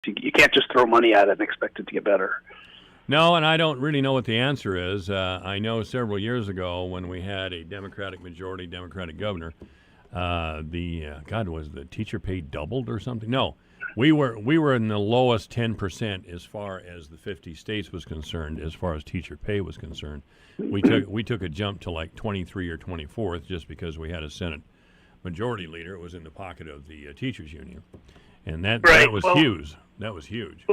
You can't just throw money at it and expect it to get better. No, and I don't really know what the answer is. I know several years ago when we had a Democratic majority, Democratic governor, was the teacher pay doubled or something? No, we were in the lowest 10% as far as the 50 states was concerned, as far as teacher pay was concerned. We took a jump to like 23 or 24th just because we had a Senate majority leader. It was in the pocket of the teachers union, and that was huge. That was huge.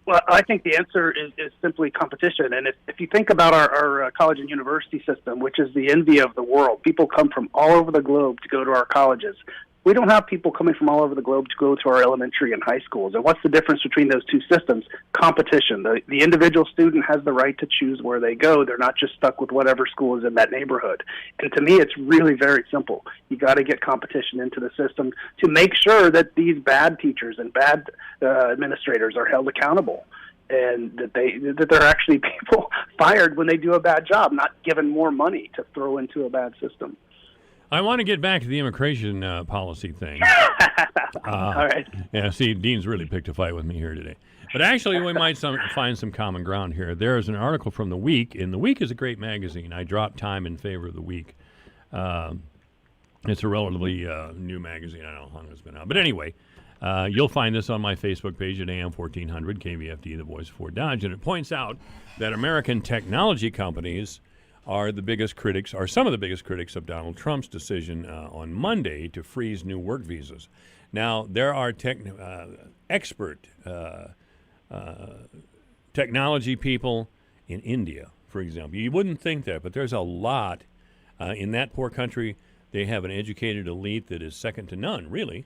Well, I think the answer is simply competition. And if you think about our college and university system, which is the envy of the world, people come from all over the globe to go to our colleges. We don't have people coming from all over the globe to go to our elementary and high schools. And what's the difference between those two systems? Competition. The individual student has the right to choose where they go. They're not just stuck with whatever school is in that neighborhood. And to me, it's really very simple. You got to get competition into the system to make sure that these bad teachers and bad administrators are held accountable, and that they're actually people fired when they do a bad job, not given more money to throw into a bad system. I want to get back to the immigration policy thing. All right. Yeah, see, Dean's really picked a fight with me here today. But actually, we might find some common ground here. There is an article from The Week, and The Week is a great magazine. I dropped Time in favor of The Week. It's a relatively new magazine. I don't know how long it's been out. But anyway, you'll find this on my Facebook page at AM 1400, KVFD, the voice of Fort Dodge. And it points out that American technology companies are some of the biggest critics of Donald Trump's decision on Monday to freeze new work visas. Now, there are expert technology people in India, for example. You wouldn't think that, but there's a lot in that poor country. They have an educated elite that is second to none, really.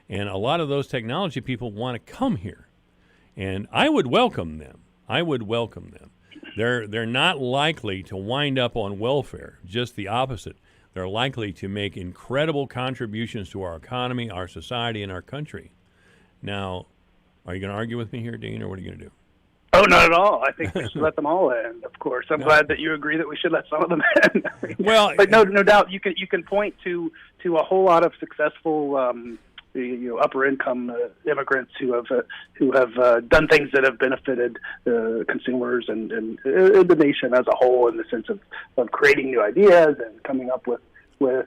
And a lot of those technology people want to come here. And I would welcome them. They're not likely to wind up on welfare, just the opposite. They're likely to make incredible contributions to our economy, our society, and our country. Now, are you going to argue with me here, Dean, or what are you going to do? Oh, not at all. I think we should let them all in, of course. I'm glad that you agree that we should let some of them in. Well, but no doubt you can point to a whole lot of successful upper income immigrants who have done things that have benefited consumers and the nation as a whole, in the sense of creating new ideas and coming up with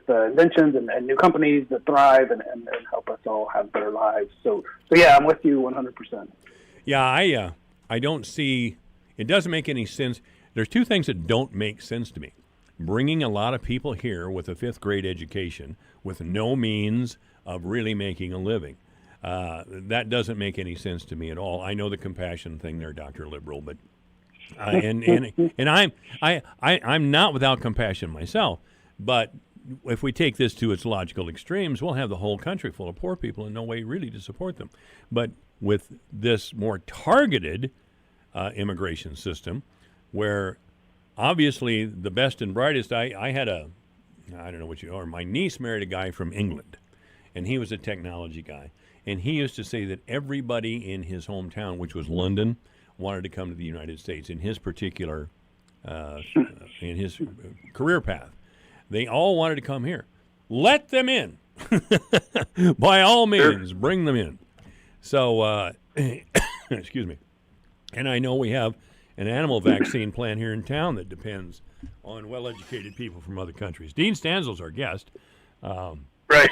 inventions and new companies that thrive and help us all have better lives. So yeah, I'm with you 100%. Yeah, I don't see, it doesn't make any sense. There's two things that don't make sense to me. Bringing a lot of people here with a fifth grade education with no means of really making a living. That doesn't make any sense to me at all. I know the compassion thing there, Dr. Liberal, but and I'm not without compassion myself. But if we take this to its logical extremes, we'll have the whole country full of poor people and no way really to support them. But with this more targeted immigration system, where obviously the best and brightest, I don't know what you know, or my niece married a guy from England, and he was a technology guy. And he used to say that everybody in his hometown, which was London, wanted to come to the United States in his particular, in his career path. They all wanted to come here. Let them in. By all means, bring them in. So, excuse me. And I know we have an animal vaccine plan here in town that depends on well-educated people from other countries. Dean Stanzel's our guest. Right.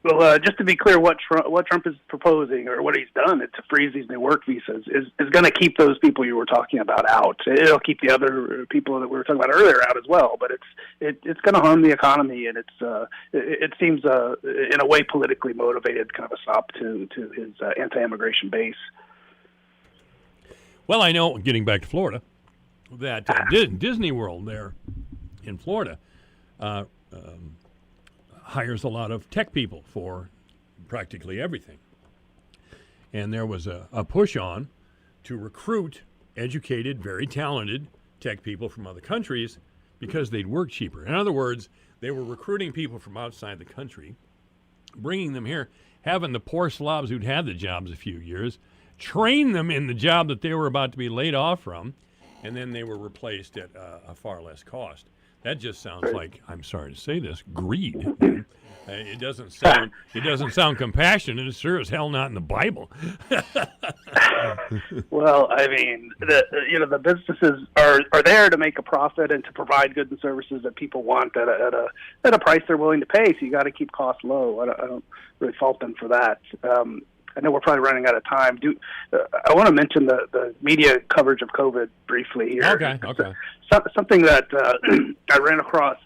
Well, just to be clear, what Trump is proposing, or what he's done to freeze these new work visas, is going to keep those people you were talking about out. It'll keep the other people that we were talking about earlier out as well. But it's going to harm the economy, and it seems in a way politically motivated, kind of a sop to his anti-immigration base. Well, I know, getting back to Florida, that Disney World there in Florida hires a lot of tech people for practically everything. And there was a push on to recruit educated, very talented tech people from other countries because they'd work cheaper. In other words, they were recruiting people from outside the country, bringing them here, having the poor slobs who'd had the jobs a few years, train them in the job that they were about to be laid off from, and then they were replaced at a far less cost. That just sounds like, I'm sorry to say this, greed. It doesn't sound compassionate. It's sure as hell not in the Bible. Well, I mean, the businesses are there to make a profit and to provide goods and services that people want at a price they're willing to pay. So you got to keep costs low. I don't really fault them for that. I know we're probably running out of time. I want to mention the media coverage of COVID briefly here. Okay. Something that I ran across.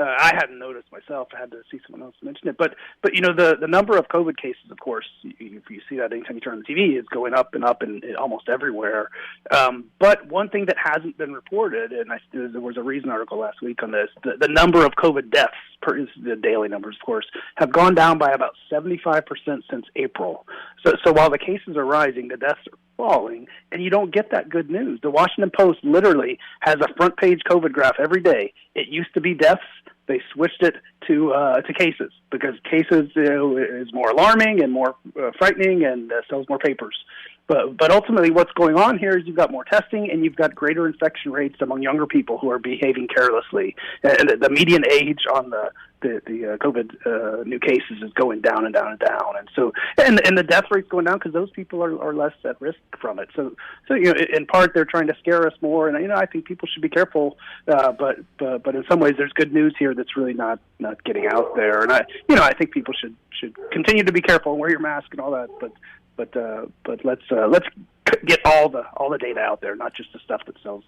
I hadn't noticed myself. I had to see someone else mention it. But the number of COVID cases, of course, you see that anytime you turn on the TV, is going up and up and almost everywhere. But one thing that hasn't been reported, and there was a Reason article last week on this, the number of COVID deaths, the daily numbers, of course, have gone down by about 75% since April. So while the cases are rising, the deaths are falling, and you don't get that good news. The Washington Post literally has a front page COVID graph every day. It used to be deaths. They switched it to cases because cases is more alarming and more frightening and sells more papers. But ultimately, what's going on here is you've got more testing and you've got greater infection rates among younger people who are behaving carelessly. And the median age on the COVID new cases is going down and down and down, and so and the death rate's going down because those people are less at risk from it. So in part they're trying to scare us more, and I think people should be careful. But in some ways there's good news here that's really not getting out there, and I think people should continue to be careful and wear your mask and all that. But let's get all the data out there, not just the stuff that sells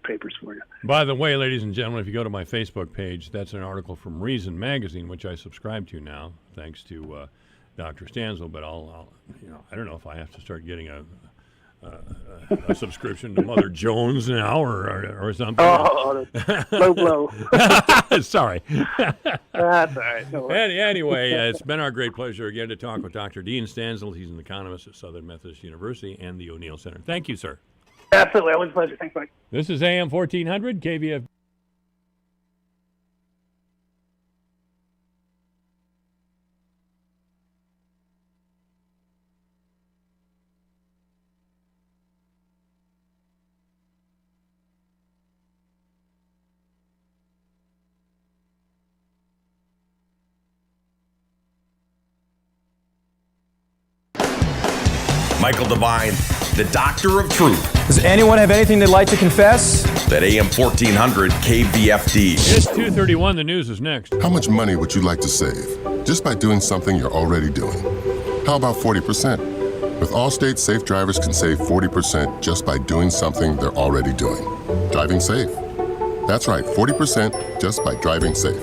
papers for you. By the way, ladies and gentlemen, if you go to my Facebook page, that's an article from Reason magazine, which I subscribe to now, thanks to Dr. Stanzel. But I'll I don't know if I have to start getting a subscription to Mother Jones now or something. Oh, low blow. Sorry. That's all right. No worries. Anyway, it's been our great pleasure again to talk with Dr. Dean Stanzel. He's an economist at Southern Methodist University and the O'Neill Center. Thank you, sir. Absolutely. Always a pleasure. Thanks, Mike. This is AM 1400 KVF. Michael Devine, the Doctor of Truth. Does anyone have anything they'd like to confess? At AM 1400 KVFD. It's 2:31. The news is next. How much money would you like to save just by doing something you're already doing? How about 40%? With Allstate, safe drivers can save 40% just by doing something they're already doing. Driving safe. That's right, 40% just by driving safe.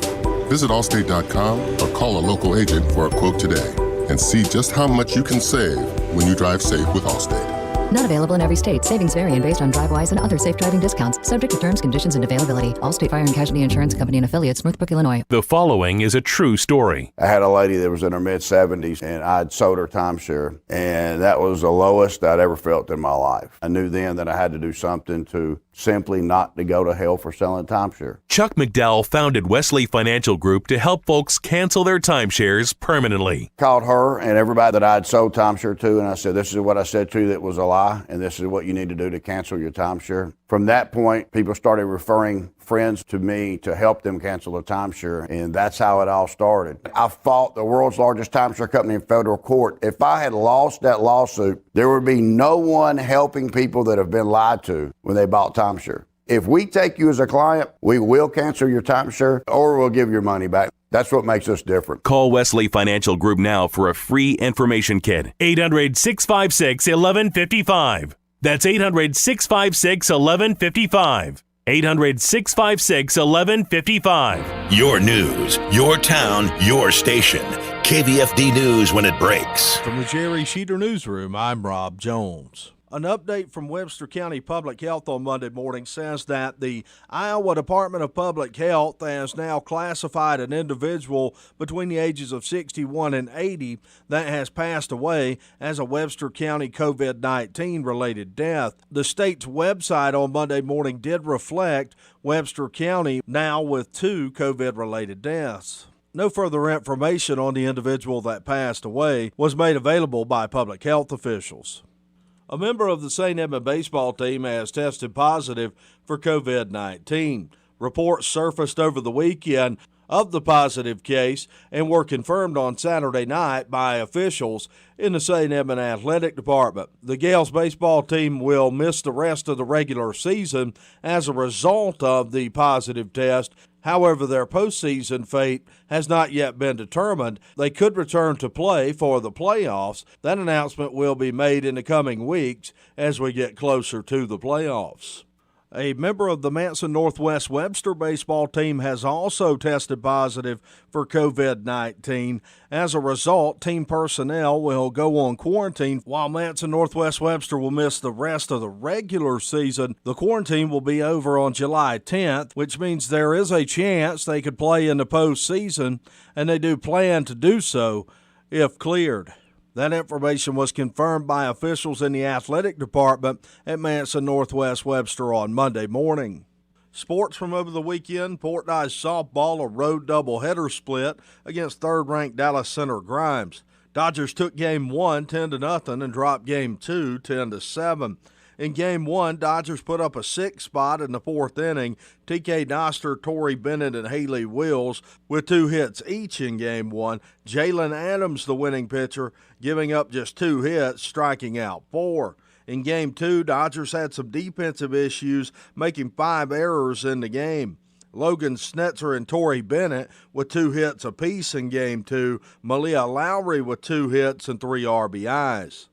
Visit Allstate.com or call a local agent for a quote today and see just how much you can save when you drive safe with Allstate. Not available in every state. Savings vary based on DriveWise and other safe driving discounts. Subject to terms, conditions, and availability. Allstate Fire and Casualty Insurance Company and affiliates, Northbrook, Illinois. The following is a true story. I had a lady that was in her mid-70s, and I'd sold her timeshare, and that was the lowest I'd ever felt in my life. I knew then that I had to do something to simply not to go to hell for selling timeshare. Chuck McDowell founded Wesley Financial Group to help folks cancel their timeshares permanently. Called her and everybody that I'd sold timeshare to, and I said, this is what I said to you that was a lie, and this is what you need to do to cancel your timeshare. From that point, people started referring friends to me to help them cancel the timeshare, and that's how it all started. I fought the world's largest timeshare company in federal court. If I had lost that lawsuit, there would be no one helping people that have been lied to when they bought timeshare. If we take you as a client, we will cancel your timeshare or we'll give your money back. That's what makes us different. Call Wesley Financial Group now for a free information kit. 800-656-1155. That's 800-656-1155. 800-656-1155. Your news, your town, your station. KVFD News when it breaks. From the Jerry Sheeter Newsroom, I'm Rob Jones. An update from Webster County Public Health on Monday morning says that the Iowa Department of Public Health has now classified an individual between the ages of 61 and 80 that has passed away as a Webster County COVID-19 related death. The state's website on Monday morning did reflect Webster County now with 2 COVID-related deaths. No further information on the individual that passed away was made available by public health officials. A member of the St. Edmund baseball team has tested positive for COVID-19. Reports surfaced over the weekend of the positive case and were confirmed on Saturday night by officials in the St. Edmund Athletic Department. The Gales baseball team will miss the rest of the regular season as a result of the positive test. However, their postseason fate has not yet been determined. They could return to play for the playoffs. That announcement will be made in the coming weeks as we get closer to the playoffs. A member of the Manson Northwest Webster baseball team has also tested positive for COVID-19. As a result, team personnel will go on quarantine while Manson Northwest Webster will miss the rest of the regular season. The quarantine will be over on July 10th, which means there is a chance they could play in the postseason, and they do plan to do so if cleared. That information was confirmed by officials in the athletic department at Manson Northwest Webster on Monday morning. Sports from over the weekend, Fort Dodge softball, a road doubleheader split against third-ranked Dallas Center Grimes. Dodgers took Game 1 10-0 and dropped Game 2 10-7. In Game 1, Dodgers put up a 6 spot in the fourth inning. TK Noster, Torrey Bennett, and Haley Wills with 2 hits each in Game 1. Jalen Adams, the winning pitcher, giving up just 2 hits, striking out 4. In Game 2, Dodgers had some defensive issues, making 5 errors in the game. Logan Snetzer and Torrey Bennett with 2 hits apiece in Game 2. Malia Lowry with 2 hits and 3 RBIs.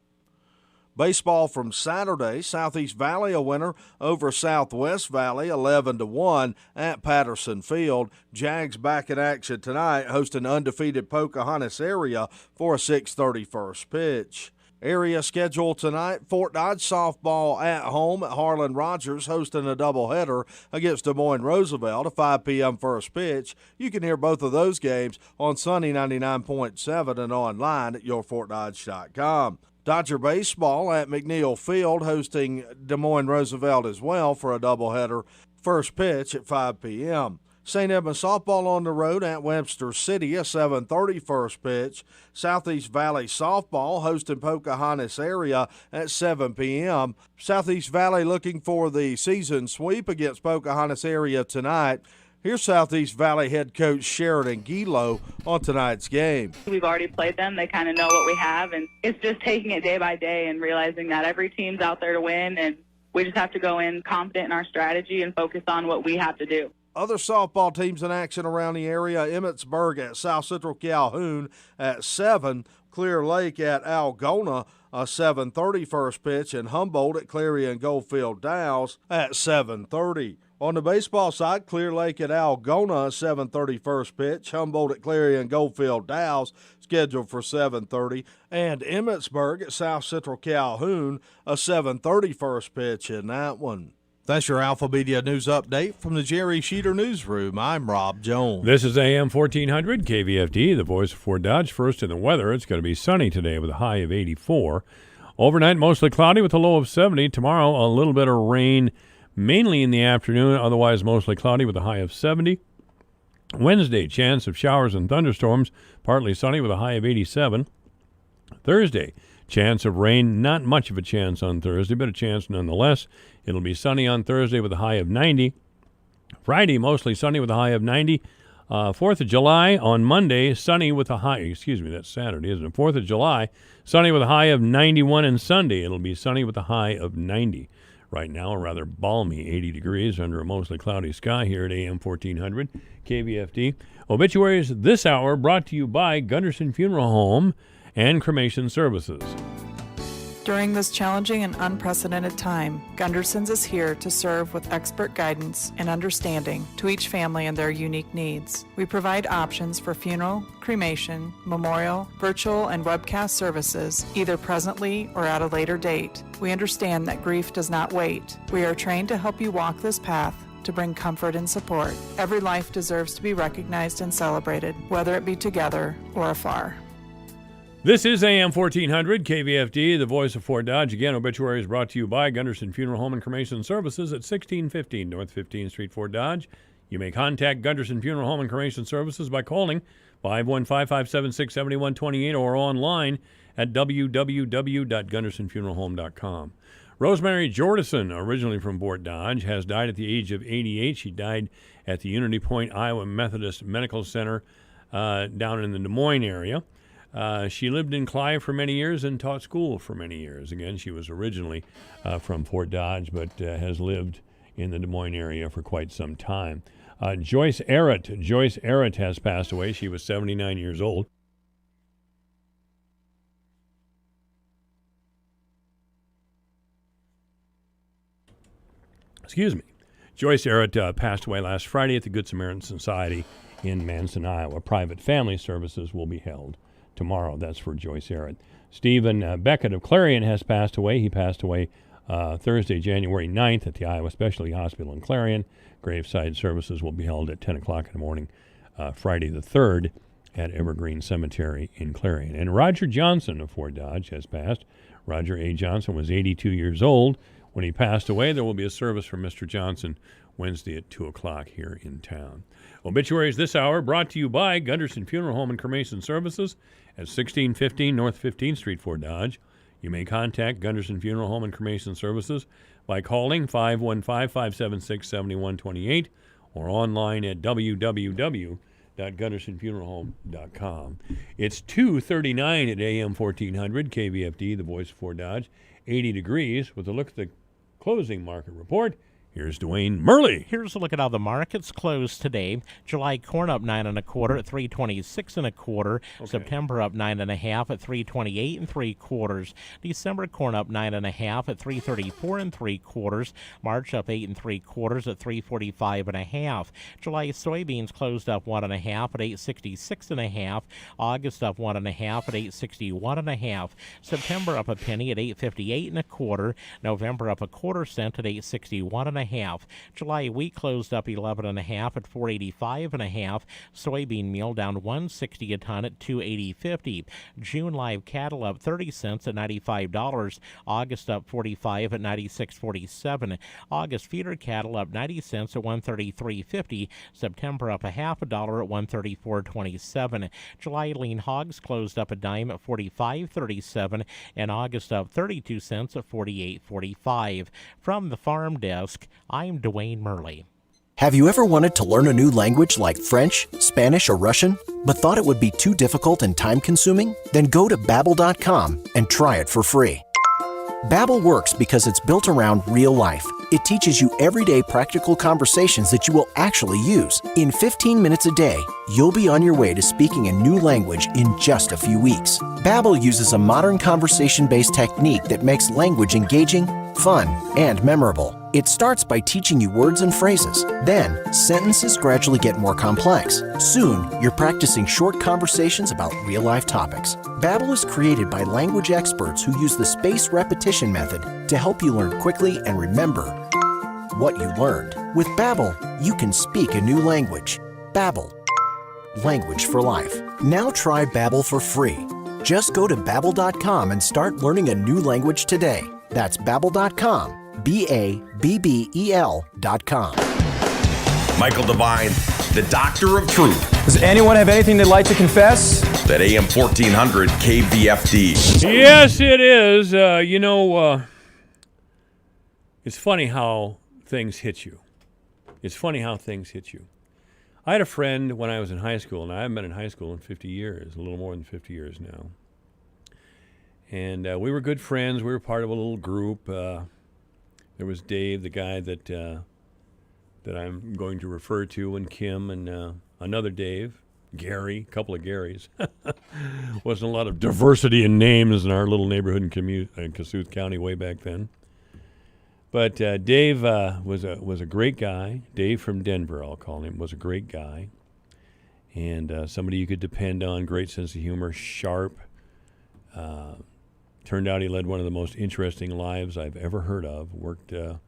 Baseball from Saturday, Southeast Valley a winner over Southwest Valley 11-1 at Patterson Field. Jags back in action tonight, hosting undefeated Pocahontas area for a 6:30 first pitch. Area schedule tonight, Fort Dodge softball at home at Harlan Rogers, hosting a doubleheader against Des Moines Roosevelt, a 5 p.m. first pitch. You can hear both of those games on Sunny 99.7 and online at yourfortdodge.com. Dodger baseball at McNeil Field, hosting Des Moines Roosevelt as well for a doubleheader. First pitch at 5 p.m. St. Edmund softball on the road at Webster City, a 7:30 first pitch. Southeast Valley softball hosting Pocahontas area at 7 p.m. Southeast Valley looking for the season sweep against Pocahontas area tonight. Here's Southeast Valley head coach Sheridan Gilo on tonight's game. We've already played them. They kind of know what we have, and it's just taking it day by day and realizing that every team's out there to win, and we just have to go in confident in our strategy and focus on what we have to do. Other softball teams in action around the area, Emmetsburg at South Central Calhoun at 7, Clear Lake at Algona, a 7:30 first pitch, and Humboldt at Cleary and Goldfield Dow's at 7:30. On the baseball side, Clear Lake at Algona, a 7:30 first pitch. Humboldt at Cleary and Goldfield Dow's scheduled for 7:30. And Emmetsburg at South Central Calhoun, a 7:30 first pitch in that one. That's your Alpha Media News Update from the Jerry Sheeter Newsroom. I'm Rob Jones. This is AM 1400 KVFD, the voice of Fort Dodge. First in the weather, it's going to be sunny today with a high of 84. Overnight, mostly cloudy with a low of 70. Tomorrow, a little bit of rain, mainly in the afternoon, otherwise mostly cloudy with a high of 70. Wednesday, chance of showers and thunderstorms, partly sunny with a high of 87. Thursday, chance of rain, not much of a chance on Thursday, but a chance nonetheless. It'll be sunny on Thursday with a high of 90. Friday, mostly sunny with a high of 90. 4th of July on Monday, sunny with a high, that's Saturday, isn't it? 4th of July, sunny with a high of 91, and Sunday it'll be sunny with a high of 90. Right now, a rather balmy 80 degrees under a mostly cloudy sky here at AM 1400 KVFD. Obituaries this hour brought to you by Gunderson Funeral Home and Cremation Services. During this challenging and unprecedented time, Gunderson's is here to serve with expert guidance and understanding to each family and their unique needs. We provide options for funeral, cremation, memorial, virtual, and webcast services, either presently or at a later date. We understand that grief does not wait. We are trained to help you walk this path to bring comfort and support. Every life deserves to be recognized and celebrated, whether it be together or afar. This is AM 1400 KVFD, the voice of Fort Dodge. Again, obituary is brought to you by Gunderson Funeral Home and Cremation Services at 1615 North 15th Street, Fort Dodge. You may contact Gunderson Funeral Home and Cremation Services by calling 515-576-7128 or online at www.gundersonfuneralhome.com. Rosemary Jordison, originally from Fort Dodge, has died at the age of 88. She died at the Unity Point, Iowa Methodist Medical Center down in the Des Moines area. She lived in Clive for many years and taught school for many years. Again, she was originally from Fort Dodge, but has lived in the Des Moines area for quite some time. Joyce Arrett has passed away. She was 79 years old. Excuse me. Joyce Arrett passed away last Friday at the Good Samaritan Society in Manson, Iowa. Private family services will be held tomorrow. That's for Joyce Arrett. Stephen Beckett of Clarion has passed away. He passed away Thursday, January 9th at the Iowa Specialty Hospital in Clarion. Graveside services will be held at 10 o'clock in the morning, Friday the 3rd at Evergreen Cemetery in Clarion. And Roger Johnson of Fort Dodge has passed. Roger A. Johnson was 82 years old when he passed away. There will be a service for Mr. Johnson Wednesday at 2 o'clock here in town. Obituaries this hour brought to you by Gunderson Funeral Home and Cremation Services at 1615 North 15th Street, Fort Dodge. You may contact Gunderson Funeral Home and Cremation Services by calling 515-576-7128 or online at www.gundersonfuneralhome.com. It's 2:39 at AM 1400, KVFD, the voice of Fort Dodge, 80 degrees. With a look at the closing market report, here's Dwayne Murley. Here's a look at how the markets closed today. July corn up 9 1/4 at 326 1/4. Okay. September up 9 1/2 at 328 3/4. December corn up 9 1/2 at 334 3/4. March up 8 3/4 at 345 1/2. July soybeans closed up 1 1/2 at 866 1/2. August up 1 1/2 at 861 1/2. September up a penny at 858 1/4. November up a 1/4 cent at 861 1/2. July wheat closed up 11 1/2 at 485 1/2. Soybean meal down 160 a ton at 280.50. June live cattle up 30 cents at $95. August up 45 at 96.47. August feeder cattle up 90 cents at 133.50. September up a half a dollar at 134.27. July lean hogs closed up a dime at 45.37, and August up 32 cents at 48.45. From the farm desk, I'm Dwayne Murley. Have you ever wanted to learn a new language like French, Spanish, or Russian, but thought it would be too difficult and time-consuming? Then go to Babbel.com and try it for free. Babbel works because it's built around real life. It teaches you everyday practical conversations that you will actually use. In 15 minutes a day, you'll be on your way to speaking a new language in just a few weeks. Babbel uses a modern conversation-based technique that makes language engaging, fun, and memorable. It starts by teaching you words and phrases. Then, sentences gradually get more complex. Soon, you're practicing short conversations about real-life topics. Babbel is created by language experts who use the spaced repetition method to help you learn quickly and remember what you learned. With Babbel, you can speak a new language. Babbel, language for life. Now try Babbel for free. Just go to Babbel.com and start learning a new language today. That's Babbel.com. Babbel.com. Michael Devine, the Doctor of Truth. Does anyone have anything they'd like to confess? That AM 1400 KVFD. Yes, it is. It's funny how things hit you. I had a friend when I was in high school, and I haven't been in high school in 50 years, a little more than 50 years now. And we were good friends. We were part of a little group. There was Dave, the guy that I'm going to refer to, and Kim, and another Dave, Gary, a couple of Garys. Wasn't a lot of diversity in names in our little neighborhood in Kossuth County way back then. But Dave was a great guy. Dave from Denver, I'll call him, was a great guy, and somebody you could depend on. Great sense of humor, sharp. Turned out he led one of the most interesting lives I've ever heard of. Worked in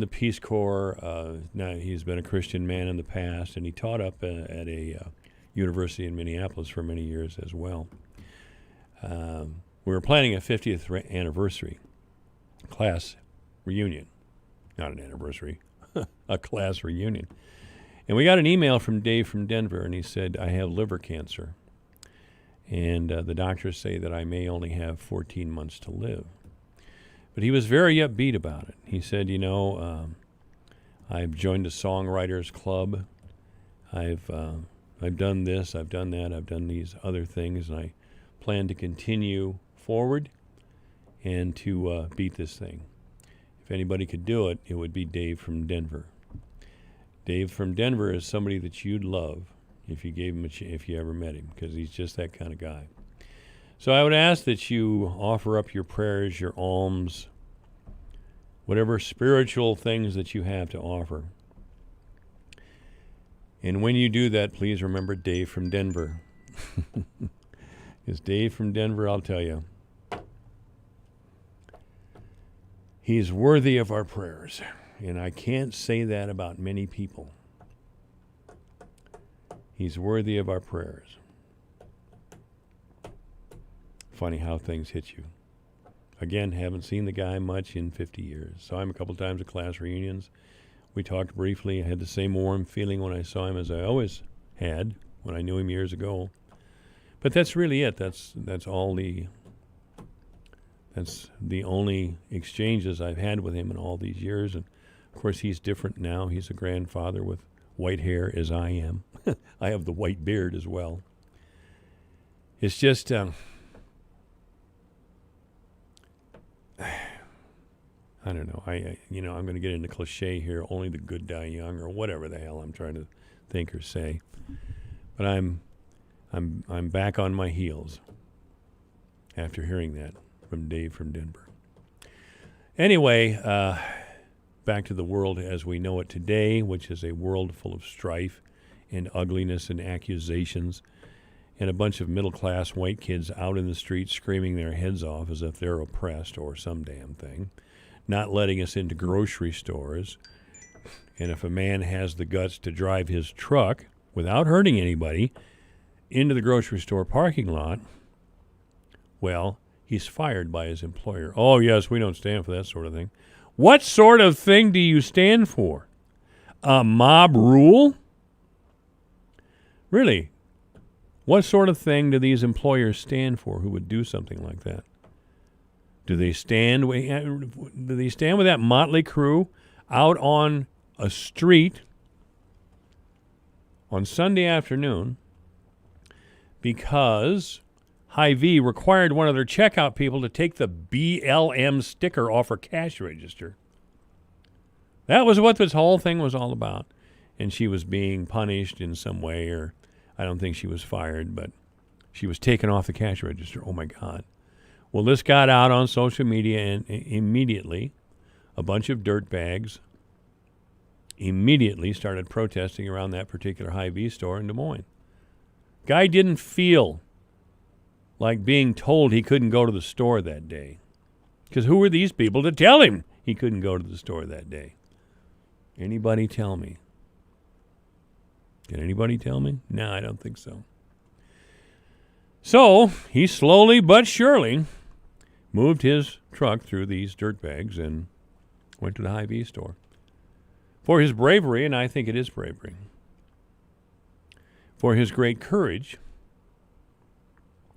the Peace Corps. Now he's been a Christian man in the past, and he taught up at a university in Minneapolis for many years as well. We were planning a 50th anniversary class reunion. Not an anniversary, a class reunion. And we got an email from Dave from Denver, and he said, I have liver cancer. And the doctors say that I may only have 14 months to live. But he was very upbeat about it. He said, I've joined a songwriters club. I've done this, I've done that, I've done these other things, and I plan to continue forward and to beat this thing. If anybody could do it, it would be Dave from Denver. Dave from Denver is somebody that you'd love if you gave him if you ever met him, because he's just that kind of guy. So I would ask that you offer up your prayers, your alms, whatever spiritual things that you have to offer. And when you do that, please remember Dave from Denver. Because Dave from Denver, I'll tell you, he's worthy of our prayers. And I can't say that about many people. He's worthy of our prayers. Funny how things hit you. Again, haven't seen the guy much in 50 years. Saw him a couple times at class reunions. We talked briefly. I had the same warm feeling when I saw him as I always had when I knew him years ago. But that's really it. That's the only exchanges I've had with him in all these years. And of course, he's different now. He's a grandfather with white hair, as I am. I have the white beard as well. It's just I don't know. I'm going to get into cliche here. Only the good die young, or whatever the hell I'm trying to think or say. But I'm back on my heels after hearing that from Dave from Denver. Anyway, back to the world as we know it today, which is a world full of strife and ugliness and accusations, and a bunch of middle-class white kids out in the streets screaming their heads off as if they're oppressed or some damn thing, not letting us into grocery stores. And if a man has the guts to drive his truck without hurting anybody into the grocery store parking lot, well, he's fired by his employer. Oh, yes, we don't stand for that sort of thing. What sort of thing do you stand for? A mob rule? Really? What sort of thing do these employers stand for who would do something like that? Do they stand with that motley crew out on a street on Sunday afternoon because Hy-Vee required one of their checkout people to take the BLM sticker off her cash register? That was what this whole thing was all about. And she was being punished in some way, or I don't think she was fired, but she was taken off the cash register. Oh, my God. Well, this got out on social media, and immediately a bunch of dirtbags immediately started protesting around that particular Hy-Vee store in Des Moines. Guy didn't feel like being told he couldn't go to the store that day. Because who were these people to tell him he couldn't go to the store that day? Anybody tell me? Can anybody tell me? No, I don't think so. So he slowly but surely moved his truck through these dirtbags and went to the Hy-Vee store. For his bravery, and I think it is bravery, for his great courage,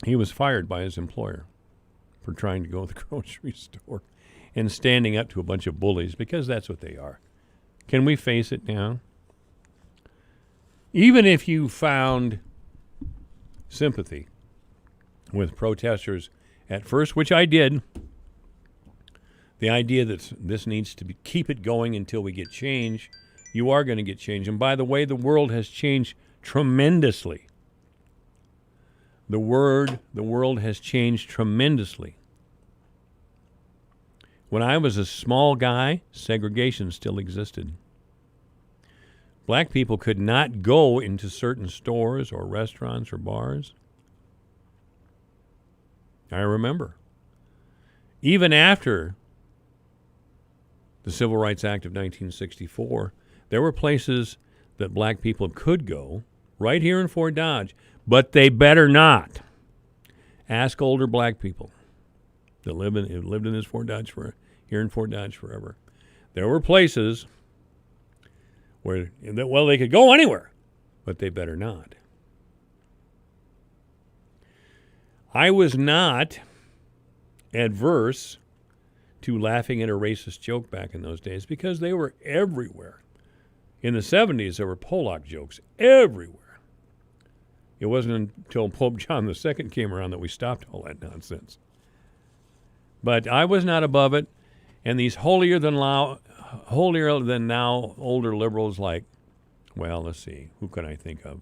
he was fired by his employer for trying to go to the grocery store and standing up to a bunch of bullies, because that's what they are. Can we face it now? Even if you found sympathy with protesters at first, which I did, the idea that this needs to keep it going until we get change, you are going to get change. And by the way, the world has changed tremendously. The world has changed tremendously. When I was a small guy, segregation still existed. Black people could not go into certain stores or restaurants or bars. I remember. Even after the Civil Rights Act of 1964, there were places that black people could go right here in Fort Dodge, but they better not. Ask older black people that lived in this Fort Dodge here in Fort Dodge forever. There were places where, well, they could go anywhere, but they better not. I was not adverse to laughing at a racist joke back in those days because they were everywhere. In the 70s, there were Pollock jokes everywhere. It wasn't until Pope John II came around that we stopped all that nonsense. But I was not above it, and these holier than now older liberals like, well, let's see, who can I think of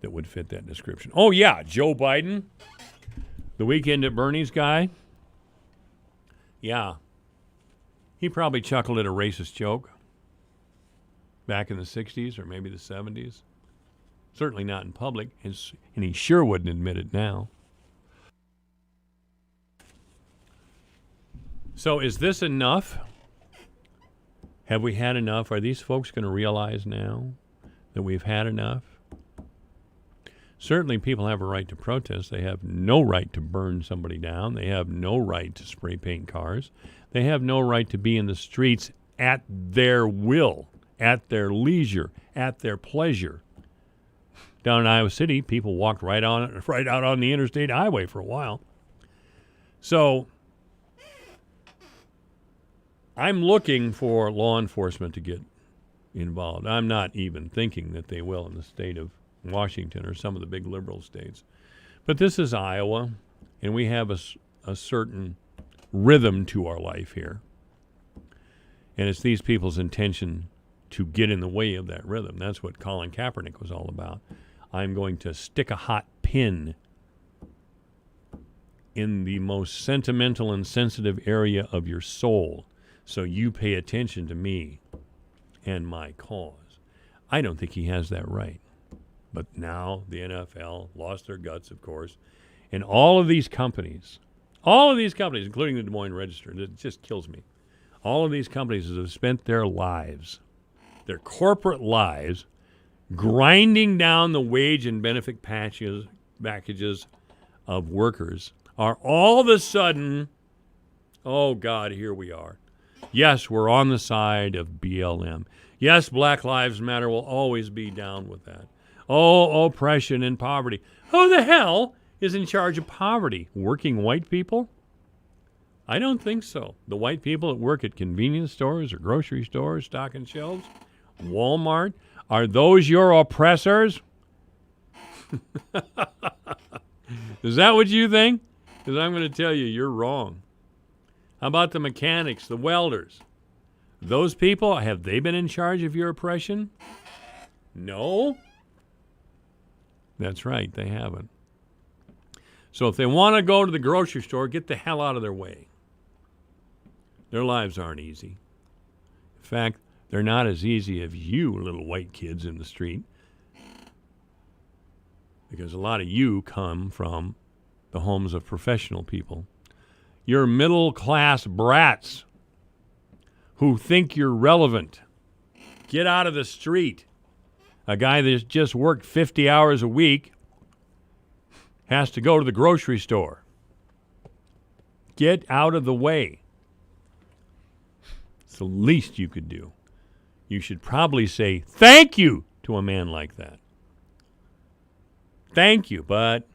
that would fit that description? Oh, yeah, Joe Biden, the Weekend at Bernie's guy. Yeah, he probably chuckled at a racist joke back in the 60s or maybe the 70s. Certainly not in public, and he sure wouldn't admit it now. So is this enough? Have we had enough? Are these folks going to realize now that we've had enough? Certainly people have a right to protest. They have no right to burn somebody down. They have no right to spray paint cars. They have no right to be in the streets at their will, at their leisure, at their pleasure. Down in Iowa City, people walked right out on the interstate highway for a while. So I'm looking for law enforcement to get involved. I'm not even thinking that they will in the state of Washington or some of the big liberal states. But this is Iowa, and we have a certain rhythm to our life here. And it's these people's intention to get in the way of that rhythm. That's what Colin Kaepernick was all about. I'm going to stick a hot pin in the most sentimental and sensitive area of your soul so you pay attention to me and my cause. I don't think he has that right. But now the NFL lost their guts, of course. And all of these companies, including the Des Moines Register, it just kills me. All of these companies have spent their lives, their corporate lives, grinding down the wage and benefit packages of workers, are all of a sudden, oh God, here we are. Yes, we're on the side of BLM. Yes, Black Lives Matter will always be down with that. Oh, oppression and poverty. Who the hell is in charge of poverty? Working white people? I don't think so. The white people that work at convenience stores or grocery stores, stocking shelves, Walmart, are those your oppressors? Is that what you think? Because I'm going to tell you, you're wrong. How about the mechanics, the welders? Those people, have they been in charge of your oppression? No. That's right, they haven't. So if they want to go to the grocery store, get the hell out of their way. Their lives aren't easy. In fact, they're not as easy as you little white kids in the street, because a lot of you come from the homes of professional people. You're middle-class brats who think you're relevant. Get out of the street. A guy that's just worked 50 hours a week has to go to the grocery store. Get out of the way. It's the least you could do. You should probably say thank you to a man like that. Thank you, but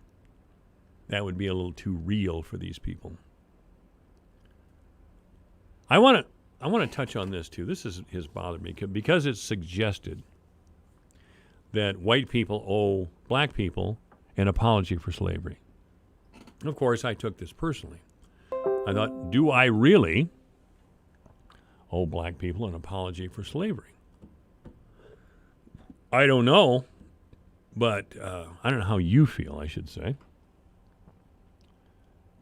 that would be a little too real for these people. I want to touch on this too. This has bothered me because it's suggested that white people owe black people an apology for slavery. Of course, I took this personally. I thought, do I really owe black people an apology for slavery? I don't know, but I don't know how you feel, I should say.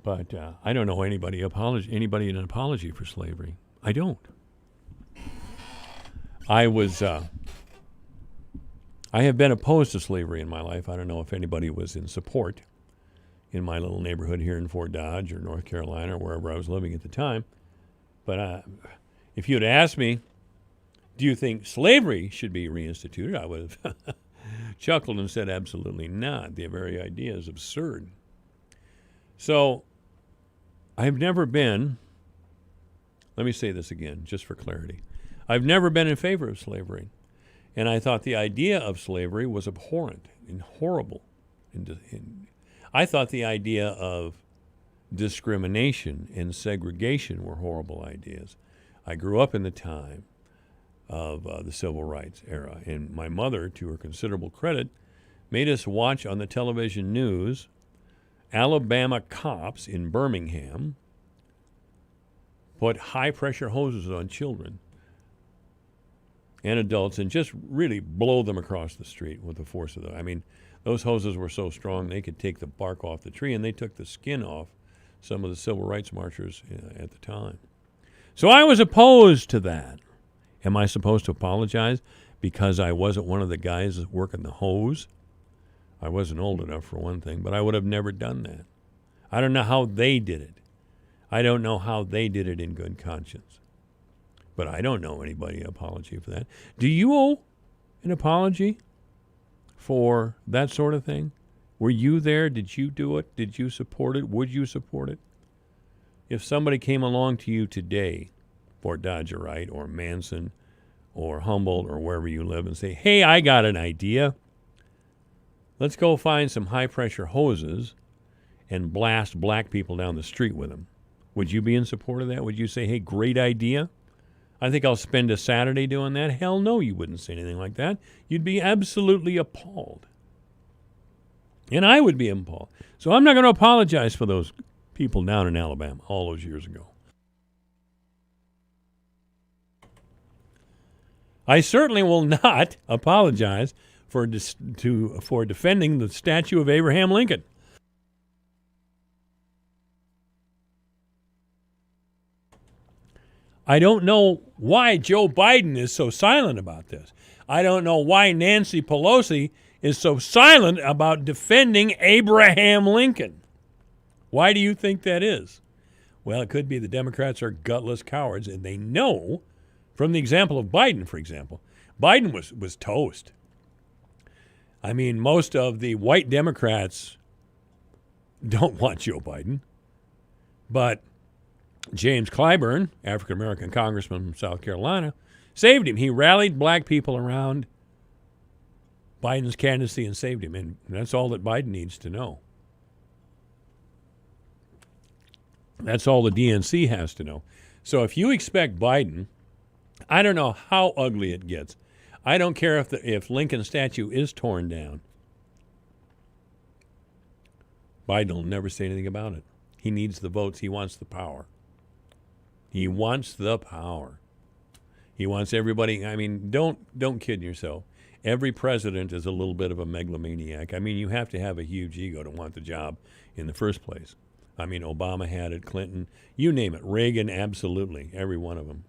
But I don't know anybody an apology for slavery. I don't. I have been opposed to slavery in my life. I don't know if anybody was in support in my little neighborhood here in Fort Dodge or North Carolina or wherever I was living at the time. But if you had asked me, do you think slavery should be reinstituted, I would have chuckled and said absolutely not. The very idea is absurd. So I've never been, let me say this again, just for clarity. I've never been in favor of slavery. And I thought the idea of slavery was abhorrent and horrible. I thought the idea of discrimination and segregation were horrible ideas. I grew up in the time of the civil rights era, and my mother, to her considerable credit, made us watch on the television news Alabama cops in Birmingham put high-pressure hoses on children and adults and just really blow them across the street with the force of them. I mean, those hoses were so strong they could take the bark off the tree, and they took the skin off some of the civil rights marchers at the time. So I was opposed to that. Am I supposed to apologize because I wasn't one of the guys working the hose? I wasn't old enough, for one thing, but I would have never done that. I don't know how they did it. I don't know how they did it in good conscience. But I don't know anybody an apology for that. Do you owe an apology for that sort of thing? Were you there? Did you do it? Did you support it? Would you support it? If somebody came along to you today, Fort Dodge, right, or Manson, or Humboldt, or wherever you live, and say, hey, I got an idea. Let's go find some high-pressure hoses and blast black people down the street with them. Would you be in support of that? Would you say, hey, great idea? I think I'll spend a Saturday doing that? Hell no, you wouldn't say anything like that. You'd be absolutely appalled. And I would be appalled. So I'm not going to apologize for those people down in Alabama all those years ago. I certainly will not apologize for defending the statue of Abraham Lincoln. I don't know why Joe Biden is so silent about this. I don't know why Nancy Pelosi is so silent about defending Abraham Lincoln. Why do you think that is? Well, it could be the Democrats are gutless cowards, and they know, from the example of Biden, for example, Biden was toast. I mean, most of the white Democrats don't want Joe Biden, but James Clyburn, African-American congressman from South Carolina, saved him. He rallied black people around Biden's candidacy and saved him, and that's all that Biden needs to know. That's all the DNC has to know. So if you expect Biden, I don't know how ugly it gets. I don't care if Lincoln's statue is torn down. Biden will never say anything about it. He needs the votes. He wants the power. He wants the power. He wants everybody. I mean, don't kid yourself. Every president is a little bit of a megalomaniac. I mean, you have to have a huge ego to want the job in the first place. I mean, Obama had it, Clinton, you name it. Reagan, absolutely, every one of them.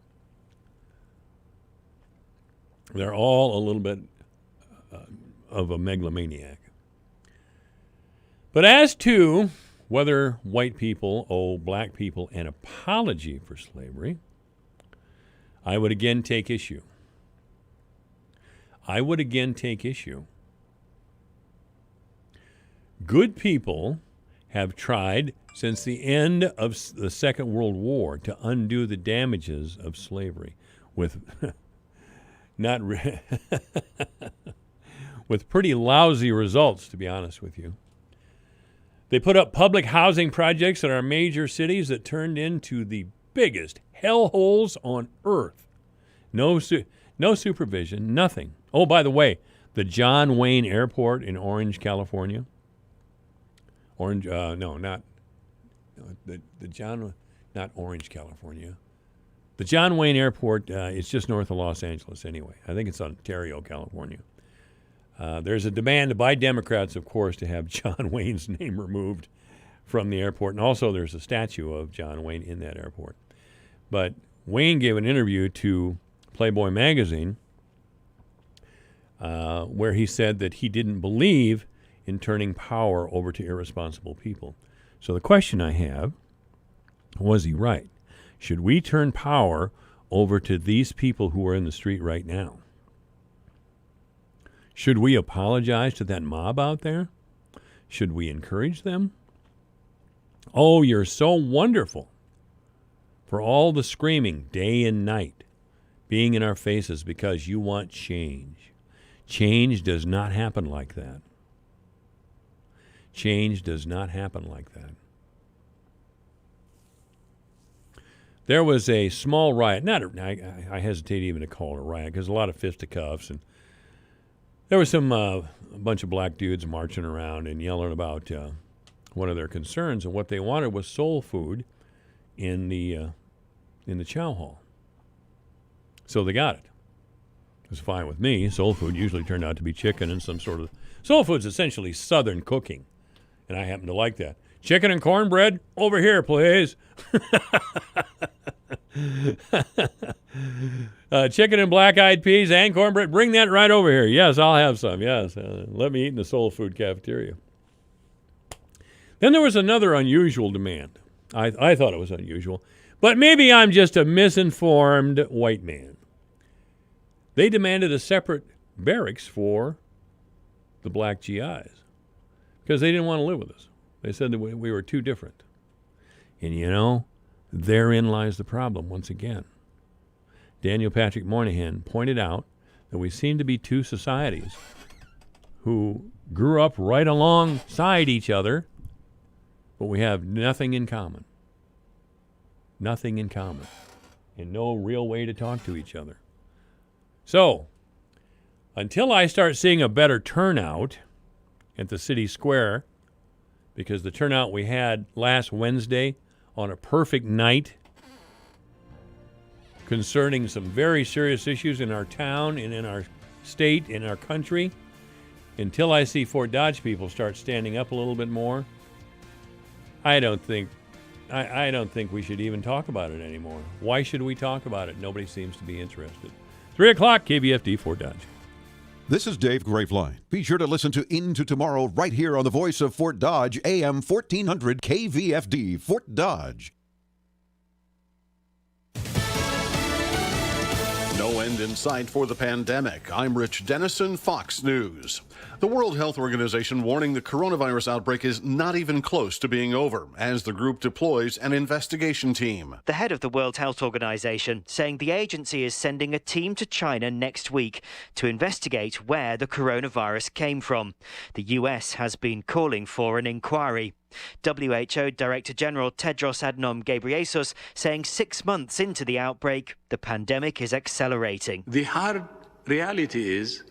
They're all a little bit of a megalomaniac. But as to whether white people owe black people an apology for slavery, I would again take issue. Good people have tried since the end of the Second World War to undo the damages of slavery with with pretty lousy results, to be honest with you. They put up public housing projects in our major cities that turned into the biggest hellholes on earth. No supervision, nothing. Oh, by the way, the John Wayne Airport in Orange, California. Not Orange, California. The John Wayne Airport, it's just north of Los Angeles anyway. I think it's Ontario, California. There's a demand by Democrats, of course, to have John Wayne's name removed from the airport. And also there's a statue of John Wayne in that airport. But Wayne gave an interview to Playboy magazine where he said that he didn't believe in turning power over to irresponsible people. So the question I have, was he right? Should we turn power over to these people who are in the street right now? Should we apologize to that mob out there? Should we encourage them? Oh, you're so wonderful. For all the screaming day and night being in our faces because you want change. Change does not happen like that. Change does not happen like that. There was a small riot. I hesitate even to call it a riot because a lot of fisticuffs, and there was a bunch of black dudes marching around and yelling about one of their concerns, and what they wanted was soul food in the chow hall. So they got it. It was fine with me. Soul food usually turned out to be chicken and some sort of... Soul food's essentially Southern cooking, and I happen to like that. Chicken and cornbread? Over here, please. Chicken and black-eyed peas and cornbread. Bring that right over here. Yes, I'll have some. Yes. Let me eat in the soul food cafeteria. Then there was another unusual demand. I thought it was unusual. But maybe I'm just a misinformed white man. They demanded a separate barracks for the black GIs because they didn't want to live with us. They said that we were too different. And, therein lies the problem once again. Daniel Patrick Moynihan pointed out that we seem to be two societies who grew up right alongside each other, but we have nothing in common. Nothing in common. And no real way to talk to each other. So, until I start seeing a better turnout at the city square, because the turnout we had last Wednesday on a perfect night concerning some very serious issues in our town and in our state, in our country, until I see Fort Dodge people start standing up a little bit more, I don't think we should even talk about it anymore. Why should we talk about it? Nobody seems to be interested. 3 o'clock, KVFD, Fort Dodge. This is Dave Graveline. Be sure to listen to Into Tomorrow right here on the voice of Fort Dodge, AM 1400 KVFD, Fort Dodge. No end in sight for the pandemic. I'm Rich Dennison, Fox News. The World Health Organization warning the coronavirus outbreak is not even close to being over as the group deploys an investigation team. The head of the World Health Organization saying the agency is sending a team to China next week to investigate where the coronavirus came from. The US has been calling for an inquiry. WHO Director General Tedros Adhanom Ghebreyesus saying 6 months into the outbreak, the pandemic is accelerating. The hard reality is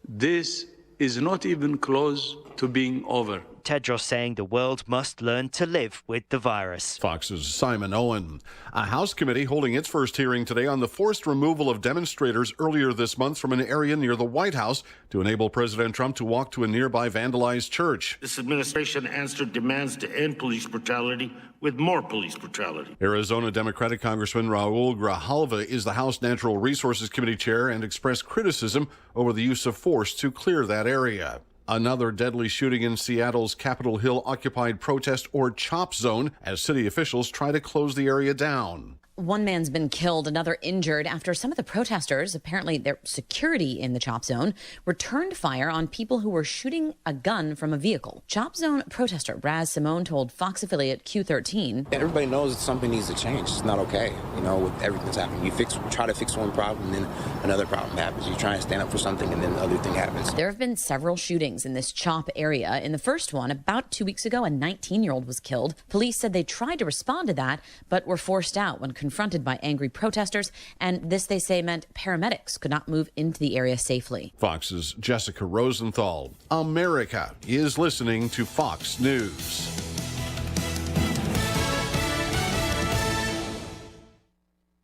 this is not even close to being over. Tedros saying the world must learn to live with the virus. Fox's Simon Owen. A House committee holding its first hearing today on the forced removal of demonstrators earlier this month from an area near the White House to enable President Trump to walk to a nearby vandalized church. This administration answered demands to end police brutality with more police brutality. Arizona Democratic Congressman Raul Grijalva is the House Natural Resources Committee chair and expressed criticism over the use of force to clear that area. Another deadly shooting in Seattle's Capitol Hill occupied protest or CHOP zone as city officials try to close the area down. One man's been killed, another injured after some of the protesters, apparently their security in the CHOP zone, returned fire on people who were shooting a gun from a vehicle. CHOP zone protester Raz Simone told Fox affiliate Q13. Everybody knows that something needs to change. It's not okay, with everything that's happening. You try to fix one problem, and then another problem happens. You try and stand up for something, and then the other thing happens. There have been several shootings in this CHOP area. In the first one, about 2 weeks ago, a 19-year-old was killed. Police said they tried to respond to that, but were forced out when confronted by angry protesters, and this, they say, meant paramedics could not move into the area safely. Fox's Jessica Rosenthal. America is listening to Fox News.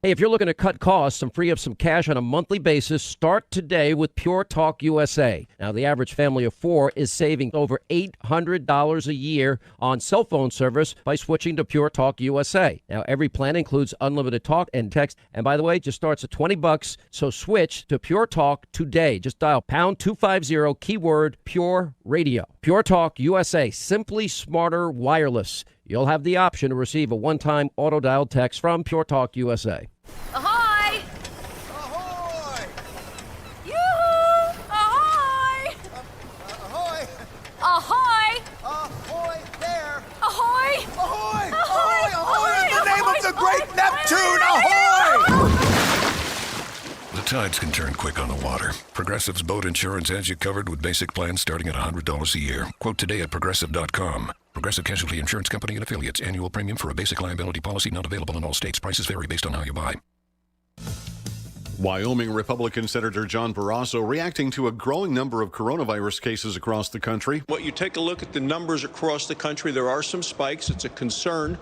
Hey, if you're looking to cut costs and free up some cash on a monthly basis, start today with Pure Talk USA. Now, the average family of four is saving over $800 a year on cell phone service by switching to Pure Talk USA. Now, every plan includes unlimited talk and text. And by the way, it just starts at $20. So switch to Pure Talk today. Just dial pound 250 keyword Pure Radio. Pure Talk USA, simply smarter wireless. You'll have the option to receive a one-time auto-dial text from Pure Talk USA. Ahoy! Ahoy! Yoo-hoo! Ahoy! Ahoy! Ahoy! Ahoy there! Ahoy! Ahoy! Ahoy! Ahoy! In the name of the great Neptune! Ahoy! The Tides can turn quick on the water. Progressive's boat insurance has you covered with basic plans starting at $100 a year. Quote today at Progressive.com. Progressive Casualty Insurance Company and Affiliates. Annual premium for a basic liability policy not available in all states. Prices vary based on how you buy. Wyoming Republican Senator John Barrasso reacting to a growing number of coronavirus cases across the country. What you take a look at the numbers across the country, there are some spikes. It's a concern,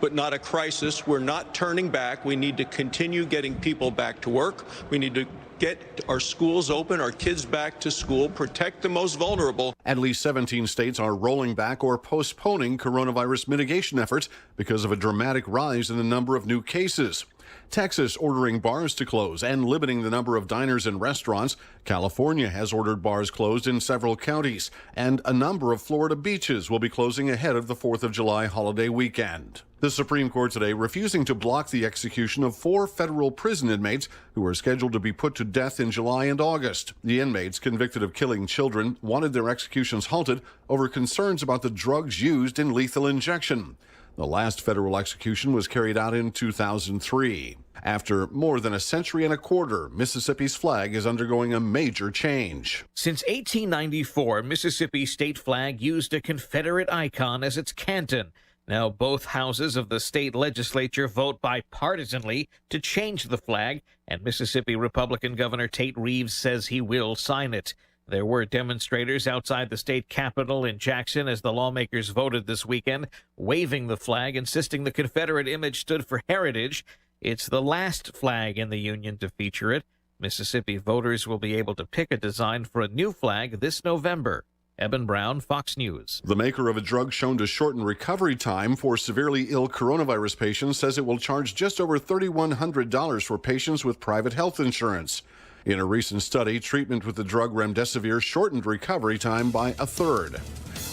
but not a crisis. We're not turning back. We need to continue getting people back to work. We need to get our schools open, our kids back to school, protect the most vulnerable. At least 17 states are rolling back or postponing coronavirus mitigation efforts because of a dramatic rise in the number of new cases. Texas ordering bars to close and limiting the number of diners and restaurants. California has ordered bars closed in several counties, and a number of Florida beaches will be closing ahead of the 4th of July holiday weekend. The Supreme Court today refusing to block the execution of 4 federal prison inmates who are scheduled to be put to death in July and August. The inmates convicted of killing children wanted their executions halted over concerns about the drugs used in lethal injection. The last federal execution was carried out in 2003. After more than a century and a quarter, Mississippi's flag is undergoing a major change. Since 1894, Mississippi's state flag used a Confederate icon as its canton. Now both houses of the state legislature vote bipartisanly to change the flag, and Mississippi Republican Governor Tate Reeves says he will sign it. There were demonstrators outside the state capitol in Jackson as the lawmakers voted this weekend, waving the flag, insisting the Confederate image stood for heritage. It's the last flag in the Union to feature it. Mississippi voters will be able to pick a design for a new flag this November. Eben Brown, Fox News. The maker of a drug shown to shorten recovery time for severely ill coronavirus patients says it will charge just over $3,100 for patients with private health insurance. In a recent study, treatment with the drug remdesivir shortened recovery time by a third.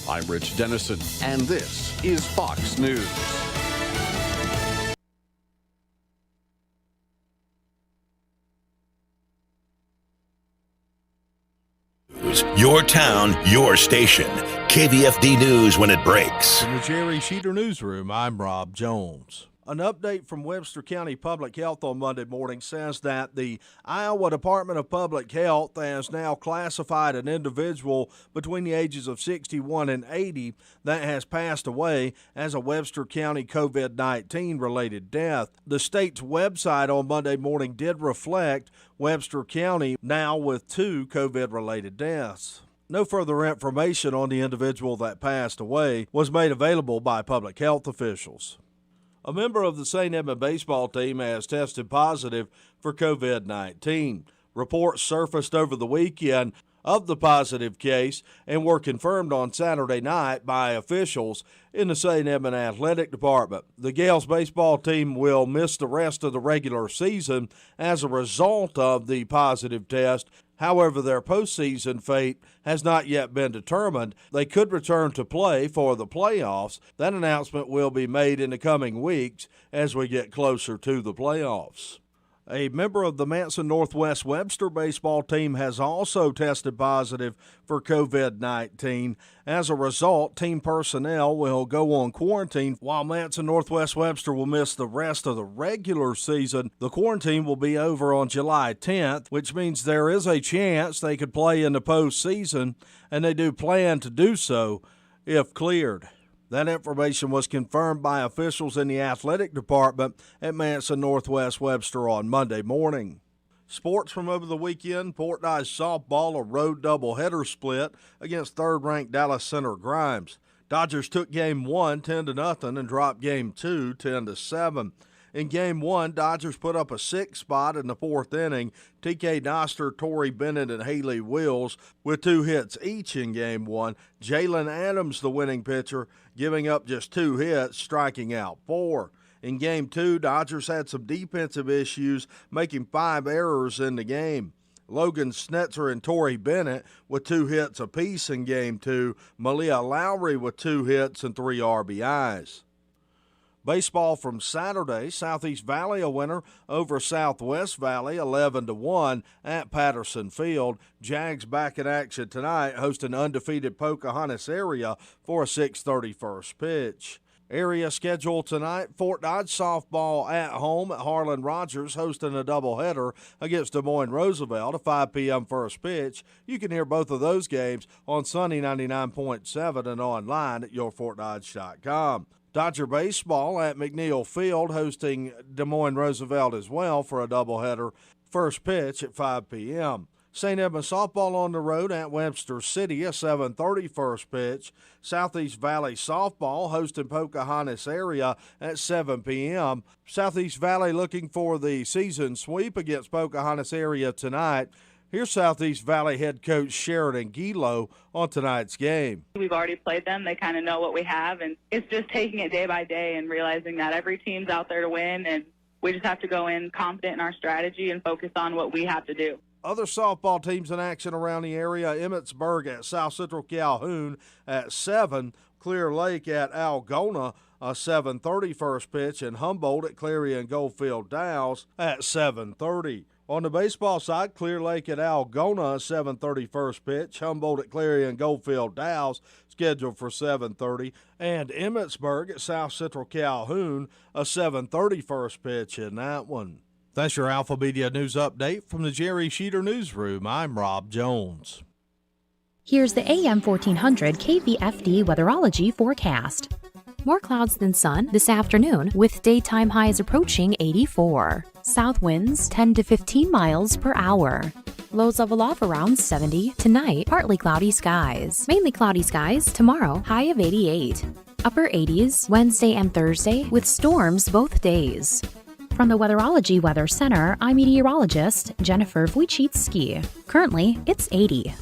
I'm Rich Dennison, and this is Fox News. Your town, your station. KVFD News when it breaks. In the Jerry Sheeter Newsroom, I'm Rob Jones. An update from Webster County Public Health on Monday morning says that the Iowa Department of Public Health has now classified an individual between the ages of 61 and 80 that has passed away as a Webster County COVID-19 related death. The state's website on Monday morning did reflect Webster County now with 2 COVID-related deaths. No further information on the individual that passed away was made available by public health officials. A member of the St. Edmund baseball team has tested positive for COVID-19. Reports surfaced over the weekend of the positive case and were confirmed on Saturday night by officials in the St. Edmund Athletic Department. The Gales baseball team will miss the rest of the regular season as a result of the positive test. However, their postseason fate has not yet been determined. They could return to play for the playoffs. That announcement will be made in the coming weeks as we get closer to the playoffs. A member of the Manson Northwest Webster baseball team has also tested positive for COVID-19. As a result, team personnel will go on quarantine while Manson Northwest Webster will miss the rest of the regular season. The quarantine will be over on July 10th, which means there is a chance they could play in the postseason, and they do plan to do so if cleared. That information was confirmed by officials in the athletic department at Manson Northwest Webster on Monday morning. Sports from over the weekend, Port Dodge softball, a road doubleheader split against third-ranked Dallas Center Grimes. Dodgers took Game 1 10-0 and dropped Game 2 10-7. In Game 1, Dodgers put up a 6 spot in the 4th inning. T.K. Noster, Torrey Bennett, and Haley Wills with 2 hits each in Game 1. Jalen Adams, the winning pitcher, giving up just 2 hits, striking out 4. In Game 2, Dodgers had some defensive issues, making 5 errors in the game. Logan Snetzer and Torrey Bennett with 2 hits apiece in Game 2. Malia Lowry with 2 hits and 3 RBIs. Baseball from Saturday, Southeast Valley a winner over Southwest Valley 11-1 at Patterson Field. Jags back in action tonight, hosting undefeated Pocahontas area for a 6:30 first pitch. Area schedule tonight, Fort Dodge softball at home at Harlan Rogers hosting a doubleheader against Des Moines Roosevelt, a 5 p.m. first pitch. You can hear both of those games on Sunny 99.7 and online at yourfortdodge.com. Dodger baseball at McNeil Field hosting Des Moines Roosevelt as well for a doubleheader, first pitch at 5 p.m. St. Edmunds softball on the road at Webster City, a 7:30 first pitch. Southeast Valley softball hosting Pocahontas area at 7 p.m. Southeast Valley looking for the season sweep against Pocahontas area tonight. Here's Southeast Valley head coach Sheridan Gilo on tonight's game. We've already played them. They kind of know what we have, and it's just taking it day by day and realizing that every team's out there to win, and we just have to go in confident in our strategy and focus on what we have to do. Other softball teams in action around the area, Emmetsburg at South Central Calhoun at 7, Clear Lake at Algona, a 7:30 first pitch, and Humboldt at Clarion Goldfield Dow's at 7:30. On the baseball side, Clear Lake at Algona, a 7:30 first pitch, Humboldt at Clarion Goldfield Dow's scheduled for 7:30, and Emmetsburg at South Central Calhoun, a 7:30 first pitch in that one. That's your Alpha Media News Update from the Jerry Sheeter Newsroom. I'm Rob Jones. Here's the AM 1400 KVFD weatherology forecast. More clouds than sun this afternoon with daytime highs approaching 84. South winds 10 to 15 miles per hour. Lows level off around 70. Tonight, partly cloudy skies. Mainly cloudy skies tomorrow, high of 88. Upper 80s Wednesday and Thursday with storms both days. From the Weatherology Weather Center, I'm meteorologist Jennifer Wojcicki. Currently, it's 80.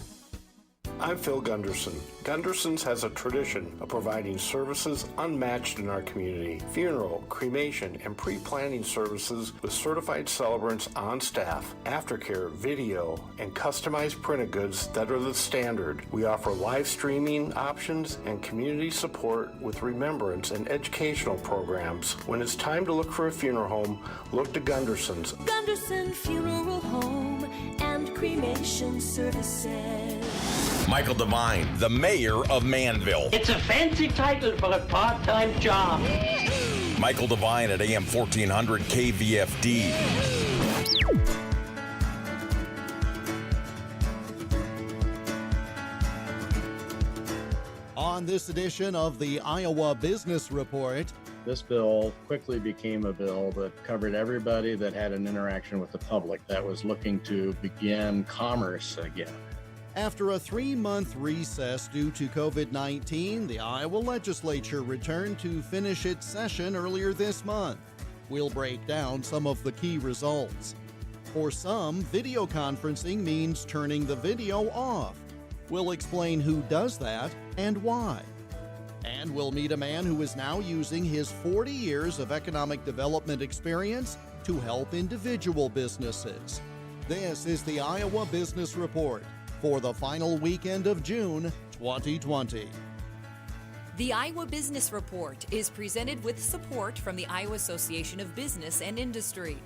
I'm Phil Gunderson. Gunderson's has a tradition of providing services unmatched in our community. Funeral, cremation, and pre-planning services with certified celebrants on staff, aftercare, video, and customized printed goods that are the standard. We offer live streaming options and community support with remembrance and educational programs. When it's time to look for a funeral home, look to Gunderson's. Gunderson Funeral Home and Cremation Services. Michael Devine, the mayor of Manville. It's a fancy title for a part-time job. Michael Devine at AM 1400 KVFD. On this edition of the Iowa Business Report, this bill quickly became a bill that covered everybody that had an interaction with the public, that was looking to begin commerce again. after a 3-month recess due to COVID-19, the Iowa legislature returned to finish its session earlier this month. We'll break down some of the key results. For some, video conferencing means turning the video off. We'll explain who does that and why. And we'll meet a man who is now using his 40 years of economic development experience to help individual businesses. This is the Iowa Business Report for the final weekend of June 2020. The Iowa Business Report is presented with support from the Iowa Association of Business and Industry.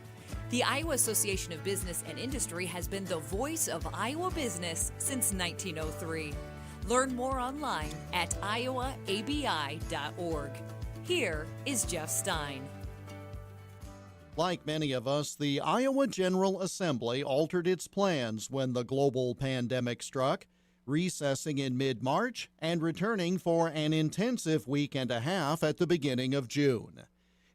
The Iowa Association of Business and Industry has been the voice of Iowa business since 1903. Learn more online at iowaabi.org. Here is Jeff Stein. Like many of us, the Iowa General Assembly altered its plans when the global pandemic struck, recessing in mid-March and returning for an intensive week and a half at the beginning of June.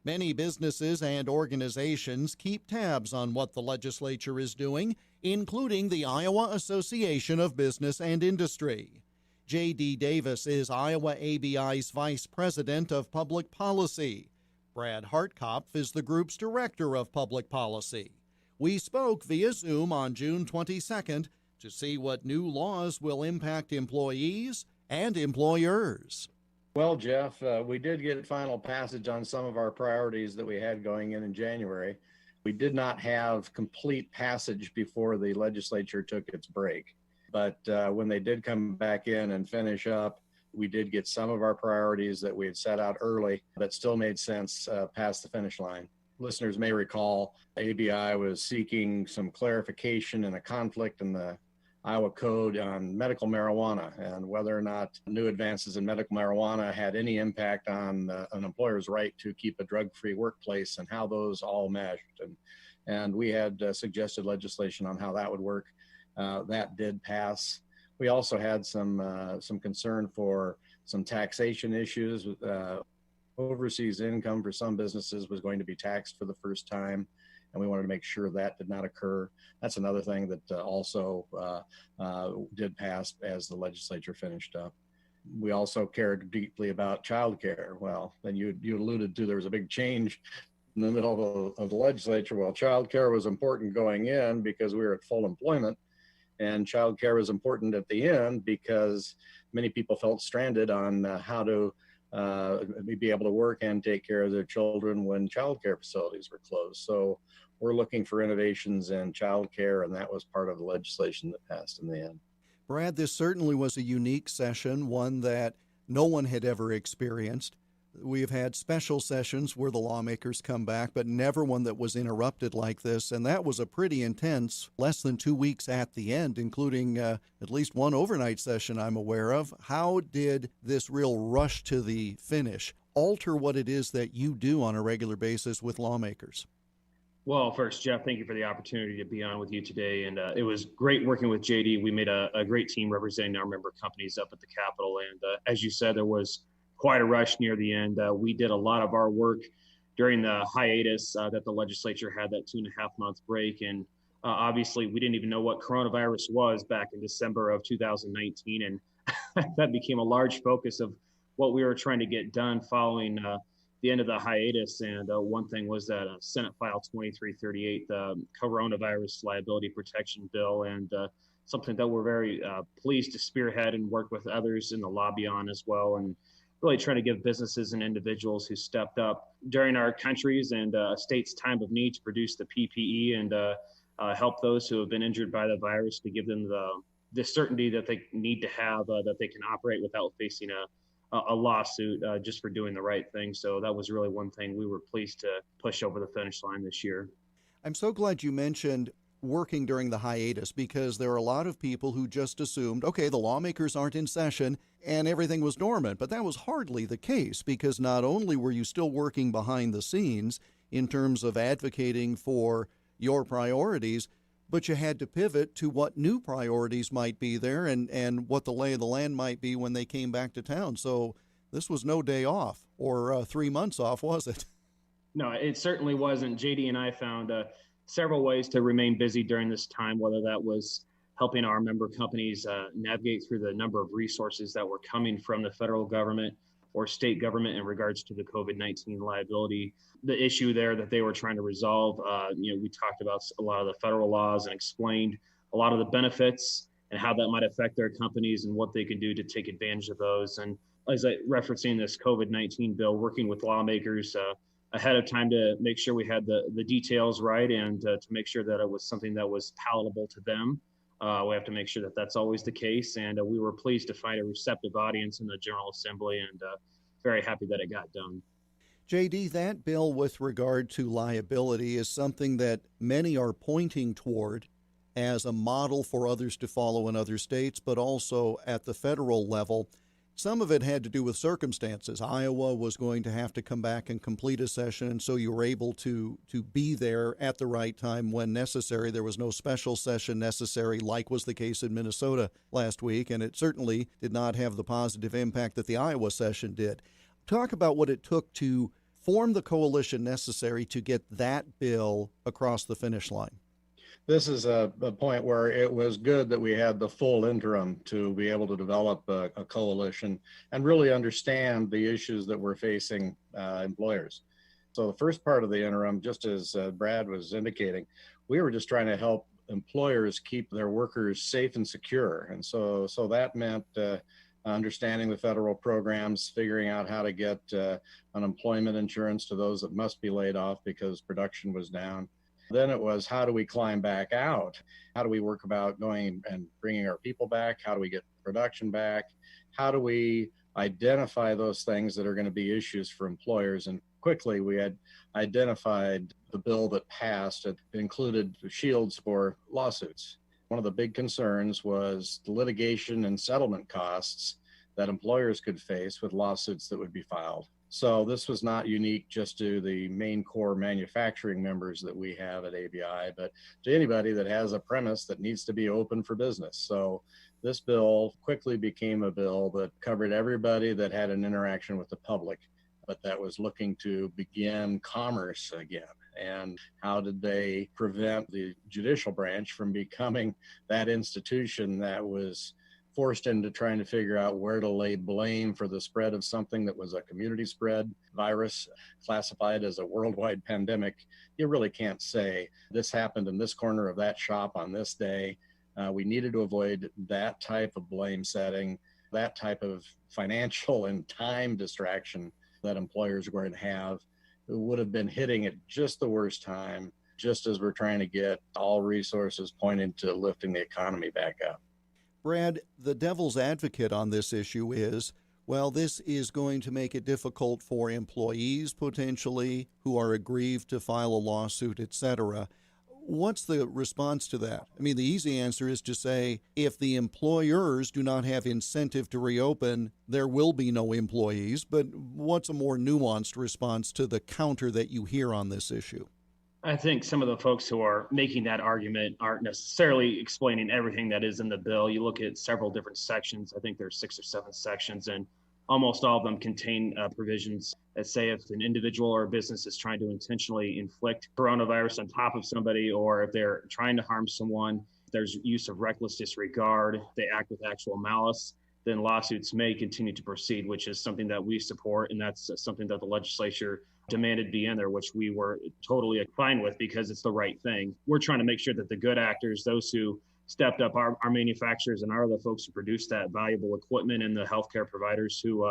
Many businesses and organizations keep tabs on what the legislature is doing, including the Iowa Association of Business and Industry. J.D. Davis is Iowa ABI's Vice President of Public Policy. Brad Hartkopf is the group's Director of Public Policy. We spoke via Zoom on June 22nd to see what new laws will impact employees and employers. Well, Jeff, we did get final passage on some of our priorities that we had going in January. We did not have complete passage before the legislature took its break. But when they did come back in and finish up, we did get some of our priorities that we had set out early that still made sense past the finish line. Listeners may recall ABI was seeking some clarification in a conflict in the Iowa code on medical marijuana and whether or not new advances in medical marijuana had any impact on an employer's right to keep a drug-free workplace and how those all meshed. And we had suggested legislation on how that would work. That did pass. We also had some concern for some taxation issues. Overseas income for some businesses was going to be taxed for the first time, and we wanted to make sure that did not occur. That's another thing that also did pass as the legislature finished up. We also cared deeply about childcare. Well, then you alluded to there was a big change in the middle of the legislature. Well, childcare was important going in because we were at full employment, and childcare was important at the end because many people felt stranded on how to be able to work and take care of their children when childcare facilities were closed. So we're looking for innovations in childcare, and that was part of the legislation that passed in the end. Brad, this certainly was a unique session, one that no one had ever experienced. We've had special sessions where the lawmakers come back, but never one that was interrupted like this. And that was a pretty intense, less than 2 weeks at the end, including at least one overnight session I'm aware of. How did this real rush to the finish alter what it is that you do on a regular basis with lawmakers? Well, first, Jeff, thank you for the opportunity to be on with you today. And it was great working with JD. We made a great team representing our member companies up at the Capitol. And as you said, there was quite a rush near the end. We did a lot of our work during the hiatus that the legislature had, that 2.5-month break. And obviously, we didn't even know what coronavirus was back in December of 2019. And that became a large focus of what we were trying to get done following the end of the hiatus. And one thing was that Senate File 2338, the Coronavirus Liability Protection Bill, and something that we're very pleased to spearhead and work with others in the lobby on as well. And really trying to give businesses and individuals who stepped up during our country's and state's time of need to produce the PPE and help those who have been injured by the virus, to give them the certainty that they need to have, that they can operate without facing a lawsuit just for doing the right thing. So that was really one thing we were pleased to push over the finish line this year. I'm so glad you mentioned working during the hiatus, because there are a lot of people who just assumed, okay, the lawmakers aren't in session and everything was dormant. But that was hardly the case, because not only were you still working behind the scenes in terms of advocating for your priorities, but you had to pivot to what new priorities might be there and what the lay of the land might be when they came back to town. So this was no day off or 3 months off, was it? No, it certainly wasn't. JD and I found several ways to remain busy during this time, whether that was helping our member companies navigate through the number of resources that were coming from the federal government or state government in regards to the COVID-19 liability. The issue there that they were trying to resolve, we talked about a lot of the federal laws and explained a lot of the benefits and how that might affect their companies and what they can do to take advantage of those. And as I referencing this COVID-19 bill, working with lawmakers ahead of time to make sure we had the details right and to make sure that it was something that was palatable to them. We have to make sure that that's always the case. And we were pleased to find a receptive audience in the General Assembly, and very happy that it got done. JD, that bill with regard to liability is something that many are pointing toward as a model for others to follow in other states, but also at the federal level. Some of it had to do with circumstances. Iowa was going to have to come back and complete a session, and so you were able to be there at the right time when necessary. There was no special session necessary, like was the case in Minnesota last week, and it certainly did not have the positive impact that the Iowa session did. Talk about what it took to form the coalition necessary to get that bill across the finish line. This is a point where it was good that we had the full interim to be able to develop a coalition and really understand the issues that we're facing employers. So the first part of the interim, just as Brad was indicating, we were just trying to help employers keep their workers safe and secure. And so that meant understanding the federal programs, figuring out how to get unemployment insurance to those that must be laid off because production was down. Then it was, how do we climb back out? How do we work about going and bringing our people back? How do we get production back? How do we identify those things that are going to be issues for employers? And quickly, we had identified the bill that passed. It included shields for lawsuits. One of the big concerns was the litigation and settlement costs that employers could face with lawsuits that would be filed. So this was not unique just to the main core manufacturing members that we have at ABI, but to anybody that has a premise that needs to be open for business. So this bill quickly became a bill that covered everybody that had an interaction with the public, but that was looking to begin commerce again. And how did they prevent the judicial branch from becoming that institution that was forced into trying to figure out where to lay blame for the spread of something that was a community spread virus classified as a worldwide pandemic? You really can't say this happened in this corner of that shop on this day. We needed to avoid that type of blame setting, that type of financial and time distraction that employers were going to have. It would have been hitting at just the worst time, just as we're trying to get all resources pointed to lifting the economy back up. Brad, the devil's advocate on this issue is, well, this is going to make it difficult for employees potentially who are aggrieved to file a lawsuit, etc. What's the response to that? I mean, the easy answer is to say if the employers do not have incentive to reopen, there will be no employees. But what's a more nuanced response to the counter that you hear on this issue? I think some of the folks who are making that argument aren't necessarily explaining everything that is in the bill. You look at several different sections. I think there's 6 or 7 sections, and almost all of them contain provisions that say if an individual or a business is trying to intentionally inflict coronavirus on top of somebody, or if they're trying to harm someone, there's use of reckless disregard, they act with actual malice, then lawsuits may continue to proceed, which is something that we support. And that's something that the legislature demanded be in there, which we were totally fine with because it's the right thing. We're trying to make sure that the good actors, those who stepped up, our manufacturers and are the folks who produce that valuable equipment, and the healthcare providers who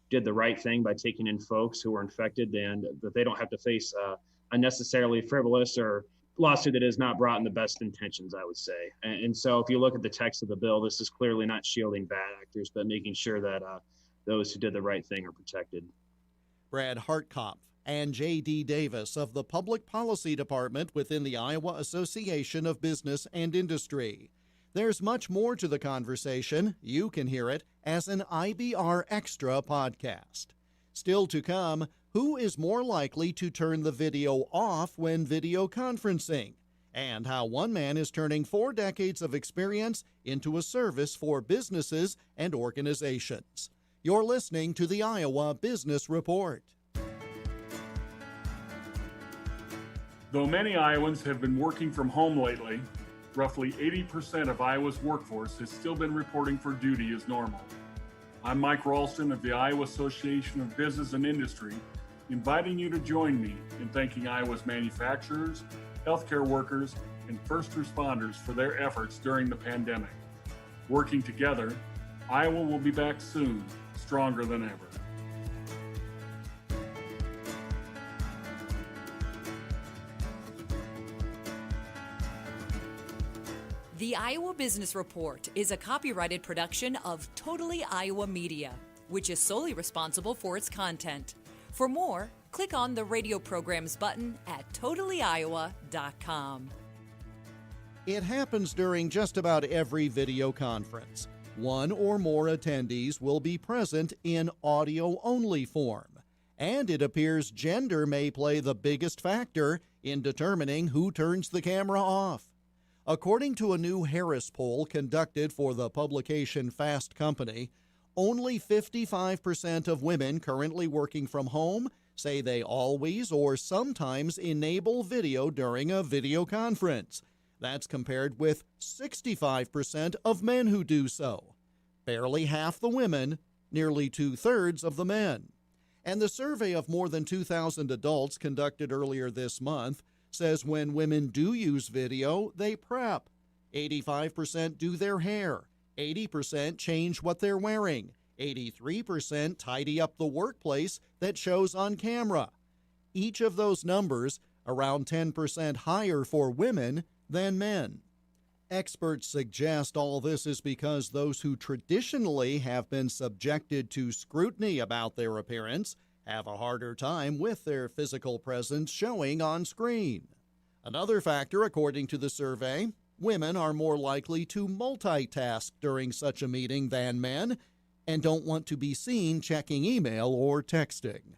did the right thing by taking in folks who were infected, and that they don't have to face unnecessarily frivolous or lawsuit that is not brought in the best intentions, I would say. And so if you look at the text of the bill, this is clearly not shielding bad actors, but making sure that those who did the right thing are protected. Brad Hartkopf and J.D. Davis of the Public Policy Department within the Iowa Association of Business and Industry. There's much more to the conversation. You can hear it as an IBR Extra podcast. Still to come, who is more likely to turn the video off when video conferencing? And how one man is turning 4 decades of experience into a service for businesses and organizations. You're listening to the Iowa Business Report. Though many Iowans have been working from home lately, roughly 80% of Iowa's workforce has still been reporting for duty as normal. I'm Mike Ralston of the Iowa Association of Business and Industry, inviting you to join me in thanking Iowa's manufacturers, healthcare workers, and first responders for their efforts during the pandemic. Working together, Iowa will be back soon, stronger than ever. The Iowa Business Report is a copyrighted production of Totally Iowa Media, which is solely responsible for its content. For more, click on the radio programs button at totallyiowa.com. It happens during just about every video conference. One or more attendees will be present in audio-only form, and it appears gender may play the biggest factor in determining who turns the camera off. According to a new Harris poll conducted for the publication Fast Company, only 55% of women currently working from home say they always or sometimes enable video during a video conference. That's compared with 65% of men who do so. Barely half the women, nearly 2/3 of the men. And the survey of more than 2,000 adults conducted earlier this month says when women do use video, they prep. 85% do their hair. 80% change what they're wearing. 83% tidy up the workplace that shows on camera. Each of those numbers around 10% higher for women than men. Experts suggest all this is because those who traditionally have been subjected to scrutiny about their appearance have a harder time with their physical presence showing on screen. Another factor, according to the survey, Women are more likely to multitask during such a meeting than men and don't want to be seen checking email or texting.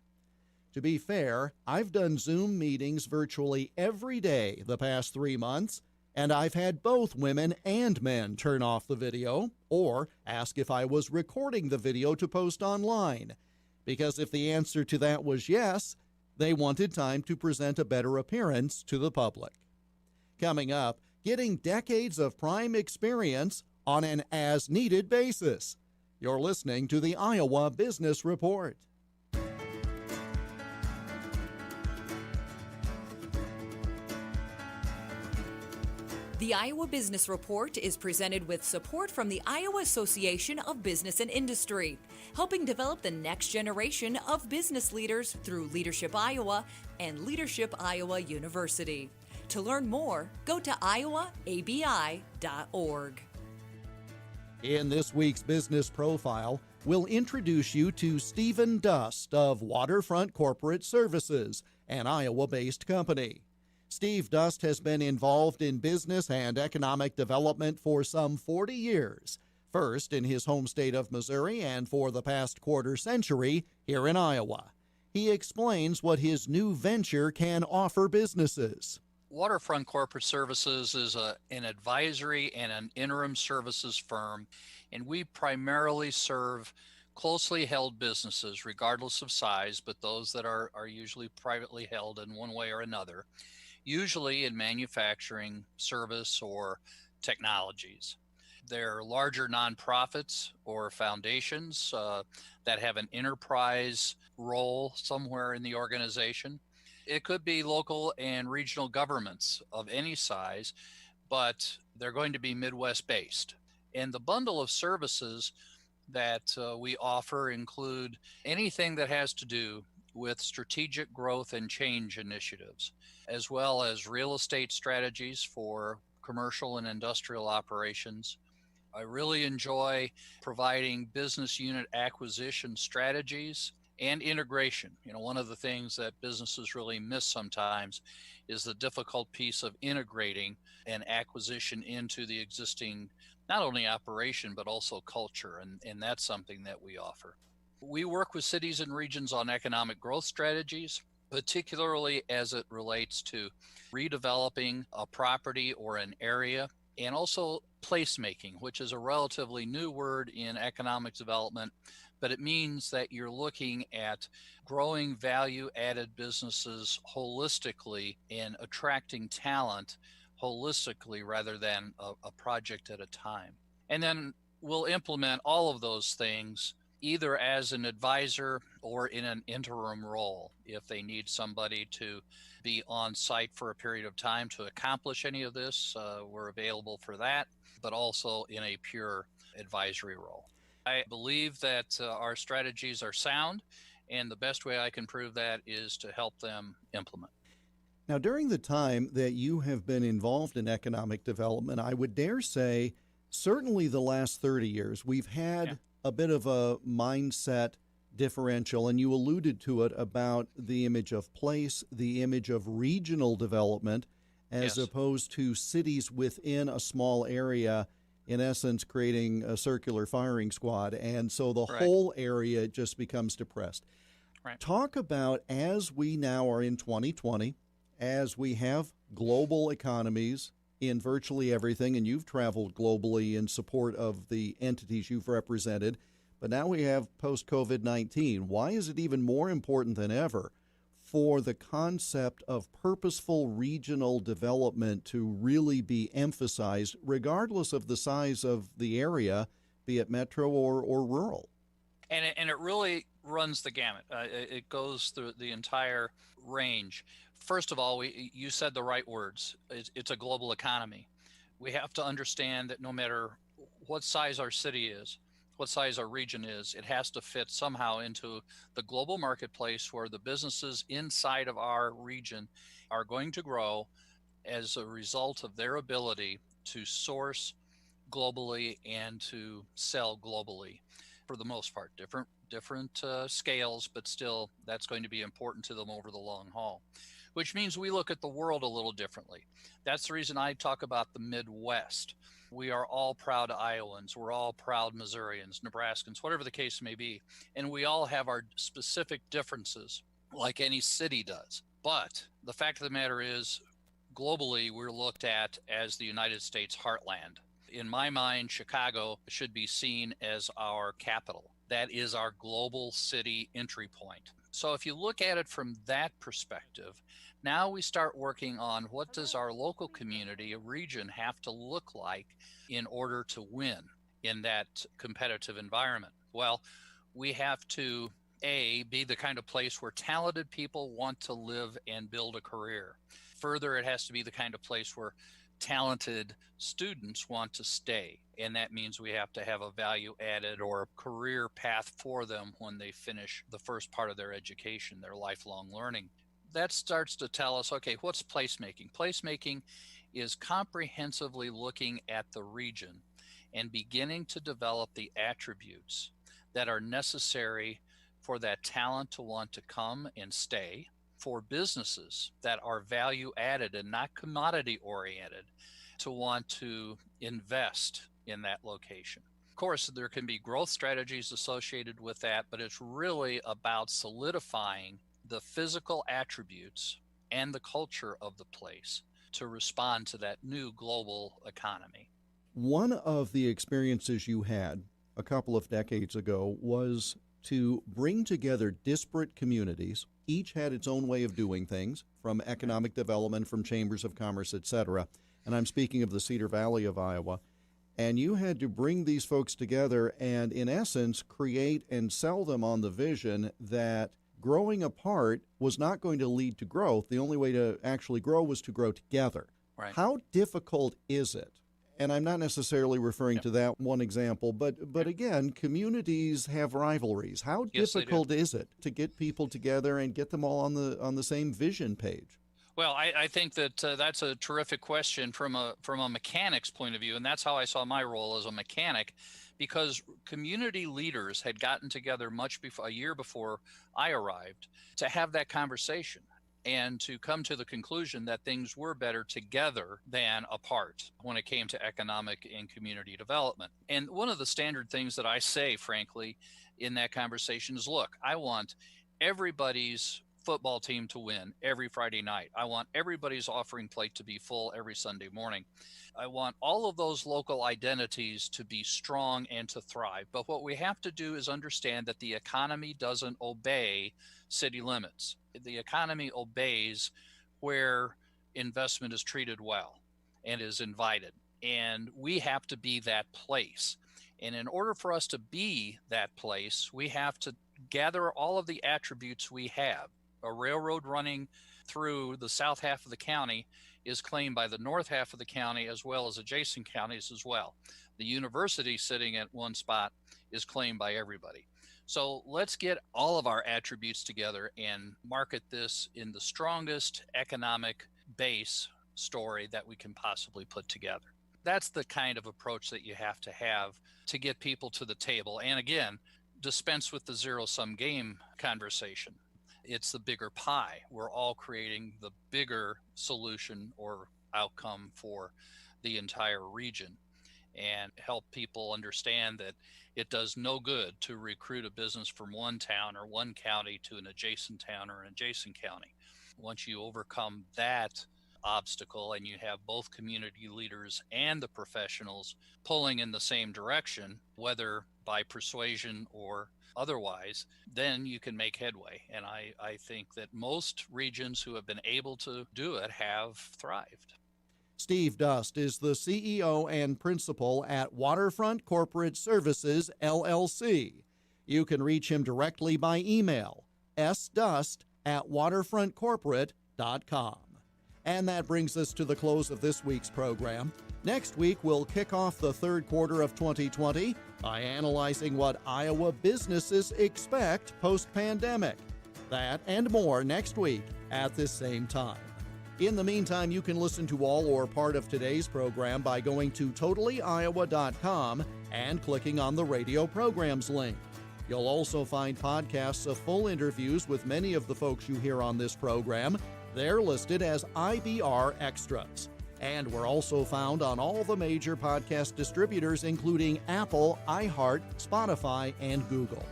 To be fair, I've done Zoom meetings virtually every day the past 3 months, and I've had both women and men turn off the video or ask if I was recording the video to post online, because if the answer to that was yes, they wanted time to present a better appearance to the public. Coming up, getting decades of prime experience on an as-needed basis. You're listening to the Iowa Business Report. The Iowa Business Report is presented with support from the Iowa Association of Business and Industry, helping develop the next generation of business leaders through Leadership Iowa and Leadership Iowa University. To learn more, go to iowaabi.org. In this week's Business Profile, we'll introduce you to Stephen Dust of Waterfront Corporate Services, an Iowa-based company. Steve Dust has been involved in business and economic development for some 40 years, first in his home state of Missouri and for the past quarter century here in Iowa. He explains what his new venture can offer businesses. Waterfront Corporate Services is an advisory and an interim services firm, and we primarily serve closely held businesses, regardless of size, but those that are usually privately held in one way or another, usually in manufacturing, service, or technologies. They're larger nonprofits or foundations that have an enterprise role somewhere in the organization. It could be local and regional governments of any size, but they're going to be Midwest based. And the bundle of services that we offer include anything that has to do with strategic growth and change initiatives, as well as real estate strategies for commercial and industrial operations. I really enjoy providing business unit acquisition strategies and integration. One of the things that businesses really miss sometimes is the difficult piece of integrating an acquisition into the existing, not only operation, but also culture. And that's something that we offer. We work with cities and regions on economic growth strategies, particularly as it relates to redeveloping a property or an area, and also placemaking, which is a relatively new word in economic development, but it means that you're looking at growing value-added businesses holistically and attracting talent holistically rather than a project at a time. And then we'll implement all of those things either as an advisor or in an interim role. If they need somebody to be on site for a period of time to accomplish any of this, we're available for that, but also in a pure advisory role. I believe that our strategies are sound, and the best way I can prove that is to help them implement. Now, during the time that you have been involved in economic development, I would dare say, certainly the last 30 years, we've had a bit of a mindset differential, and you alluded to it about the image of place, the image of regional development, as opposed to cities within a small area, in essence creating a circular firing squad. And so the whole area just becomes depressed. Talk about, as we now are in 2020, as we have global economies in virtually everything, and you've traveled globally in support of the entities you've represented, but now we have post-COVID-19. Why is it even more important than ever for the concept of purposeful regional development to really be emphasized, regardless of the size of the area, be it metro or rural? And it really runs the gamut. It goes through the entire range. First of all, you said the right words. It's a global economy. We have to understand that no matter what size our city is, what size our region is, it has to fit somehow into the global marketplace where the businesses inside of our region are going to grow as a result of their ability to source globally and to sell globally. For the most part, different scales, but still that's going to be important to them over the long haul. which means we look at the world a little differently. That's the reason I talk about the Midwest. We are all proud Iowans. We're all proud Missourians, Nebraskans, whatever the case may be. And we all have our specific differences, like any city does. But the fact of the matter is, globally, we're looked at as the United States heartland. In my mind, Chicago should be seen as our capital. That is our global city entry point. So if you look at it from that perspective, now we start working on what does our local community, a region, have to look like in order to win in that competitive environment. Well, we have to, A, be the kind of place where talented people want to live and build a career. Further, it has to be the kind of place where talented students want to stay. And that means we have to have a value added or a career path for them when they finish the first part of their education, their lifelong learning. That starts to tell us, okay, what's placemaking? Placemaking is comprehensively looking at the region and beginning to develop the attributes that are necessary for that talent to want to come and stay, for businesses that are value added and not commodity oriented to want to invest in that location. Of course, there can be growth strategies associated with that, but it's really about solidifying the physical attributes and the culture of the place to respond to that new global economy. One of the experiences you had a couple of decades ago was to bring together disparate communities. Each had its own way of doing things, from economic development, from chambers of commerce, etc. And I'm speaking of the Cedar Valley of Iowa. And you had to bring these folks together and, in essence, create and sell them on the vision that growing apart was not going to lead to growth. The only way to actually grow was to grow together. Right. How difficult is it? And I'm not necessarily referring to that one example, but again, communities have rivalries. How difficult is it to get people together and get them all on the same vision page? Well, I think that that's a terrific question from a mechanic's point of view, and that's how I saw my role as a mechanic, because community leaders had gotten together a year before I arrived to have that conversation and to come to the conclusion that things were better together than apart when it came to economic and community development. And one of the standard things that I say, frankly, in that conversation is, look, I want everybody's football team to win every Friday night. I want everybody's offering plate to be full every Sunday morning. I want all of those local identities to be strong and to thrive. But what we have to do is understand that the economy doesn't obey city limits. The economy obeys where investment is treated well and is invited. And we have to be that place. And in order for us to be that place, we have to gather all of the attributes we have. A railroad running through the south half of the county is claimed by the north half of the county as well as adjacent counties as well. The university sitting at one spot is claimed by everybody. So let's get all of our attributes together and market this in the strongest economic base story that we can possibly put together. That's the kind of approach that you have to get people to the table. And again, dispense with the zero-sum game conversation. It's the bigger pie. We're all creating the bigger solution or outcome for the entire region, and help people understand that it does no good to recruit a business from one town or one county to an adjacent town or an adjacent county. Once you overcome that obstacle and you have both community leaders and the professionals pulling in the same direction, whether by persuasion or otherwise, then you can make headway. And I think that most regions who have been able to do it have thrived. Steve Dust is the CEO and principal at Waterfront Corporate Services, LLC. You can reach him directly by email, sdust@waterfrontcorporate.com. And that brings us to the close of this week's program. Next week, we'll kick off the third quarter of 2020 by analyzing what Iowa businesses expect post-pandemic. That and more next week at this same time. In the meantime, you can listen to all or part of today's program by going to totallyiowa.com and clicking on the radio programs link. You'll also find podcasts of full interviews with many of the folks you hear on this program, They're listed as IBR Extras. And we're also found on all the major podcast distributors, including Apple, iHeart, Spotify, and Google.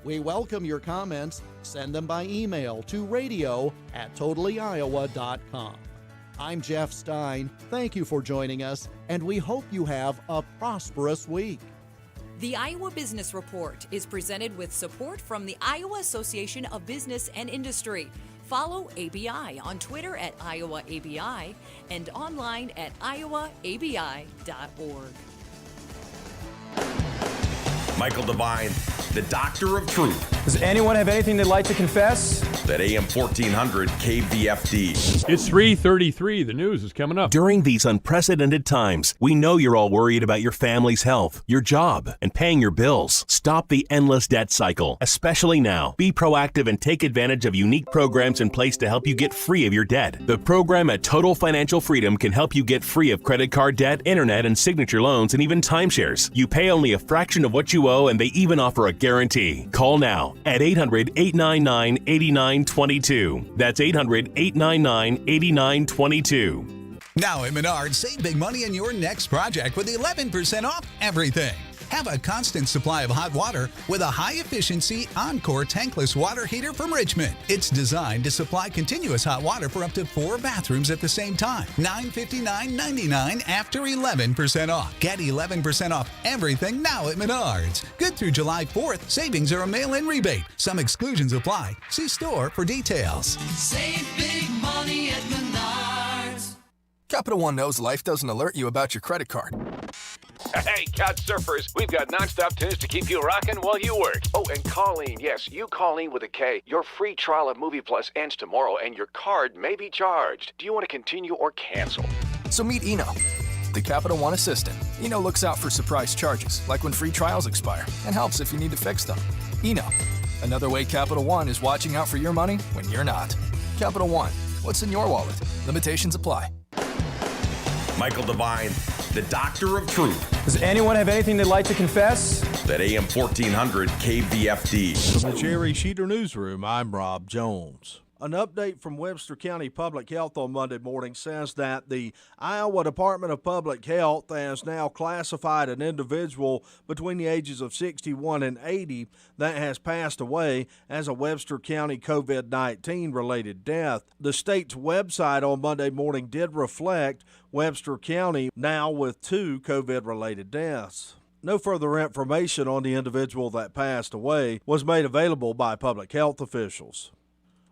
We welcome your comments. Send them by email to radio@totallyiowa.com. I'm Jeff Stein. Thank you for joining us, and we hope you have a prosperous week. The Iowa Business Report is presented with support from the Iowa Association of Business and Industry. Follow ABI on Twitter at IowaABI and online at iowaabi.org. Michael Devine, the Doctor of Truth. Does anyone have anything they'd like to confess? That AM 1400 KVFD. It's 3:33. The news is coming up. During these unprecedented times, we know you're all worried about your family's health, your job, and paying your bills. Stop the endless debt cycle, especially now. Be proactive and take advantage of unique programs in place to help you get free of your debt. The program at Total Financial Freedom can help you get free of credit card debt, internet and signature loans, and even timeshares. You pay only a fraction of what you owe, and they even offer a guarantee. Call now at 800-899-8922. That's 800-899-8922. Now at Menards, save big money in your next project with 11% off everything. Have a constant supply of hot water with a high-efficiency Encore tankless water heater from Richmond. It's designed to supply continuous hot water for up to 4 bathrooms at the same time. $959.99 after 11% off. Get 11% off everything now at Menards. Good through July 4th. Savings are a mail-in rebate. Some exclusions apply. See store for details. Save big money at Menards. Capital One knows life doesn't alert you about your credit card. Hey, couch surfers, we've got nonstop tunes to keep you rocking while you work. Oh, and Colleen, yes, you Colleen with a K. Your free trial of Movie Plus ends tomorrow, and your card may be charged. Do you want to continue or cancel? So meet Eno, the Capital One assistant. Eno looks out for surprise charges, like when free trials expire, and helps if you need to fix them. Eno, another way Capital One is watching out for your money when you're not. Capital One, what's in your wallet? Limitations apply. Michael Devine, the Doctor of Truth. Does anyone have anything they'd like to confess? That AM 1400 KVFD. From the Jerry Sheeter Newsroom, I'm Rob Jones. An update from Webster County Public Health on Monday morning says that the Iowa Department of Public Health has now classified an individual between the ages of 61 and 80 that has passed away as a Webster County COVID-19 related death. The state's website on Monday morning did reflect Webster County now with 2 COVID-related deaths. No further information on the individual that passed away was made available by public health officials.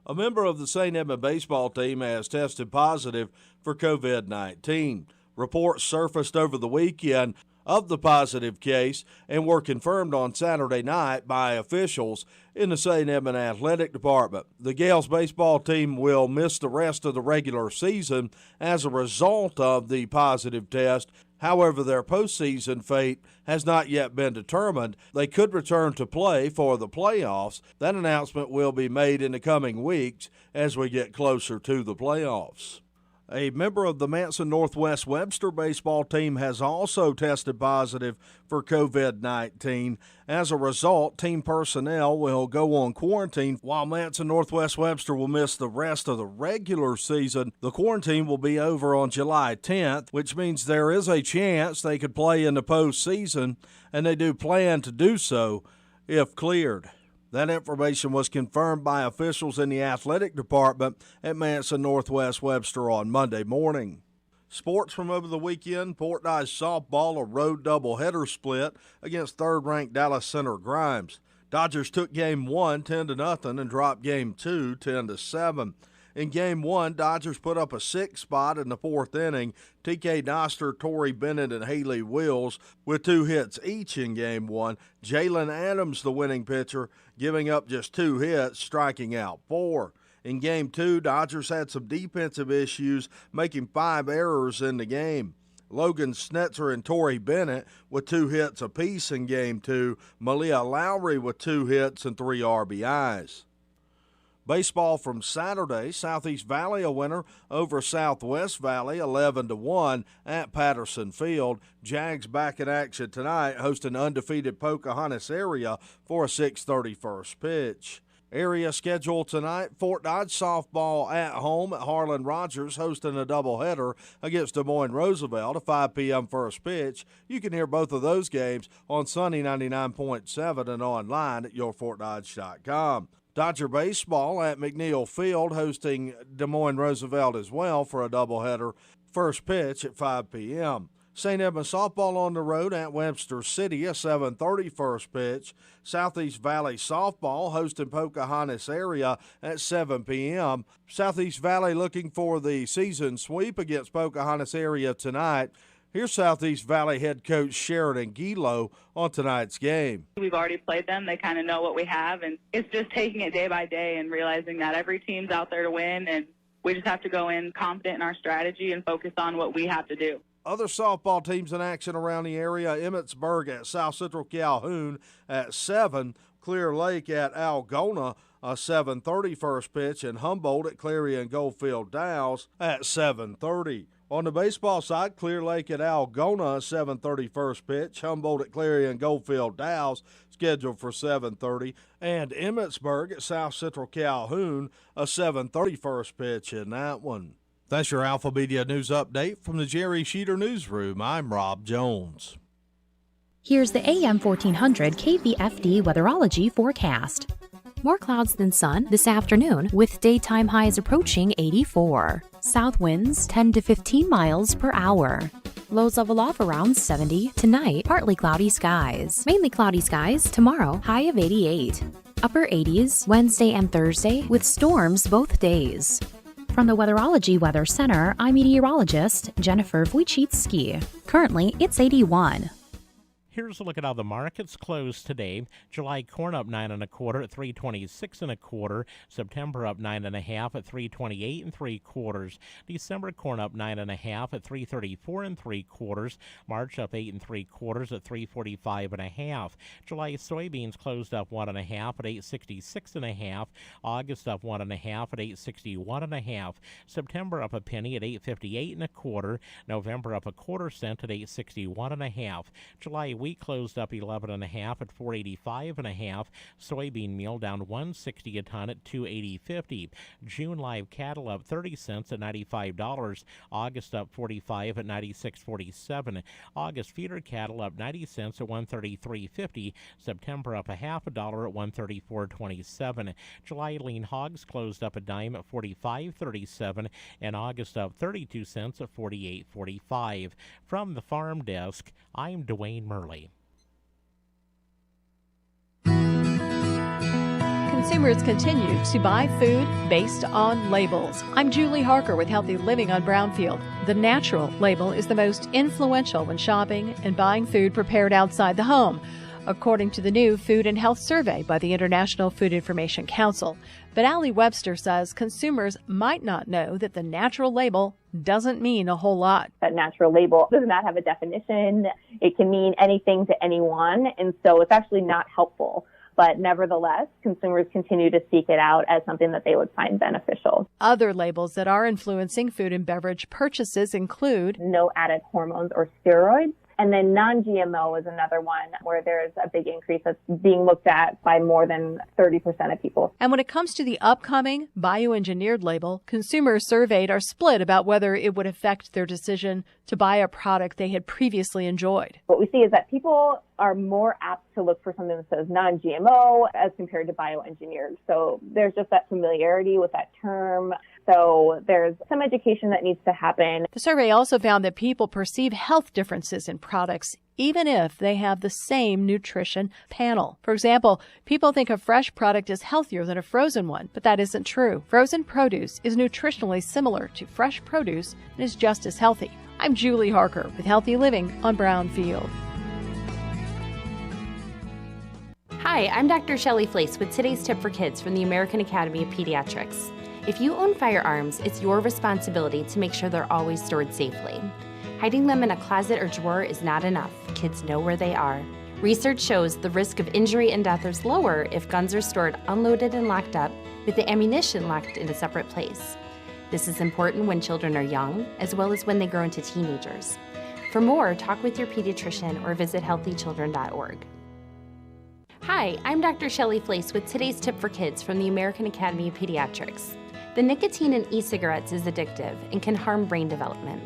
A member of the St. Edmund baseball team has tested positive for COVID-19. Reports surfaced over the weekend of the positive case and were confirmed on Saturday night by officials in the St. Edmund Athletic Department. The Gales baseball team will miss the rest of the regular season as a result of the positive test. However, their postseason fate has not yet been determined. They could return to play for the playoffs. That announcement will be made in the coming weeks as we get closer to the playoffs. A member of the Manson Northwest Webster baseball team has also tested positive for COVID-19. As a result, team personnel will go on quarantine while Manson Northwest Webster will miss the rest of the regular season. The quarantine will be over on July 10th, which means there is a chance they could play in the postseason, and they do plan to do so if cleared. That information was confirmed by officials in the athletic department at Manson Northwest Webster on Monday morning. Sports from over the weekend, Port Dodge softball, a road doubleheader split against third-ranked Dallas Center Grimes. Dodgers took Game 1 10-0 and dropped Game 2 10-7. In Game 1, Dodgers put up a 6 spot in the 4th inning. T.K. Noster, Torrey Bennett, and Haley Wills with 2 hits each in Game 1. Jalen Adams, the winning pitcher, giving up just 2 hits, striking out 4. In Game 2, Dodgers had some defensive issues, making 5 errors in the game. Logan Snetzer and Torrey Bennett with 2 hits apiece in Game 2. Malia Lowry with 2 hits and 3 RBIs. Baseball from Saturday, Southeast Valley a winner over Southwest Valley 11-1 at Patterson Field. Jags back in action tonight, hosting undefeated Pocahontas area for a 6:30 first pitch. Area schedule tonight, Fort Dodge softball at home at Harlan Rogers hosting a doubleheader against Des Moines Roosevelt, a 5 p.m. first pitch. You can hear both of those games on Sunny 99.7 and online at yourfortdodge.com. Dodger baseball at McNeil Field hosting Des Moines Roosevelt as well for a doubleheader, first pitch at 5 p.m. St. Edmunds softball on the road at Webster City, a 7:30 first pitch. Southeast Valley softball hosting Pocahontas area at 7 p.m. Southeast Valley looking for the season sweep against Pocahontas area tonight. Here's Southeast Valley head coach Sheridan Gilo on tonight's game. We've already played them. They kind of know what we have, and it's just taking it day by day and realizing that every team's out there to win, and we just have to go in confident in our strategy and focus on what we have to do. Other softball teams in action around the area, Emmetsburg at South Central Calhoun at 7, Clear Lake at Algona, a 7:30 first pitch, and Humboldt at Cleary and Goldfield Dow's at 7:30. On the baseball side, Clear Lake at Algona, a 7:30 first pitch, Humboldt at Cleary and Goldfield Dow's scheduled for 7:30, and Emmetsburg at South Central Calhoun, a 7:30 first pitch in that one. That's your Alpha Media News Update from the Jerry Sheeter Newsroom. I'm Rob Jones. Here's the AM 1400 KVFD Weatherology forecast. More clouds than sun this afternoon with daytime highs approaching 84. South winds 10 to 15 miles per hour. Lows level off around 70. Tonight, partly cloudy skies. Mainly cloudy skies tomorrow, high of 88. Upper 80s Wednesday and Thursday with storms both days. From the Weatherology Weather Center, I'm meteorologist Jennifer Wojcicki. Currently, it's 81. Here's a look at how the markets closed today. July corn up 9 1/4 at 326 1/4. September up 9 1/2 at 328 3/4. December corn up 9 1/2 at 334 3/4. March up 8 3/4 at 345 1/2. July soybeans closed up 1 1/2 at 866 1/2. August up 1 1/2 at 861 1/2. September up a penny at 858 1/4. November up a 1/4 cent at 861 1/2. July wheat closed up 11 1/2 at 485 1/2. Soybean meal down 160 a ton at 280.50. June live cattle up 30 cents at $95. August up 45 at 96.47. August feeder cattle up 90 cents at 133.50. September up a half a dollar at 134.27. July lean hogs closed up a dime at 45.37, and August up 32 cents at 48.45. From the farm desk, I'm Dwayne Murley. Consumers continue to buy food based on labels. I'm Julie Harker with Healthy Living on Brownfield. The natural label is the most influential when shopping and buying food prepared outside the home, according to the new Food and Health Survey by the International Food Information Council. But Allie Webster says consumers might not know that the natural label doesn't mean a whole lot. That natural label does not have a definition. It can mean anything to anyone, and so it's actually not helpful. But nevertheless, consumers continue to seek it out as something that they would find beneficial. Other labels that are influencing food and beverage purchases include no added hormones or steroids. And then non-GMO is another one where there's a big increase that's being looked at by more than 30% of people. And when it comes to the upcoming bioengineered label, consumers surveyed are split about whether it would affect their decision to buy a product they had previously enjoyed. What we see is that people are more apt to look for something that says non-GMO as compared to bioengineered. So there's just that familiarity with that term. So there's some education that needs to happen. The survey also found that people perceive health differences in products, even if they have the same nutrition panel. For example, people think a fresh product is healthier than a frozen one, but that isn't true. Frozen produce is nutritionally similar to fresh produce and is just as healthy. I'm Julie Harker with Healthy Living on Brownfield. Hi, I'm Dr. Shelley Flace with today's tip for kids from the American Academy of Pediatrics. If you own firearms, it's your responsibility to make sure they're always stored safely. Hiding them in a closet or drawer is not enough. Kids know where they are. Research shows the risk of injury and death is lower if guns are stored unloaded and locked up, with the ammunition locked in a separate place. This is important when children are young, as well as when they grow into teenagers. For more, talk with your pediatrician or visit healthychildren.org. Hi, I'm Dr. Shelley Flace with today's tip for kids from the American Academy of Pediatrics. The nicotine in e-cigarettes is addictive and can harm brain development.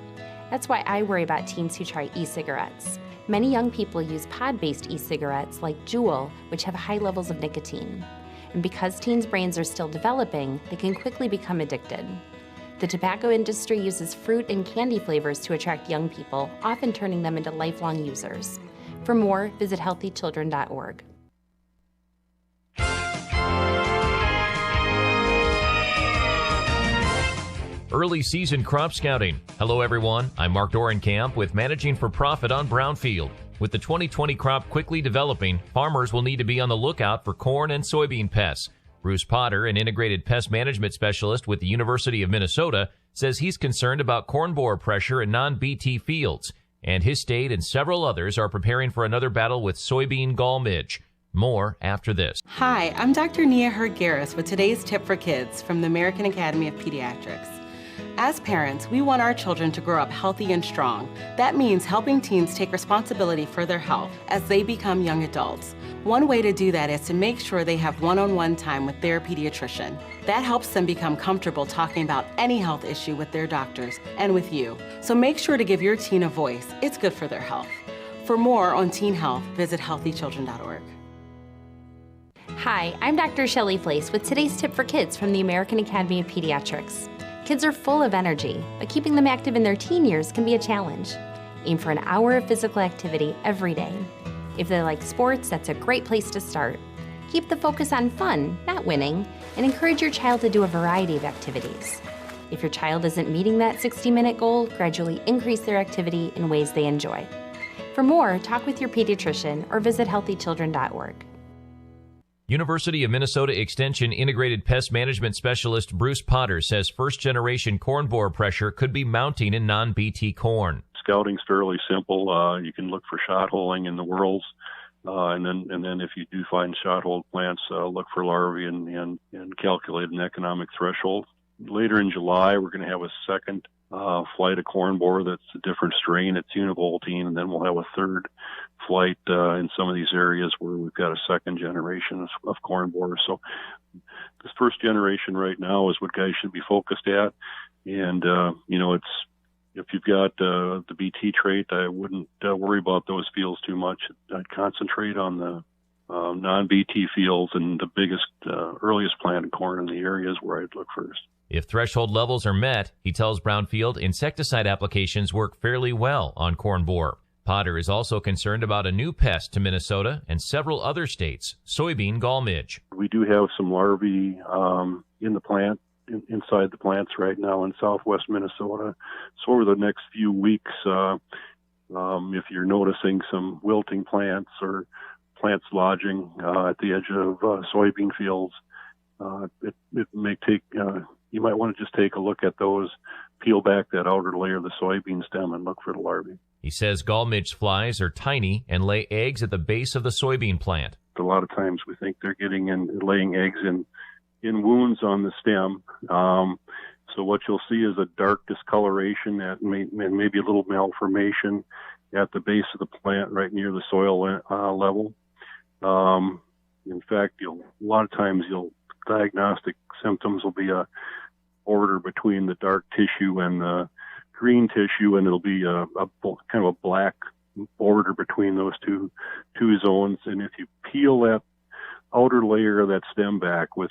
That's why I worry about teens who try e-cigarettes. Many young people use pod-based e-cigarettes like Juul, which have high levels of nicotine. And because teens' brains are still developing, they can quickly become addicted. The tobacco industry uses fruit and candy flavors to attract young people, often turning them into lifelong users. For more, visit healthychildren.org. Early season crop scouting. Hello everyone, I'm Mark Dorenkamp with Managing for Profit on Brownfield. With the 2020 crop quickly developing, farmers will need to be on the lookout for corn and soybean pests. Bruce Potter, an integrated pest management specialist with the University of Minnesota, says he's concerned about corn borer pressure in non-BT fields, and his state and several others are preparing for another battle with soybean gall midge. More after this. Hi, I'm Dr. Nia Hurd-Garris with today's tip for kids from the American Academy of Pediatrics. As parents, we want our children to grow up healthy and strong. That means helping teens take responsibility for their health as they become young adults. One way to do that is to make sure they have one-on-one time with their pediatrician. That helps them become comfortable talking about any health issue with their doctors and with you. So make sure to give your teen a voice. It's good for their health. For more on teen health, visit healthychildren.org. Hi, I'm Dr. Shelley Flace with today's tip for kids from the American Academy of Pediatrics. Kids are full of energy, but keeping them active in their teen years can be a challenge. Aim for an hour of physical activity every day. If they like sports, that's a great place to start. Keep the focus on fun, not winning, and encourage your child to do a variety of activities. If your child isn't meeting that 60-minute goal, gradually increase their activity in ways they enjoy. For more, talk with your pediatrician or visit healthychildren.org. University of Minnesota Extension Integrated Pest Management Specialist Bruce Potter says first-generation corn borer pressure could be mounting in non-BT corn. Scouting's fairly simple. You can look for shot holing in the whorls, and then if you do find shot hole plants, look for larvae and calculate an economic threshold. Later in July, we're going to have a second flight of corn borer that's a different strain. It's univoltine, and then we'll have a third flight in some of these areas where we've got a second generation of corn borer. So this first generation right now is what guys should be focused at. And, it's, if you've got the BT trait, I wouldn't worry about those fields too much. I'd concentrate on the non-BT fields and the biggest, earliest planted corn in the areas where I'd look first. If threshold levels are met, he tells Brownfield, insecticide applications work fairly well on corn borer. Potter is also concerned about a new pest to Minnesota and several other states, soybean gall midge. We do have some larvae in the plant, inside the plants right now in southwest Minnesota. So over the next few weeks, if you're noticing some wilting plants or plants lodging at the edge of soybean fields, it may take, you might want to just take a look at those, peel back that outer layer of the soybean stem and look for the larvae. He says gall midge flies are tiny and lay eggs at the base of the soybean plant. A lot of times we think they're getting in, laying eggs in wounds on the stem. So what you'll see is a dark discoloration and maybe a little malformation at the base of the plant right near the soil level. In fact, a lot of times diagnostic symptoms will be a border between the dark tissue and the green tissue, and it'll be a kind of a black border between those two zones. And if you peel that outer layer of that stem back with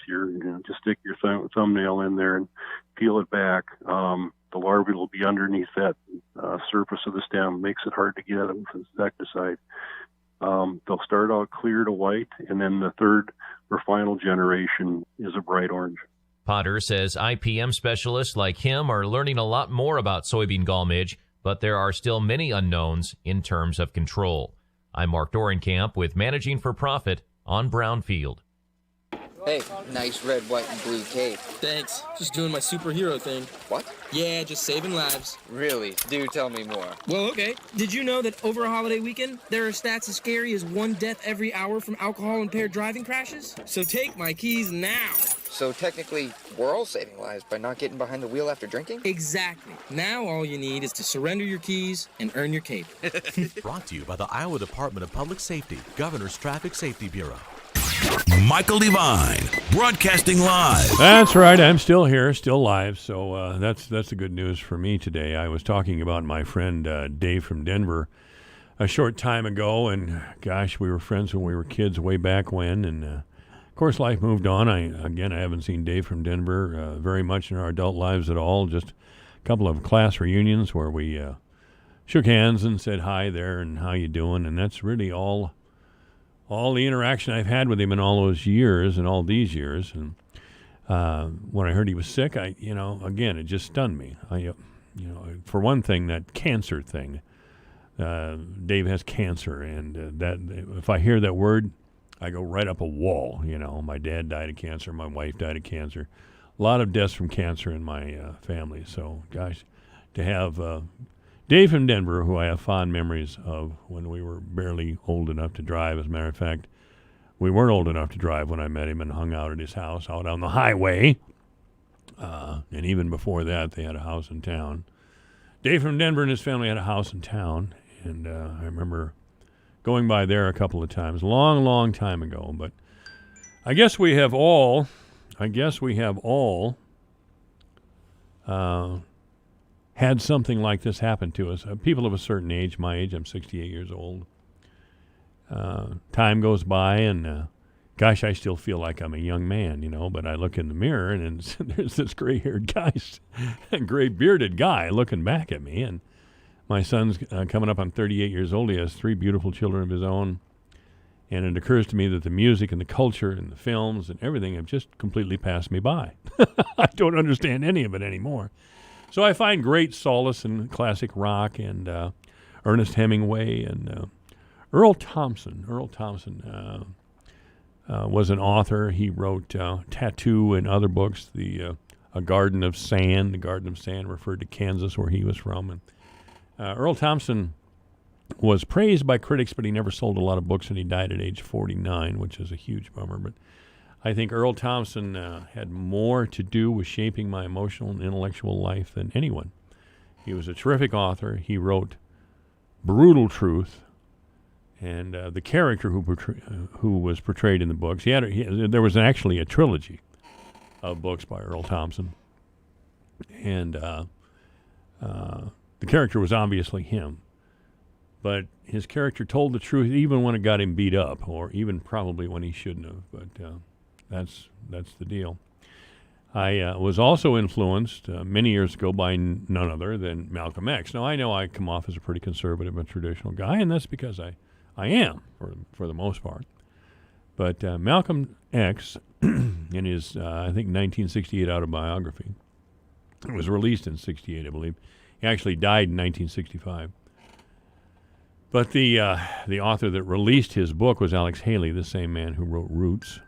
just stick your thumbnail in there and peel it back, the larvae will be underneath that surface of the stem. Makes it hard to get at them with insecticide. They'll start out clear to white, and then the third or final generation is a bright orange. Potter says IPM specialists like him are learning a lot more about soybean gall midge, but there are still many unknowns in terms of control. I'm Mark Dorenkamp with Managing for Profit on Brownfield. Hey, nice red, white, and blue cape. Thanks. Just doing my superhero thing. What? Yeah, just saving lives. Really? Do tell me more. Well, okay. Did you know that over a holiday weekend, there are stats as scary as 1 death every hour from alcohol-impaired driving crashes? So take my keys now. So technically, we're all saving lives by not getting behind the wheel after drinking? Exactly. Now all you need is to surrender your keys and earn your cape. Brought to you by the Iowa Department of Public Safety, Governor's Traffic Safety Bureau. Michael Devine, broadcasting live. That's right. I'm still here, still live. So that's the good news for me today. I was talking about my friend Dave from Denver a short time ago, and gosh, we were friends when we were kids way back when, and of course life moved on. I haven't seen Dave from Denver very much in our adult lives at all. Just a couple of class reunions where we shook hands and said hi there and how you doing, and that's really all the interaction I've had with him in all those years and all these years. And when I heard he was sick, again, it just stunned me. For one thing, that cancer thing. Dave has cancer, and that if I hear that word, I go right up a wall. My dad died of cancer, my wife died of cancer, a lot of deaths from cancer in my family. So, gosh, to have Dave from Denver, who I have fond memories of when we were barely old enough to drive. As a matter of fact, we weren't old enough to drive when I met him and hung out at his house out on the highway. And even before that, they had a house in town. Dave from Denver and his family had a house in town. And I remember going by there a couple of times, long time ago. But I guess we have all had something like this happen to us. People of a certain age, my age, I'm 68 years old. Time goes by, and gosh, I still feel like I'm a young man, but I look in the mirror, and there's this gray-haired guy, gray-bearded guy looking back at me, and my son's coming up on 38 years old. He has 3 beautiful children of his own. And it occurs to me that the music and the culture and the films and everything have just completely passed me by. I don't understand any of it anymore. So I find great solace in classic rock and Ernest Hemingway and Earl Thompson. Earl Thompson was an author. He wrote Tattoo and other books. A Garden of Sand. The Garden of Sand referred to Kansas, where he was from. And Earl Thompson was praised by critics, but he never sold a lot of books, and he died at age 49, which is a huge bummer. But I think Earl Thompson had more to do with shaping my emotional and intellectual life than anyone. He was a terrific author. He wrote brutal truth, and the character who was portrayed in the books, there was actually a trilogy of books by Earl Thompson, and the character was obviously him. But his character told the truth even when it got him beat up, or even probably when he shouldn't have. But that's the deal. I was also influenced many years ago by none other than Malcolm X. Now, I know I come off as a pretty conservative and traditional guy, and that's because I am, for the most part. But Malcolm X, in his, I think, 1968 autobiography, it was released in 68, I believe. He actually died in 1965. But the author that released his book was Alex Haley, the same man who wrote Roots.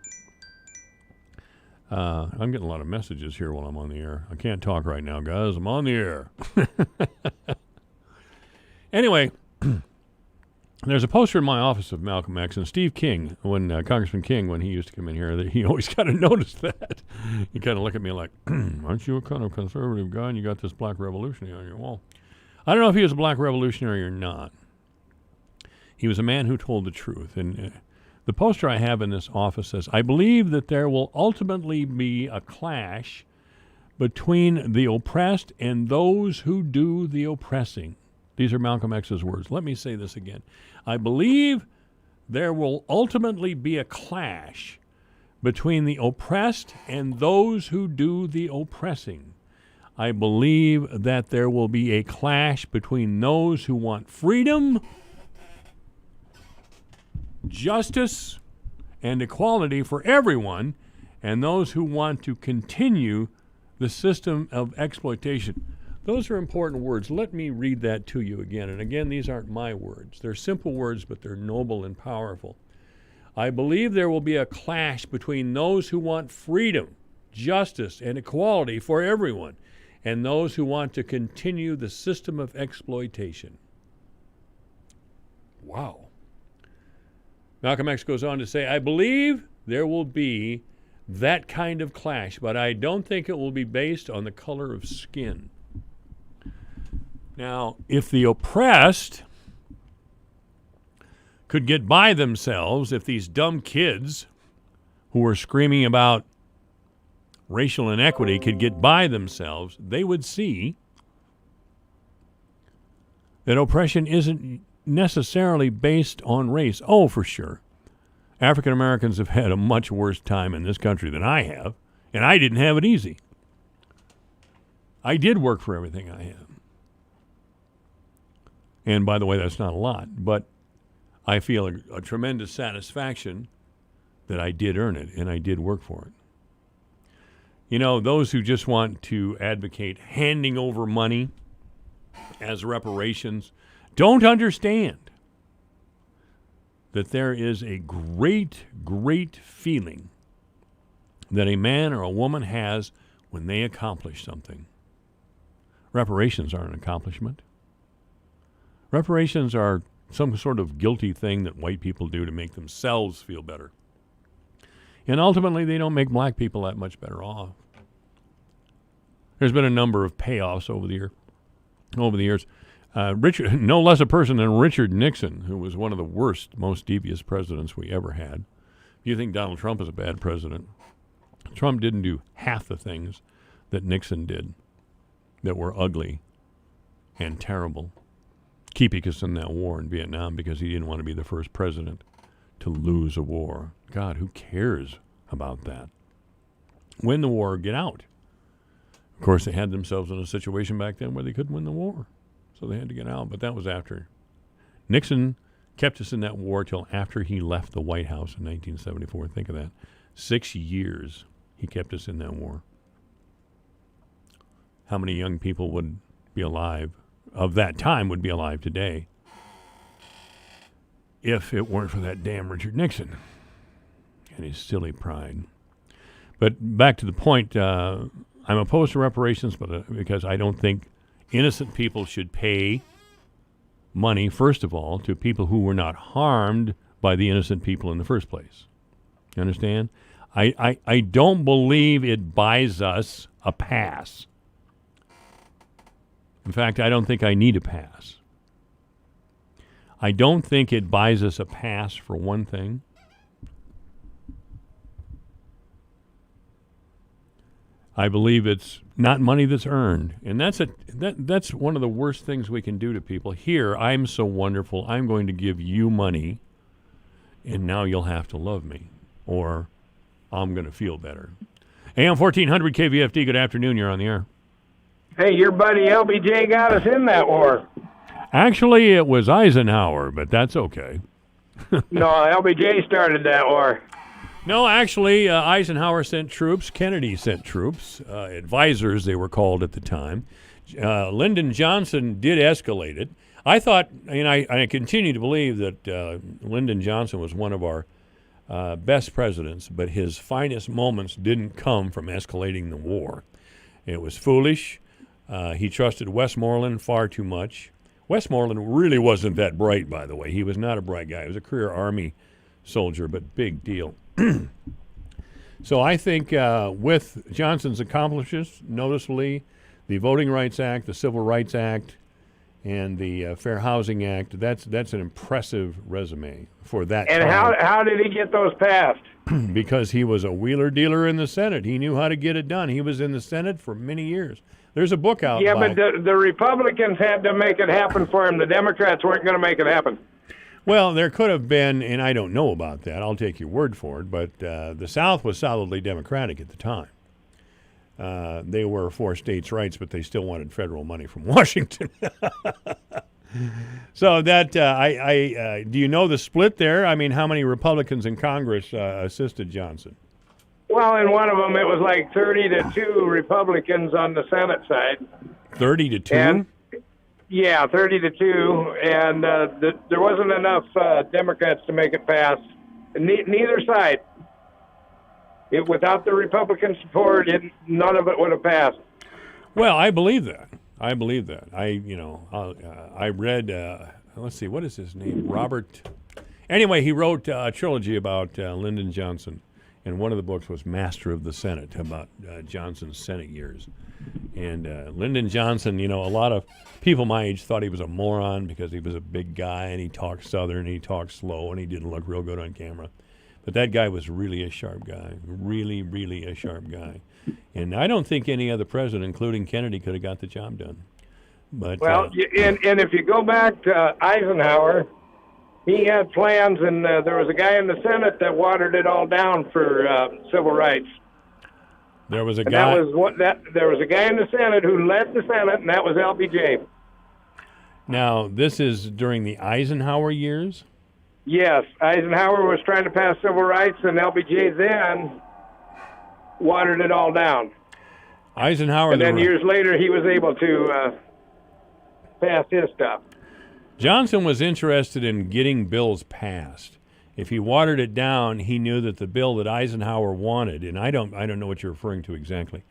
I'm getting a lot of messages here while I'm on the air. I can't talk right now, guys. I'm on the air. Anyway, there's a poster in my office of Malcolm X, and Steve King, Congressman King, when he used to come in here, he always kind of noticed that. He kind of looked at me like, aren't you a kind of conservative guy, and you got this black revolutionary on your wall? I don't know if he was a black revolutionary or not. He was a man who told the truth. And the poster I have in this office says, I believe that there will ultimately be a clash between the oppressed and those who do the oppressing. These are Malcolm X's words. Let me say this again. I believe there will ultimately be a clash between the oppressed and those who do the oppressing. I believe that there will be a clash between those who want freedom, justice, and equality for everyone, and those who want to continue the system of exploitation. Those are important words. Let me read that to you again. And again, these aren't my words. They're simple words, but they're noble and powerful. I believe there will be a clash between those who want freedom, justice, and equality for everyone, and those who want to continue the system of exploitation. Wow. Malcolm X goes on to say, I believe there will be that kind of clash, but I don't think it will be based on the color of skin. Now, if the oppressed could get by themselves, if these dumb kids who were screaming about racial inequity could get by themselves, they would see that oppression isn't necessarily based on race. Oh, for sure. African Americans have had a much worse time in this country than I have, and I didn't have it easy. I did work for everything I have. And by the way, that's not a lot, but I feel a tremendous satisfaction that I did earn it and I did work for it. You know, those who just want to advocate handing over money as reparations don't understand that there is a great, great feeling that a man or a woman has when they accomplish something. Reparations are an accomplishment. Reparations are some sort of guilty thing that white people do to make themselves feel better. And ultimately, they don't make black people that much better off. There's been a number of payoffs over the years. Richard, no less a person than Richard Nixon, who was one of the worst, most devious presidents we ever had. If you think Donald Trump is a bad president, Trump didn't do half the things that Nixon did that were ugly and terrible, keeping us in that war in Vietnam because he didn't want to be the first president to lose a war. God, who cares about that? Win the war, get out. Of course, they had themselves in a situation back then where they couldn't win the war, so they had to get out, but that was after. Nixon kept us in that war till after he left the White House in 1974. Think of that. 6 years he kept us in that war. How many young people would be alive of that time would be alive today if it weren't for that damn Richard Nixon and his silly pride? But back to the point, I'm opposed to reparations because I don't think innocent people should pay money, first of all, to people who were not harmed by the innocent people in the first place. You understand? I don't believe it buys us a pass. In fact, I don't think I need a pass. I don't think it buys us a pass, for one thing. I believe it's not money that's earned. And that's one of the worst things we can do to people. Here, I'm so wonderful, I'm going to give you money, and now you'll have to love me, or I'm going to feel better. AM 1400 KVFD, good afternoon, you're on the air. Hey, your buddy LBJ got us in that war. Actually, it was Eisenhower, but that's okay. No, LBJ started that war. No, actually, Eisenhower sent troops. Kennedy sent troops, advisors they were called at the time. Lyndon Johnson did escalate it. I thought, and I continue to believe that Lyndon Johnson was one of our best presidents, but his finest moments didn't come from escalating the war. It was foolish. He trusted Westmoreland far too much. Westmoreland really wasn't that bright, by the way. He was not a bright guy. He was a career Army soldier, but big deal. So I think with Johnson's accomplishments, noticeably, the Voting Rights Act, the Civil Rights Act, and the Fair Housing Act, that's an impressive resume for that And time. how did he get those passed? Because he was a wheeler dealer in the Senate. He knew how to get it done. He was in the Senate for many years. There's a book out. Yeah, but the Republicans had to make it happen for him. The Democrats weren't going to make it happen. Well, there could have been, and I don't know about that. I'll take your word for it. But the South was solidly Democratic at the time. They were for states' rights, but they still wanted federal money from Washington. So that do you know the split there? I mean, how many Republicans in Congress assisted Johnson? Well, in one of them, it was like 30-2 Republicans on the Senate side. 30-2? And, yeah, 30-2, and there wasn't enough Democrats to make it pass. Neither side. Without the Republican support, none of it would have passed. Well, I believe that. I read. Let's see, what is his name? Robert. Anyway, he wrote a trilogy about Lyndon Johnson, and one of the books was Master of the Senate, about Johnson's Senate years. And Lyndon Johnson, a lot of people my age thought he was a moron because he was a big guy and he talked Southern, he talked slow, and he didn't look real good on camera. But that guy was really a sharp guy, really, really a sharp guy. And I don't think any other president, including Kennedy, could have got the job done. But and if you go back to Eisenhower, he had plans, and there was a guy in the Senate that watered it all down for civil rights. There was a and guy. There was a guy in the Senate who led the Senate, and that was LBJ. Now, this is during the Eisenhower years? Yes, Eisenhower was trying to pass civil rights, and LBJ then watered it all down. Eisenhower. And then years later, he was able to pass his stuff. Johnson was interested in getting bills passed. If he watered it down, he knew that the bill that Eisenhower wanted, and I don't know what you're referring to exactly,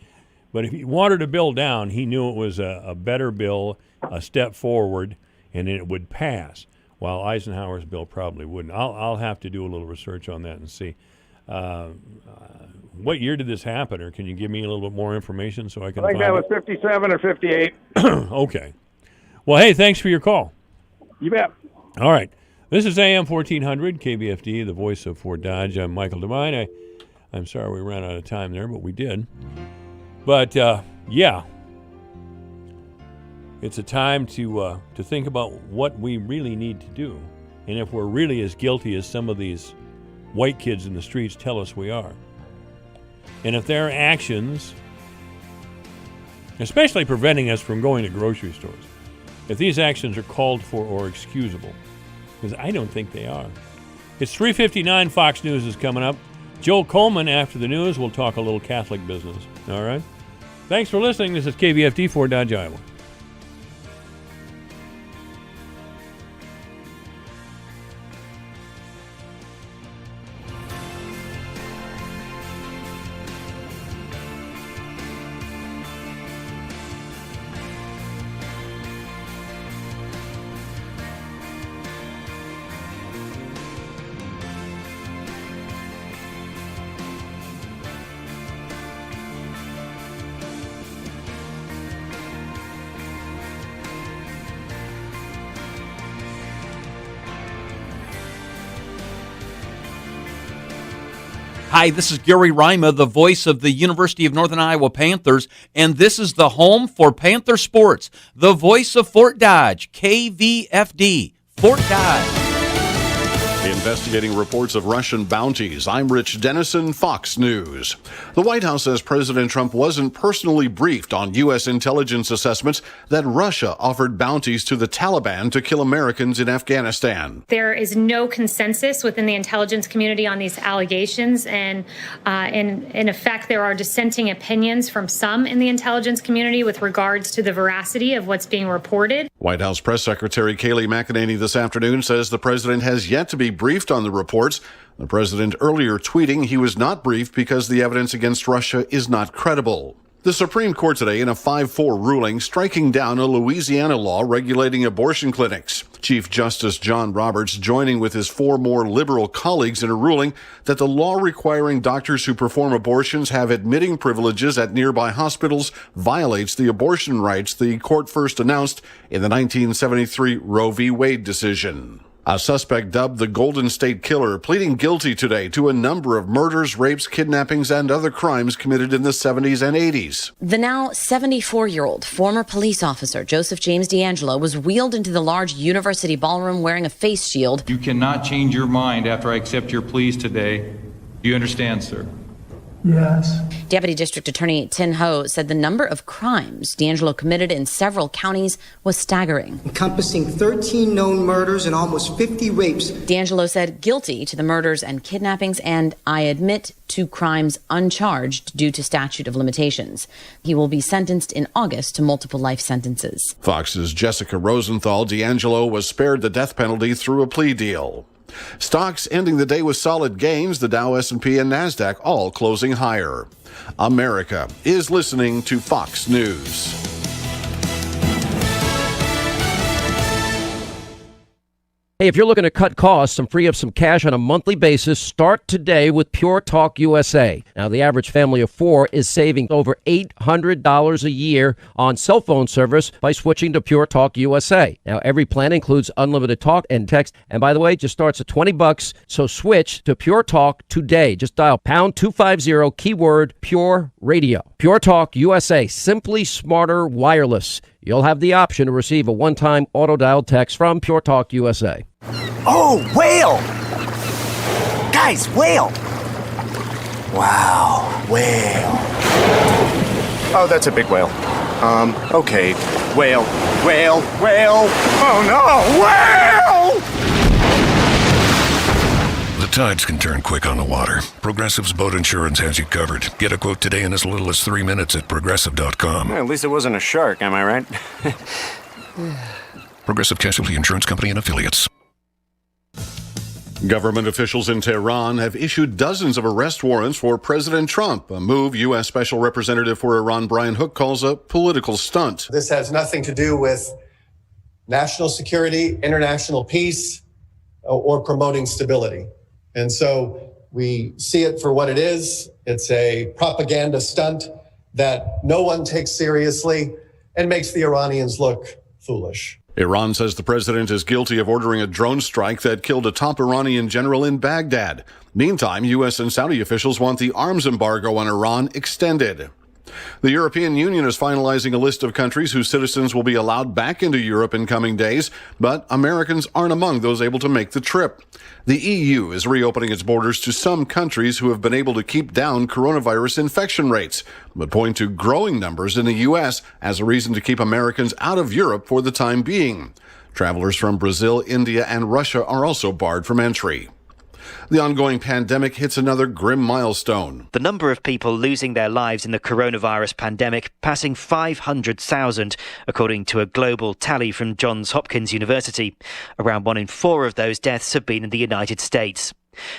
but if he watered a bill down, he knew it was a better bill, a step forward, and it would pass, while Eisenhower's bill probably wouldn't. I'll have to do a little research on that and see. What year did this happen, or can you give me a little bit more information so I can find it? I think that was 57 or 58. Okay. Well, hey, thanks for your call. You bet. All right. This is AM 1400, KVFD, the voice of Fort Dodge. I'm Michael Devine. I'm sorry we ran out of time there, but we did. But, yeah, it's a time to think about what we really need to do, and if we're really as guilty as some of these white kids in the streets tell us we are. And if their actions, especially preventing us from going to grocery stores, if these actions are called for or excusable, because I don't think they are. It's 3:59. Fox News is coming up. Joel Coleman, after the news, will talk a little Catholic business. All right? Thanks for listening. This is KVFD, Fort Dodge, Iowa. Hi, this is Gary Rima, the voice of the University of Northern Iowa Panthers, and this is the home for Panther Sports, the voice of Fort Dodge, KVFD, Fort Dodge. Investigating reports of Russian bounties. I'm Rich Dennison, Fox News. The White House says President Trump wasn't personally briefed on U.S. intelligence assessments that Russia offered bounties to the Taliban to kill Americans in Afghanistan. There is no consensus within the intelligence community on these allegations, and in effect, there are dissenting opinions from some in the intelligence community with regards to the veracity of what's being reported. White House Press Secretary Kayleigh McEnany this afternoon says the president has yet to be briefed on the reports. The president earlier tweeting he was not briefed because the evidence against Russia is not credible. The Supreme Court today in a 5-4 ruling striking down a Louisiana law regulating abortion clinics. Chief Justice John Roberts joining with his 4 more liberal colleagues in a ruling that the law requiring doctors who perform abortions have admitting privileges at nearby hospitals violates the abortion rights the court first announced in the 1973 Roe v. Wade decision. A suspect dubbed the Golden State Killer pleading guilty today to a number of murders, rapes, kidnappings, and other crimes committed in the 70s and 80s. The now 74-year-old former police officer Joseph James D'Angelo was wheeled into the large university ballroom wearing a face shield. You cannot change your mind after I accept your pleas today. Do you understand, sir? Yes. Deputy District Attorney Tin Ho said the number of crimes D'Angelo committed in several counties was staggering, encompassing 13 known murders and almost 50 rapes. D'Angelo said guilty to the murders and kidnappings, and I admit to crimes uncharged due to statute of limitations. He will be sentenced in August to multiple life sentences. Fox's Jessica Rosenthal. D'Angelo was spared the death penalty through a plea deal. Stocks ending the day with solid gains, the Dow, S&P, and NASDAQ all closing higher. America is listening to Fox News. Hey, if you're looking to cut costs and free up some cash on a monthly basis, start today with Pure Talk USA. Now, the average family of 4 is saving over $800 a year on cell phone service by switching to Pure Talk USA. Now, every plan includes unlimited talk and text. And by the way, it just starts at $20. So switch to Pure Talk today. Just dial pound 250 keyword Pure Radio. Pure Talk USA, simply smarter wireless. You'll have the option to receive a one-time auto-dialed text from Pure Talk USA. Oh, whale! Guys, whale! Wow, whale. Oh, that's a big whale. Okay. Whale. Oh no, whale! The tides can turn quick on the water. Progressive's boat insurance has you covered. Get a quote today in as little as 3 minutes at Progressive.com. Well, at least it wasn't a shark, am I right? Progressive Casualty Insurance Company and Affiliates. Government officials in Tehran have issued dozens of arrest warrants for President Trump, a move U.S. Special Representative for Iran Brian Hook calls a political stunt. This has nothing to do with national security, international peace, or promoting stability. And so we see it for what it is. It's a propaganda stunt that no one takes seriously and makes the Iranians look foolish. Iran says the president is guilty of ordering a drone strike that killed a top Iranian general in Baghdad. Meantime, U.S. and Saudi officials want the arms embargo on Iran extended. The European Union is finalizing a list of countries whose citizens will be allowed back into Europe in coming days, but Americans aren't among those able to make the trip. The EU is reopening its borders to some countries who have been able to keep down coronavirus infection rates, but point to growing numbers in the U.S. as a reason to keep Americans out of Europe for the time being. Travelers from Brazil, India, and Russia are also barred from entry. The ongoing pandemic hits another grim milestone. The number of people losing their lives in the coronavirus pandemic passing 500,000, according to a global tally from Johns Hopkins University. Around 1 in 4 of those deaths have been in the United States.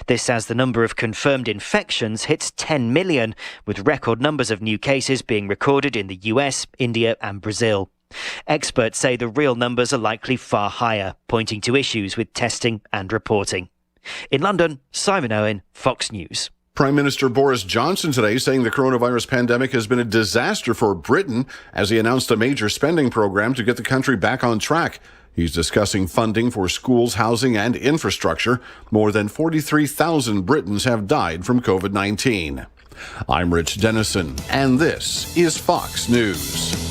This as the number of confirmed infections hits 10 million, with record numbers of new cases being recorded in the US, India and Brazil. Experts say the real numbers are likely far higher, pointing to issues with testing and reporting. In London, Simon Owen, Fox News. Prime Minister Boris Johnson today saying the coronavirus pandemic has been a disaster for Britain as he announced a major spending program to get the country back on track. He's discussing funding for schools, housing, and infrastructure. More than 43,000 Britons have died from COVID-19. I'm Rich Dennison, and this is Fox News.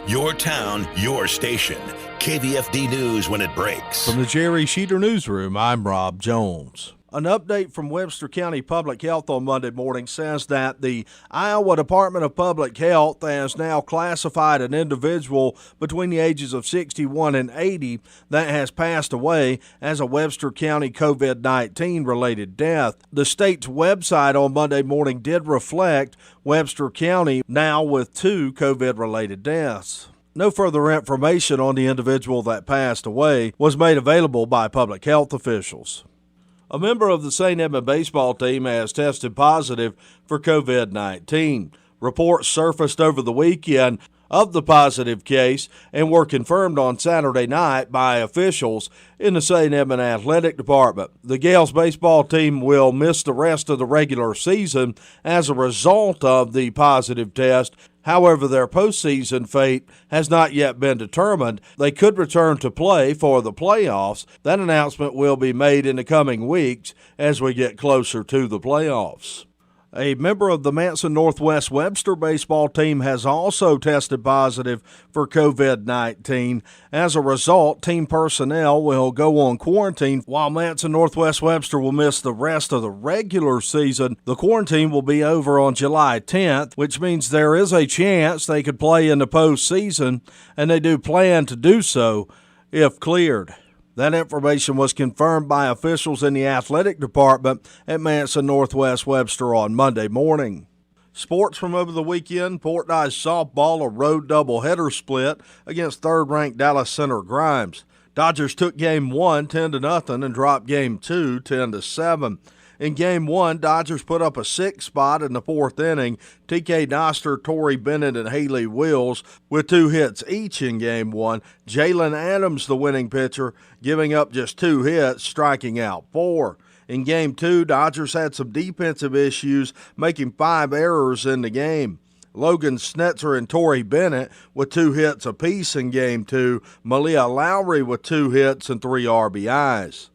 Your town, your station. KVFD News when it breaks. From the Jerry Sheeter Newsroom, I'm Rob Jones. An update from Webster County Public Health on Monday morning says that the Iowa Department of Public Health has now classified an individual between the ages of 61 and 80 that has passed away as a Webster County COVID-19 related death. The state's website on Monday morning did reflect Webster County now with 2 COVID-related deaths. No further information on the individual that passed away was made available by public health officials. A member of the St. Edmund baseball team has tested positive for COVID-19. Reports surfaced over the weekend of the positive case and were confirmed on Saturday night by officials in the St. Edmund Athletic Department. The Gales baseball team will miss the rest of the regular season as a result of the positive test. However, their postseason fate has not yet been determined. They could return to play for the playoffs. That announcement will be made in the coming weeks as we get closer to the playoffs. A member of the Manson Northwest Webster baseball team has also tested positive for COVID-19. As a result, team personnel will go on quarantine while Manson Northwest Webster will miss the rest of the regular season. The quarantine will be over on July 10th, which means there is a chance they could play in the postseason, and they do plan to do so if cleared. That information was confirmed by officials in the athletic department at Manson Northwest Webster on Monday morning. Sports from over the weekend, Portneuf softball, a road doubleheader split against third-ranked Dallas Center Grimes. Dodgers took Game 1 10-0 and dropped Game 2 10-7. In Game 1, Dodgers put up a 6 spot in the 4th inning. TK Noster, Torrey Bennett, and Haley Wills with 2 hits each in Game 1. Jalen Adams, the winning pitcher, giving up just 2 hits, striking out 4. In Game 2, Dodgers had some defensive issues, making 5 errors in the game. Logan Snetzer and Torrey Bennett with 2 hits apiece in Game 2. Malia Lowry with 2 hits and 3 RBIs.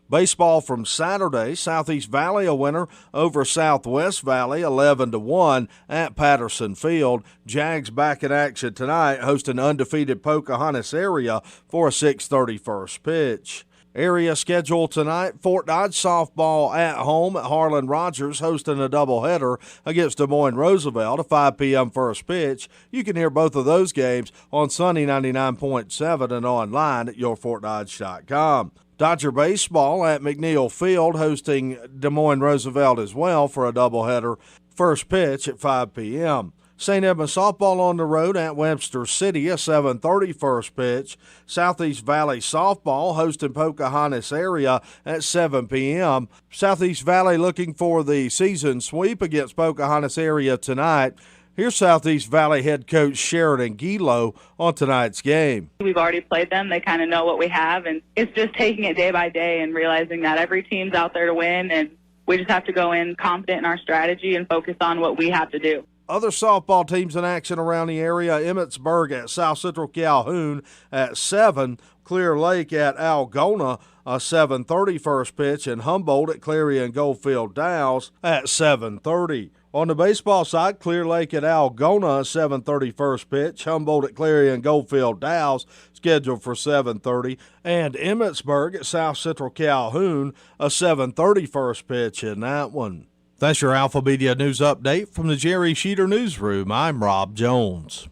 Baseball from Saturday, Southeast Valley a winner over Southwest Valley 11-1 at Patterson Field. Jags back in action tonight, hosting undefeated Pocahontas area for a 6:30 first pitch. Area schedule tonight, Fort Dodge softball at home at Harlan Rogers, hosting a doubleheader against Des Moines Roosevelt, a 5 p.m. first pitch. You can hear both of those games on Sunny 99.7 and online at yourfortdodge.com. Dodger baseball at McNeil Field, hosting Des Moines Roosevelt as well for a doubleheader, first pitch at 5 p.m. St. Edmunds softball on the road at Webster City, a 7:30 first pitch. Southeast Valley softball hosting Pocahontas area at 7 p.m. Southeast Valley looking for the season sweep against Pocahontas area tonight. Here's Southeast Valley head coach Sheridan Gilo on tonight's game. We've already played them. They kind of know what we have, and it's just taking it day by day and realizing that every team's out there to win, and we just have to go in confident in our strategy and focus on what we have to do. Other softball teams in action around the area, Emmetsburg at South Central Calhoun at 7, Clear Lake at Algona, a 7:30 first pitch, and Humboldt at Cleary and Goldfield Dow's at 7:30. On the baseball side, Clear Lake at Algona, a 7:30 first pitch, Humboldt at Cleary and Goldfield Dow's scheduled for 7:30, and Emmetsburg at South Central Calhoun, a 7:30 first pitch in that one. That's your Alpha Media News Update from the Jerry Sheeter Newsroom. I'm Rob Jones.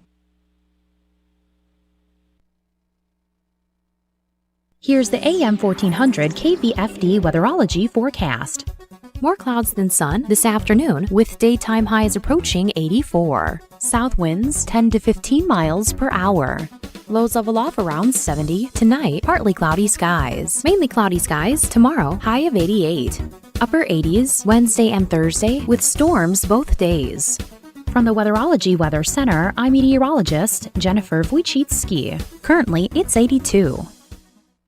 Here's the AM 1400 KVFD weatherology forecast. More clouds than sun this afternoon, with daytime highs approaching 84. South winds 10 to 15 miles per hour. Lows level off around 70. Tonight, partly cloudy skies. Mainly cloudy skies tomorrow, high of 88. Upper 80s Wednesday and Thursday, with storms both days. From the Weatherology Weather Center, I'm meteorologist Jennifer Wojcicki. Currently, it's 82.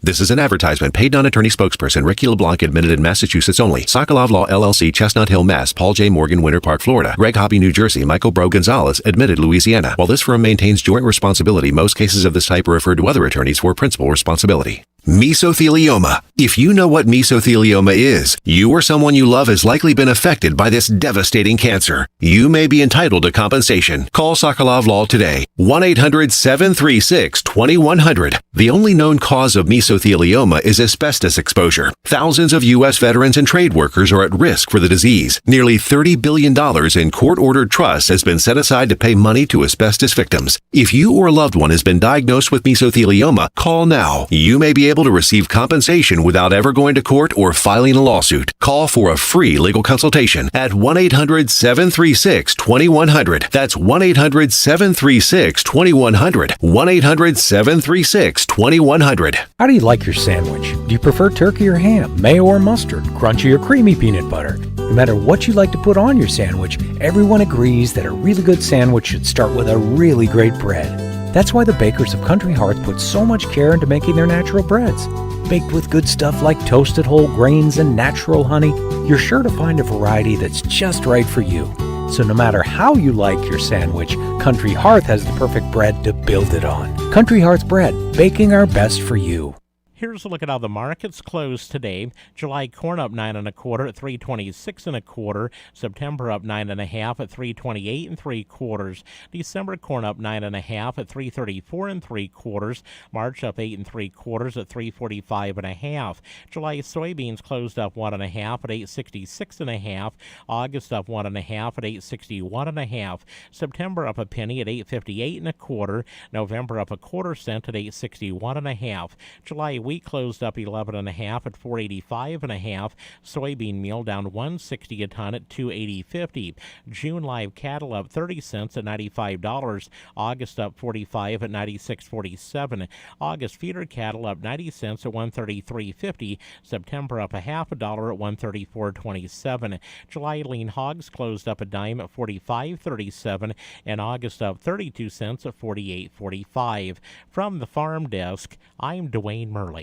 This is an advertisement. Paid non-attorney spokesperson Ricky LeBlanc, admitted in Massachusetts only. Sokolov Law LLC, Chestnut Hill, Mass. Paul J. Morgan, Winter Park, Florida. Greg Hobby, New Jersey. Michael Bro Gonzalez, admitted Louisiana. While this firm maintains joint responsibility, most cases of this type are referred to other attorneys for principal responsibility. Mesothelioma. If you know what mesothelioma is, you or someone you love has likely been affected by this devastating cancer. You may be entitled to compensation. Call Sokolov Law today. 1-800-736-2100. The only known cause of mesothelioma is asbestos exposure. Thousands of U.S. veterans and trade workers are at risk for the disease. Nearly $30 billion in court-ordered trusts has been set aside to pay money to asbestos victims. If you or a loved one has been diagnosed with mesothelioma, call now. You may be able to receive compensation without ever going to court or filing a lawsuit. Call for a free legal consultation at 1-800-736-2100. That's 1-800-736-2100. 1-800-736-2100. How do you like your sandwich? Do you prefer turkey or ham, mayo or mustard, crunchy or creamy peanut butter? No matter what you like to put on your sandwich, everyone agrees that a really good sandwich should start with a really great bread. That's why the bakers of Country Hearth put so much care into making their natural breads. Baked with good stuff like toasted whole grains and natural honey, you're sure to find a variety that's just right for you. So no matter how you like your sandwich, Country Hearth has the perfect bread to build it on. Country Hearth Bread, baking our best for you. Here's a look at how the markets closed today. July corn up 9 1/4 at 326 1/4. September up 9 1/2 at 328 3/4. December corn up 9 1/2 at 334 3/4. March up 8 3/4 at 345 1/2. July soybeans closed up 1 1/2 at 866 1/2. August up 1 1/2 at 861 1/2. September up a penny at 858 1/4. November up a 1/4 cent at 861 1/2. July wheat Wheat closed up 11.5 at 485.5. Soybean meal down 160 a ton at 280.50. June live cattle up 30 cents at $95. August up 45 at 96.47. August feeder cattle up 90 cents at 133.50. September up a half a dollar at 134.27. July lean hogs closed up a dime at 45.37, and August up 32 cents at 48.45. From the farm desk, I'm Dwayne Murley.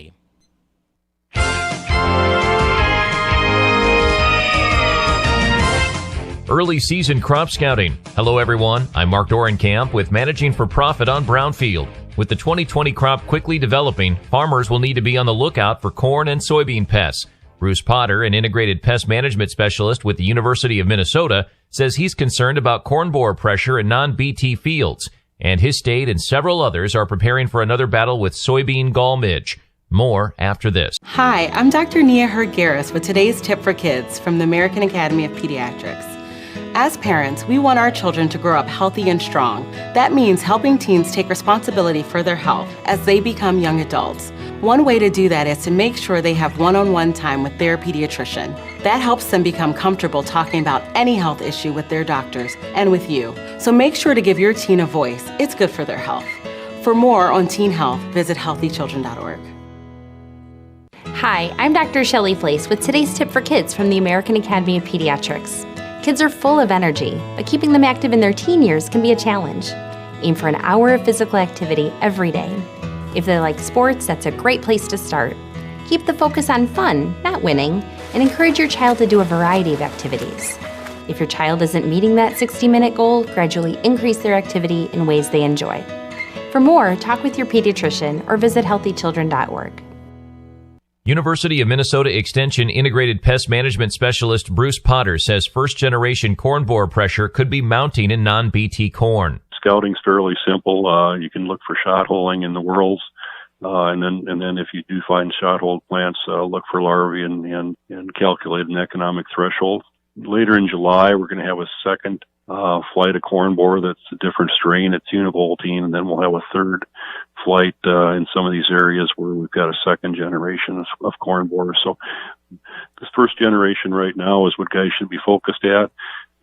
Early season crop scouting. Hello everyone, I'm Mark Dorenkamp with Managing for Profit on Brownfield. With the 2020 crop quickly developing, farmers will need to be on the lookout for corn and soybean pests. Bruce Potter, an integrated pest management specialist with the University of Minnesota, says he's concerned about corn borer pressure in non-BT fields, and his state and several others are preparing for another battle with soybean gall midge. More after this. Hi, I'm Dr. Nia Hurd-Garris with today's tip for kids from the American Academy of Pediatrics. As parents, we want our children to grow up healthy and strong. That means helping teens take responsibility for their health as they become young adults. One way to do that is to make sure they have one-on-one time with their pediatrician. That helps them become comfortable talking about any health issue with their doctors and with you. So make sure to give your teen a voice. It's good for their health. For more on teen health, visit healthychildren.org. Hi, I'm Dr. Shelley Flace with today's tip for kids from the American Academy of Pediatrics. Kids are full of energy, but keeping them active in their teen years can be a challenge. Aim for an hour of physical activity every day. If they like sports, that's a great place to start. Keep the focus on fun, not winning, and encourage your child to do a variety of activities. If your child isn't meeting that 60-minute goal, gradually increase their activity in ways they enjoy. For more, talk with your pediatrician or visit healthychildren.org. University of Minnesota Extension Integrated Pest Management Specialist Bruce Potter says first-generation corn borer pressure could be mounting in non-BT corn. Scouting's fairly simple. You can look for shot holing in the whorls, and then if you do find shot hole plants, look for larvae and calculate an economic threshold. Later in July, we're going to have a second flight of corn borer that's a different strain. It's univoltine, and then we'll have a third flight in some of these areas where we've got a second generation of corn borer. So this first generation right now is what guys should be focused at,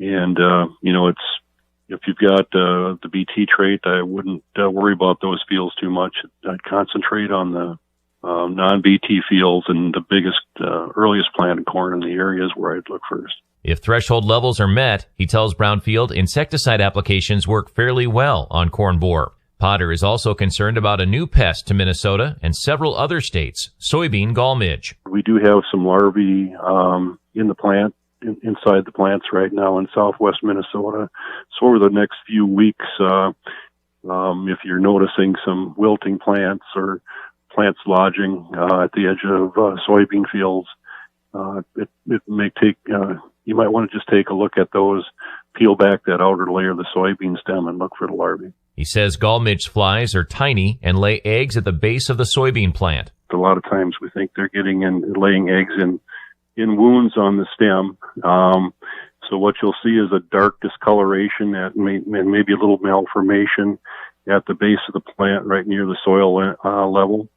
and it's. If you've got the BT trait, I wouldn't worry about those fields too much. I'd concentrate on the non-BT fields, and the biggest, earliest planted corn in the areas where I'd look first. If threshold levels are met, he tells Brownfield insecticide applications work fairly well on corn borer. Potter is also concerned about a new pest to Minnesota and several other states, soybean gall midge. We do have some larvae in the plant. Inside the plants right now in southwest Minnesota. So over the next few weeks, if you're noticing some wilting plants or plants lodging at the edge of soybean fields, it may take, you might want to just take a look at those, peel back that outer layer of the soybean stem and look for the larvae. He says gall midge flies are tiny and lay eggs at the base of the soybean plant. A lot of times we think they're getting in, laying eggs in wounds on the stem. So what you'll see is a dark discoloration and maybe a little malformation at the base of the plant right near the soil level.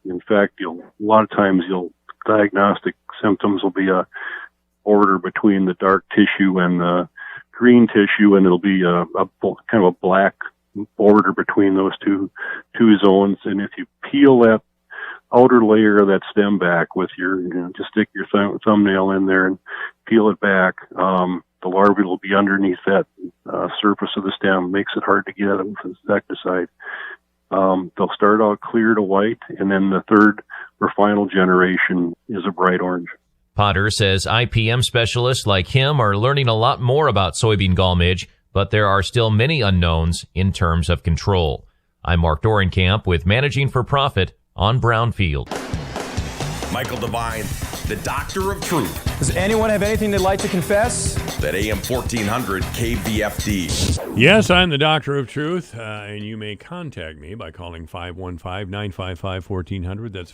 In fact, a lot of times diagnostic symptoms will be a border between the dark tissue and the green tissue, and it'll be a kind of a black border between those two zones. And if you peel that outer layer of that stem back with just stick your thumbnail in there and peel it back, the larvae will be underneath that surface of the stem. Makes it hard to get them with insecticide. They'll start out clear to white, and then the third or final generation is a bright orange. Potter says IPM specialists like him are learning a lot more about soybean gall midge, but there are still many unknowns in terms of control. I'm Mark Dorenkamp with Managing for Profit on Brownfield. Michael Devine, the Doctor of Truth. Does anyone have anything they'd like to confess? That AM 1400 KVFD. Yes, I'm the Doctor of Truth, and you may contact me by calling 515-955-1400. That's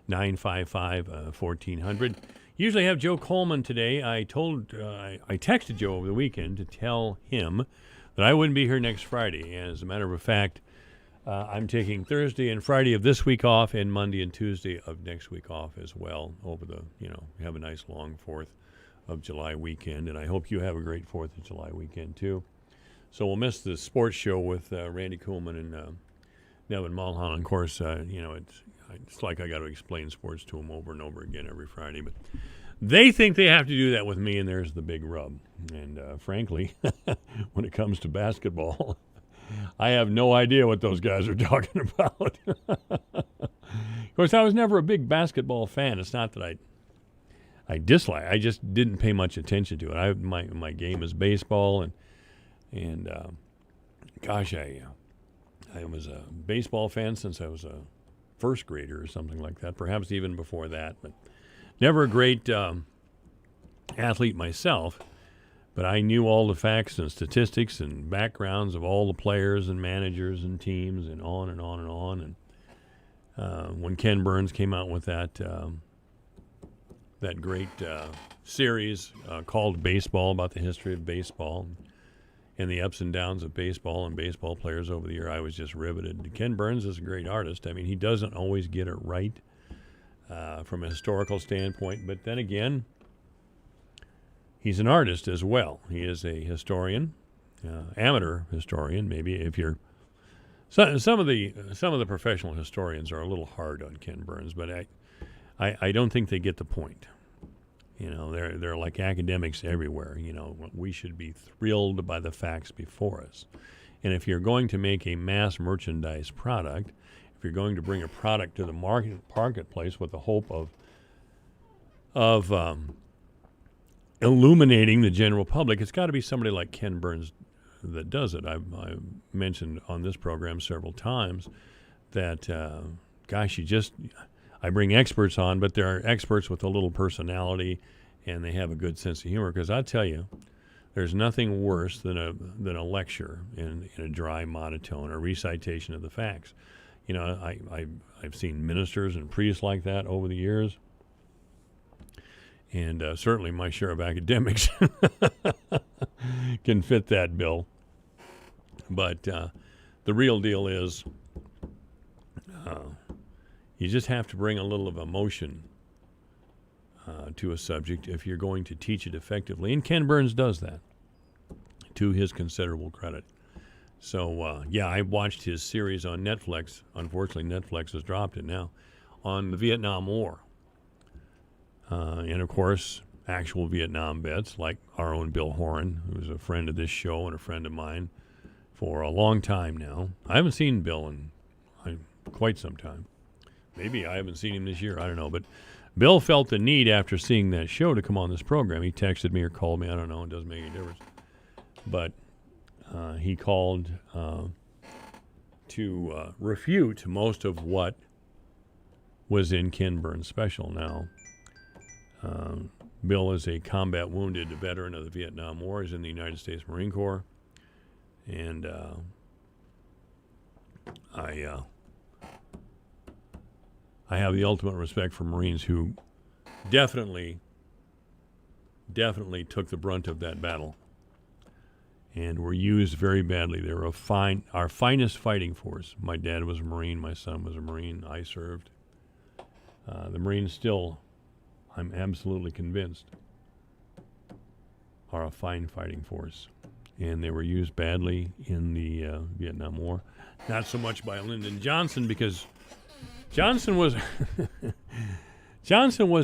515-955-1400. Usually have Joe Coleman today. I texted Joe over the weekend to tell him that I wouldn't be here next Friday. As a matter of fact, I'm taking Thursday and Friday of this week off, and Monday and Tuesday of next week off as well. Over the, have a nice long 4th of July weekend, and I hope you have a great 4th of July weekend too. So we'll miss the sports show with Randy Kuhlman and Nevin Mulholland. Of course, it's like I got to explain sports to them over and over again every Friday, but they think they have to do that with me, and there's the big rub. And frankly, when it comes to basketball, I have no idea what those guys are talking about. Of course, I was never a big basketball fan. It's not that I dislike. I just didn't pay much attention to it. My game is baseball, and gosh, I was a baseball fan since I was a first grader or something like that, perhaps even before that. But never a great athlete myself. But I knew all the facts and statistics and backgrounds of all the players and managers and teams and on and on and on. And when Ken Burns came out with that great series called Baseball, about the history of baseball and the ups and downs of baseball and baseball players over the year, I was just riveted. Ken Burns is a great artist. I mean, he doesn't always get it right from a historical standpoint, but then again, he's an artist as well. He is a historian, amateur historian. Maybe if you're some of the professional historians are a little hard on Ken Burns, but I don't think they get the point. They're like academics everywhere. We should be thrilled by the facts before us. And if you're going to make a mass merchandise product, if you're going to bring a product to the marketplace with the hope of illuminating the general public, it's got to be somebody like Ken Burns that does it. I've mentioned on this program several times that, I bring experts on, but they're experts with a little personality, and they have a good sense of humor. Because I tell you, there's nothing worse than a lecture in a dry monotone or recitation of the facts. I've seen ministers and priests like that over the years. And certainly my share of academics can fit that bill. But the real deal is you just have to bring a little of emotion to a subject if you're going to teach it effectively. And Ken Burns does that, to his considerable credit. So, I watched his series on Netflix. Unfortunately, Netflix has dropped it now, on the Vietnam War. And, of course, actual Vietnam vets like our own Bill Horan, who's a friend of this show and a friend of mine for a long time now. I haven't seen Bill in quite some time. Maybe I haven't seen him this year. I don't know. But Bill felt the need after seeing that show to come on this program. He texted me or called me. I don't know. It doesn't make any difference. But he called to refute most of what was in Ken Burns' special. Now, Bill is a combat wounded veteran of the Vietnam War. He's in the United States Marine Corps. And I have the ultimate respect for Marines who definitely took the brunt of that battle and were used very badly. They were our finest fighting force. My dad was a Marine. My son was a Marine. I served. The Marines still, I'm absolutely convinced, are a fine fighting force. And they were used badly in the Vietnam War. Not so much by Lyndon Johnson, because Johnson was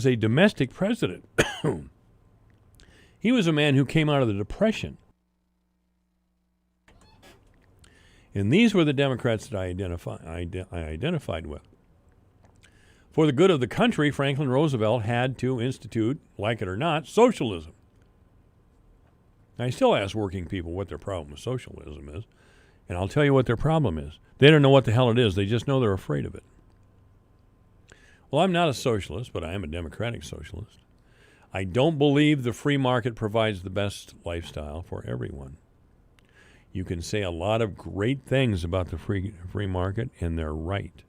a domestic president. He was a man who came out of the Depression. And these were the Democrats that I identified with. For the good of the country, Franklin Roosevelt had to institute, like it or not, socialism. I still ask working people what their problem with socialism is, and I'll tell you what their problem is. They don't know what the hell it is. They just know they're afraid of it. Well, I'm not a socialist, but I am a democratic socialist. I don't believe the free market provides the best lifestyle for everyone. You can say a lot of great things about the free market, and they're right.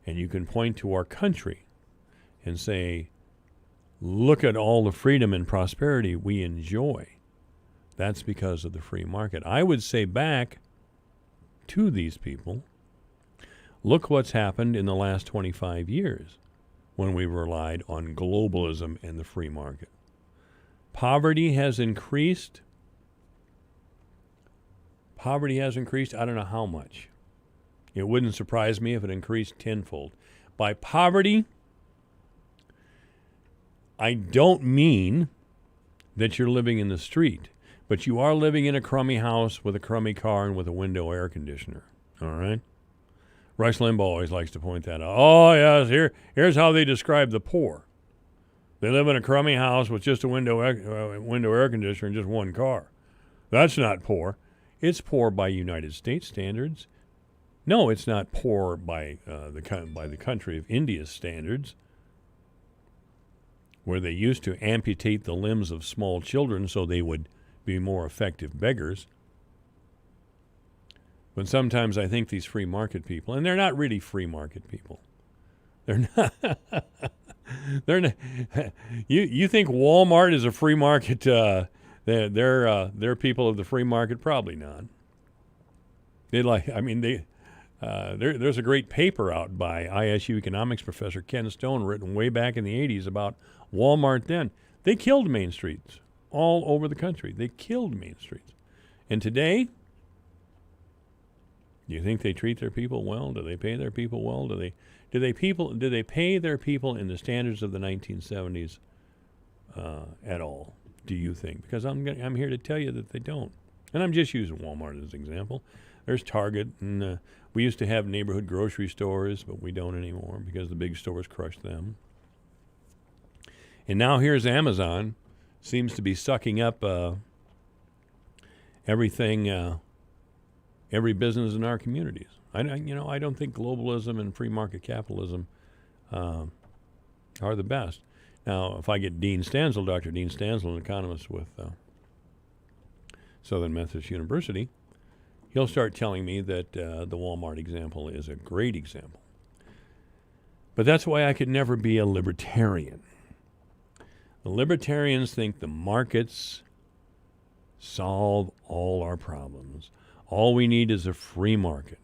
And you can point to our country and say, look at all the freedom and prosperity we enjoy. That's because of the free market. I would say back to these people, Look what's happened in the last 25 years when we relied on globalism and the free market. Poverty has increased. Poverty has increased, I don't know how much. It wouldn't surprise me if it increased tenfold. By poverty, I don't mean that you're living in the street, but you are living in a crummy house with a crummy car and with a window air conditioner. All right? Rush Limbaugh always likes to point that out. Oh, yes, here's how they describe the poor. They live in a crummy house with just a window air conditioner and just one car. That's not poor. It's poor by United States standards. No, it's not poor by the country of India's standards, where they used to amputate the limbs of small children so they would be more effective beggars. But sometimes I think these free market people, and they're not really free market people. They're not. They're not. You think Walmart is a free market? They're people of the free market? Probably not. There's a great paper out by ISU economics professor Ken Stone, written way back in the 80s about Walmart then. They killed Main Streets all over the country. They killed Main Streets. And today, do you think they treat their people well? Do they pay their people well? Do they pay their people in the standards of the 1970s at all? Do you think? Because I'm here to tell you that they don't. And I'm just using Walmart as an example. There's Target, and we used to have neighborhood grocery stores, but we don't anymore because the big stores crushed them. And now here's Amazon, seems to be sucking up everything, every business in our communities. I don't think globalism and free market capitalism are the best. Now, if I get Dean Stansel, Dr. Dean Stansel, an economist with Southern Methodist University, he'll start telling me that the Walmart example is a great example. But that's why I could never be a libertarian. The libertarians think the markets solve all our problems. All we need is a free market.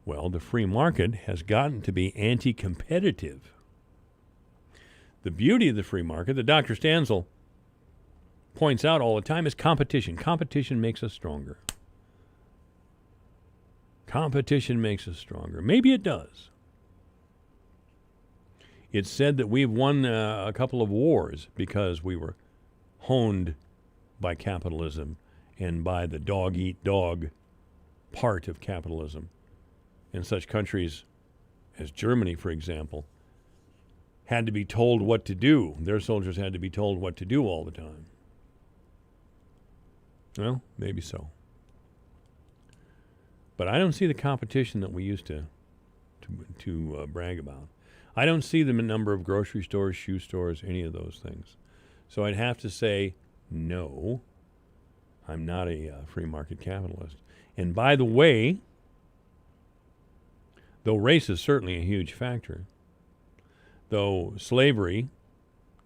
Well, the free market has gotten to be anti-competitive. The beauty of the free market, that Dr. Stansel points out all the time, is competition. Competition makes us stronger. Competition makes us stronger. Maybe it does. It's said that we've won a couple of wars because we were honed by capitalism and by the dog-eat-dog part of capitalism. In such countries as Germany, for example, had to be told what to do. Their soldiers had to be told what to do all the time. Well, maybe so. But I don't see the competition that we used to brag about. I don't see the number of grocery stores, shoe stores, any of those things. So I'd have to say, no, I'm not a free market capitalist. And by the way, though race is certainly a huge factor, though slavery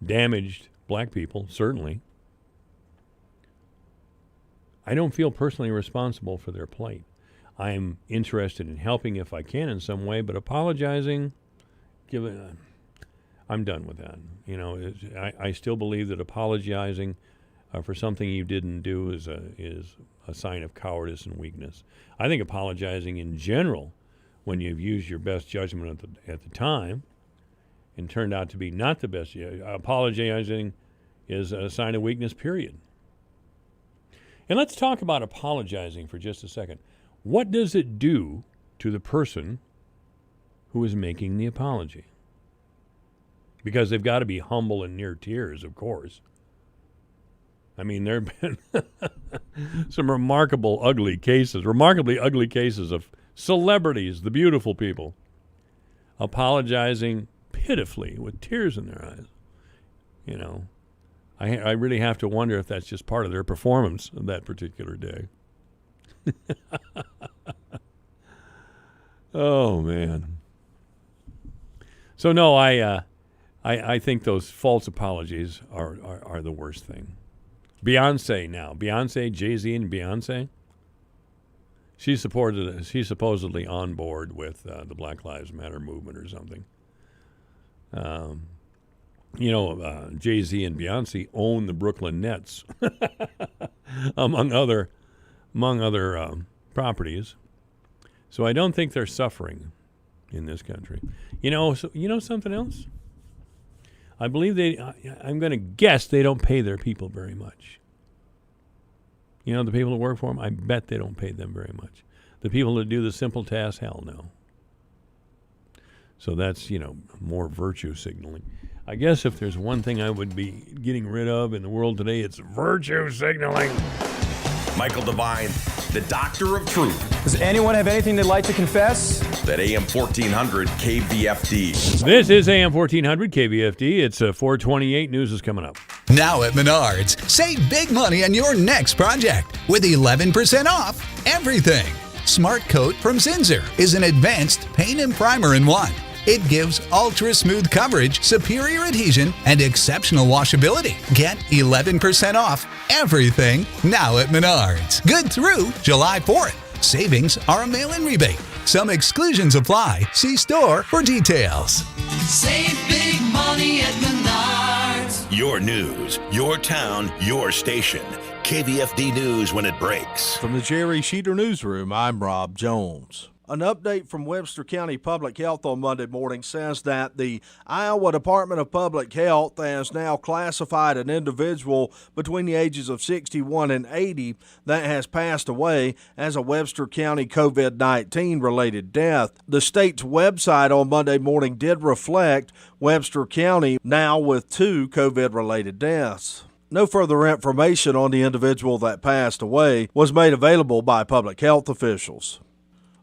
damaged black people, certainly, I don't feel personally responsible for their plight. I'm interested in helping if I can in some way, but apologizing, I'm done with that. I still believe that apologizing for something you didn't do is a sign of cowardice and weakness. I think apologizing in general, when you've used your best judgment at the time and turned out to be not the best, apologizing is a sign of weakness, period. And let's talk about apologizing for just a second. What does it do to the person who is making the apology? Because they've got to be humble and near tears, of course. I mean, there have been some remarkably ugly cases of celebrities, the beautiful people, apologizing pitifully with tears in their eyes. I really have to wonder if that's just part of their performance of that particular day. Oh, man. So, no, I think those false apologies are the worst thing. Beyonce, Jay-Z and Beyonce, She's supposedly on board with the Black Lives Matter movement or something. Jay-Z and Beyonce own the Brooklyn Nets, among other properties. So I don't think they're suffering in this country. Something else? I believe I'm going to guess they don't pay their people very much. The people that work for them, I bet they don't pay them very much. The people that do the simple tasks, hell no. So that's, more virtue signaling. I guess if there's one thing I would be getting rid of in the world today, it's virtue signaling. Michael Devine, the Doctor of Truth. Does anyone have anything they'd like to confess? That AM 1400 KVFD. This is AM 1400 KVFD. It's 428. News is coming up. Now at Menards, save big money on your next project with 11% off everything. Smart Coat from Zinsser is an advanced paint and primer in one. It gives ultra-smooth coverage, superior adhesion, and exceptional washability. Get 11% off everything now at Menards. Good through July 4th. Savings are a mail-in rebate. Some exclusions apply. See store for details. Save big money at Menards. Your news, your town, your station. KVFD News when it breaks. From the Jerry Sheeter Newsroom, I'm Rob Jones. An update from Webster County Public Health on Monday morning says that the Iowa Department of Public Health has now classified an individual between the ages of 61 and 80 that has passed away as a Webster County COVID-19 related death. The state's website on Monday morning did reflect Webster County now with 2 COVID-related deaths. No further information on the individual that passed away was made available by public health officials.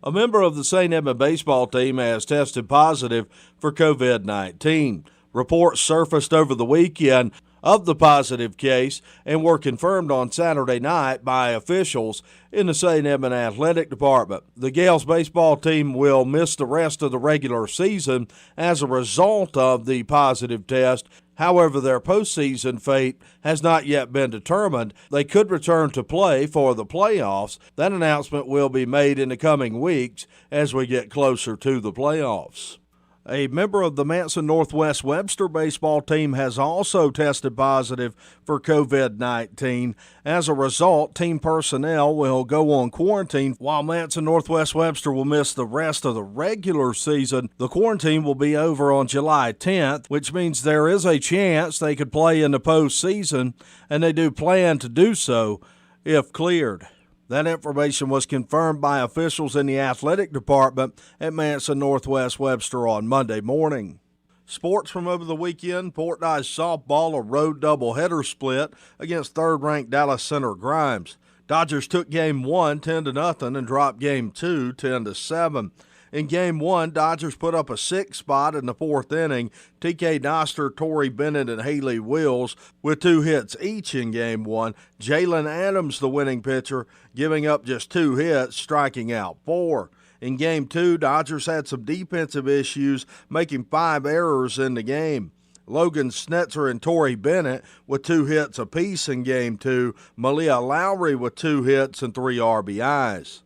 A member of the St. Edmund baseball team has tested positive for COVID-19. Reports surfaced over the weekend of the positive case and were confirmed on Saturday night by officials in the St. Edmund Athletic Department. The Gales baseball team will miss the rest of the regular season as a result of the positive test. However, their postseason fate has not yet been determined. They could return to play for the playoffs. That announcement will be made in the coming weeks as we get closer to the playoffs. A member of the Manson Northwest Webster baseball team has also tested positive for COVID-19. As a result, team personnel will go on quarantine while Manson Northwest Webster will miss the rest of the regular season. The quarantine will be over on July 10th, which means there is a chance they could play in the postseason, and they do plan to do so if cleared. That information was confirmed by officials in the athletic department at Manson Northwest Webster on Monday morning. Sports from over the weekend, Port Dodge softball, a road doubleheader split against third-ranked Dallas Center Grimes. Dodgers took Game 1 10-0 and dropped Game 2 10-7. In Game 1, Dodgers put up a 6 spot in the 4th inning. T.K. Noster, Torrey Bennett, and Haley Wills with 2 hits each in Game 1. Jalen Adams, the winning pitcher, giving up just 2 hits, striking out 4. In Game 2, Dodgers had some defensive issues, making 5 errors in the game. Logan Snetzer and Torrey Bennett with 2 hits apiece in Game 2. Malia Lowry with 2 hits and 3 RBIs.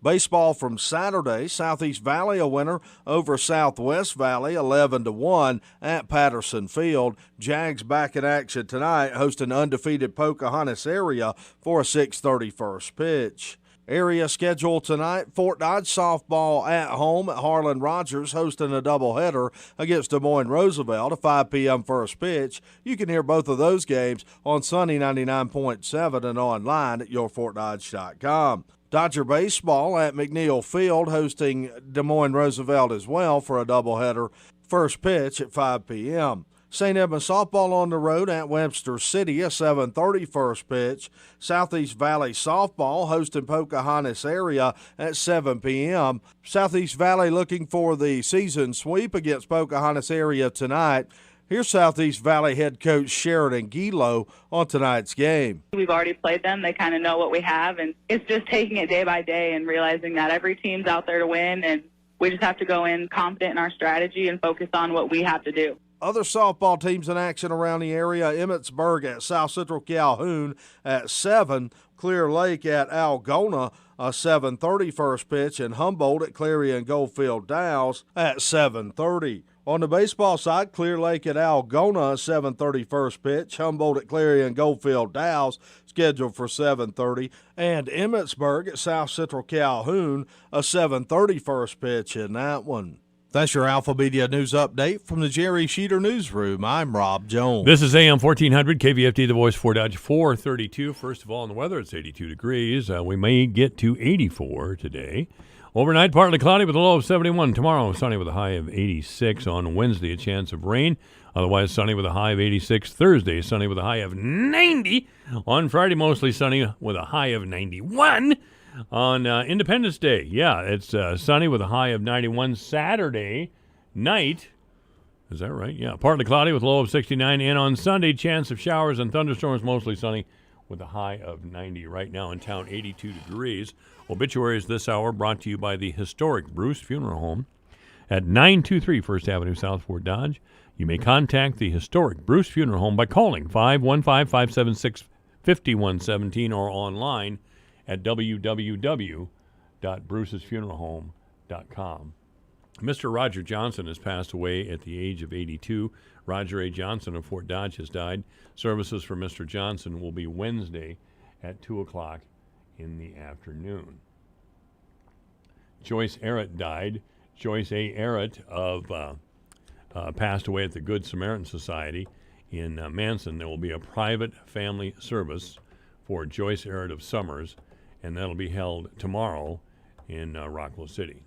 Baseball from Saturday, Southeast Valley a winner over Southwest Valley 11-1 at Patterson Field. Jags back in action tonight, hosting undefeated Pocahontas area for a 6:30 first pitch. Area schedule tonight, Fort Dodge softball at home at Harlan Rogers, hosting a doubleheader against Des Moines Roosevelt, a 5 p.m. first pitch. You can hear both of those games on Sunny 99.7 and online at yourfortdodge.com. Dodger baseball at McNeil Field, hosting Des Moines Roosevelt as well for a doubleheader. First pitch at 5 p.m. St. Edmund softball on the road at Webster City, a 7:30 first pitch. Southeast Valley softball hosting Pocahontas area at 7 p.m. Southeast Valley looking for the season sweep against Pocahontas area tonight. Here's Southeast Valley head coach Sheridan Gilo on tonight's game. We've already played them. They kind of know what we have, and it's just taking it day by day and realizing that every team's out there to win, and we just have to go in confident in our strategy and focus on what we have to do. Other softball teams in action around the area: Emmetsburg at South Central Calhoun at 7, Clear Lake at Algona, a 7:30 first pitch, and Humboldt at Clary and Goldfield Downs at 7:30. On the baseball side, Clear Lake at Algona, 7:30 first pitch. Humboldt at Clary and Goldfield Downs scheduled for 7:30. And Emmetsburg at South Central Calhoun, a 7:30 first pitch in that one. That's your Alpha Media News Update from the Jerry Sheeter Newsroom. I'm Rob Jones. This is AM 1400, KVFD, the voice for Dodge, 432. First of all, in the weather, it's 82 degrees. We may get to 84 today. Overnight, partly cloudy with a low of 71. Tomorrow, sunny with a high of 86. On Wednesday, a chance of rain. Otherwise, sunny with a high of 86. Thursday, sunny with a high of 90. On Friday, mostly sunny with a high of 91. On Independence Day, it's sunny with a high of 91. Saturday night, is that right? Yeah, partly cloudy with a low of 69. And on Sunday, chance of showers and thunderstorms, mostly sunny with a high of 90. Right now in town, 82 degrees. Obituaries this hour brought to you by the historic Bruce Funeral Home at 923 First Avenue, South Fort Dodge. You may contact the historic Bruce Funeral Home by calling 515-576-5117 or online at www.brucesfuneralhome.com. Mr. Roger Johnson has passed away at the age of 82. Roger A. Johnson of Fort Dodge has died. Services for Mr. Johnson will be Wednesday at 2 o'clock in the afternoon. Joyce Arrett died. Joyce A. Arrett passed away at the Good Samaritan Society in Manson. There will be a private family service for Joyce Arrett of Summers, and that'll be held tomorrow in Rockwell City.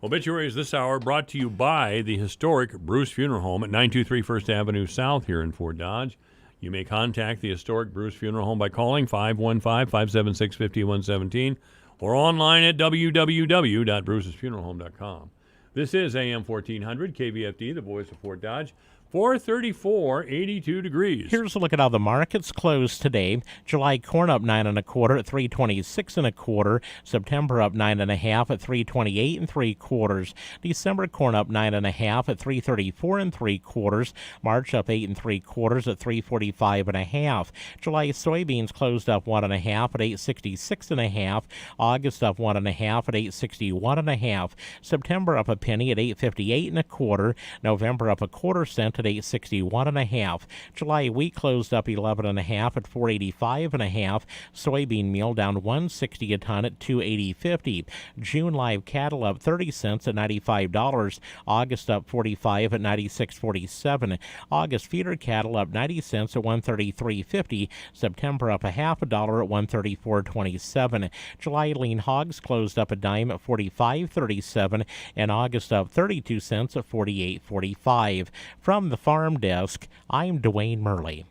Obituaries this hour brought to you by the historic Bruce Funeral Home at 923 First Avenue South here in Fort Dodge. You may contact the historic Bruce Funeral Home by calling 515-576-5117 or online at www.brucesfuneralhome.com. This is AM 1400, KVFD, the voice of Fort Dodge. 434, 82 degrees. Here's a look at how the markets closed today. July corn up 9 1/4 at 326 1/4. September up 9 1/2 at 328 3/4. December corn up 9 1/2 at 334 3/4. March up 8 3/4 at 345 1/2. July soybeans closed up 1 1/2 at 866 1/2. August up 1 1/2 at 861 1/2. September up a penny at 858 1/4. November up a quarter cent at 861 1/2. July wheat closed up 11 1/2 at 485 1/2. Soybean meal down 160 a ton at 280.50. June live cattle up 30 cents at $95. August up 45 at 96.47. August feeder cattle up 90 cents at 133.50. September up a half a dollar at 134.27. July lean hogs closed up a dime at 45.37, and August up 32 cents at 48.45. From the Farm Desk, I'm Dwayne Murley.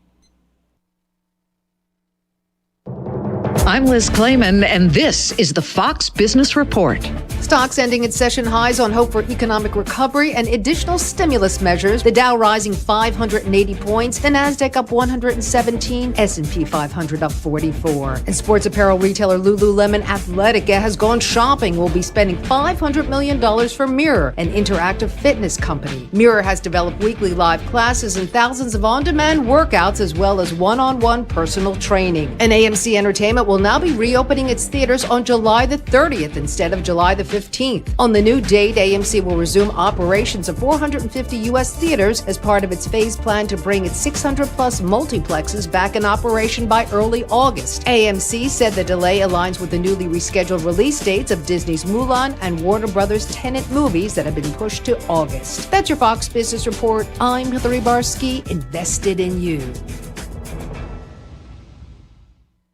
I'm Liz Clayman, and this is the Fox Business Report. Stocks ending at session highs on hope for economic recovery and additional stimulus measures. The Dow rising 580 points, the Nasdaq up 117, S&P 500 up 44. And sports apparel retailer Lululemon Athletica has gone shopping. Will be spending $500 million for Mirror, an interactive fitness company. Mirror has developed weekly live classes and thousands of on-demand workouts, as well as one-on-one personal training. And AMC Entertainment will now be reopening its theaters on July the 30th instead of July the 15th. On the new date, AMC will resume operations of 450 U.S. theaters as part of its phased plan to bring its 600-plus multiplexes back in operation by early August. AMC said the delay aligns with the newly rescheduled release dates of Disney's Mulan and Warner Brothers' Tenet movies that have been pushed to August. That's your Fox Business Report. I'm Hillary Barsky, invested in you.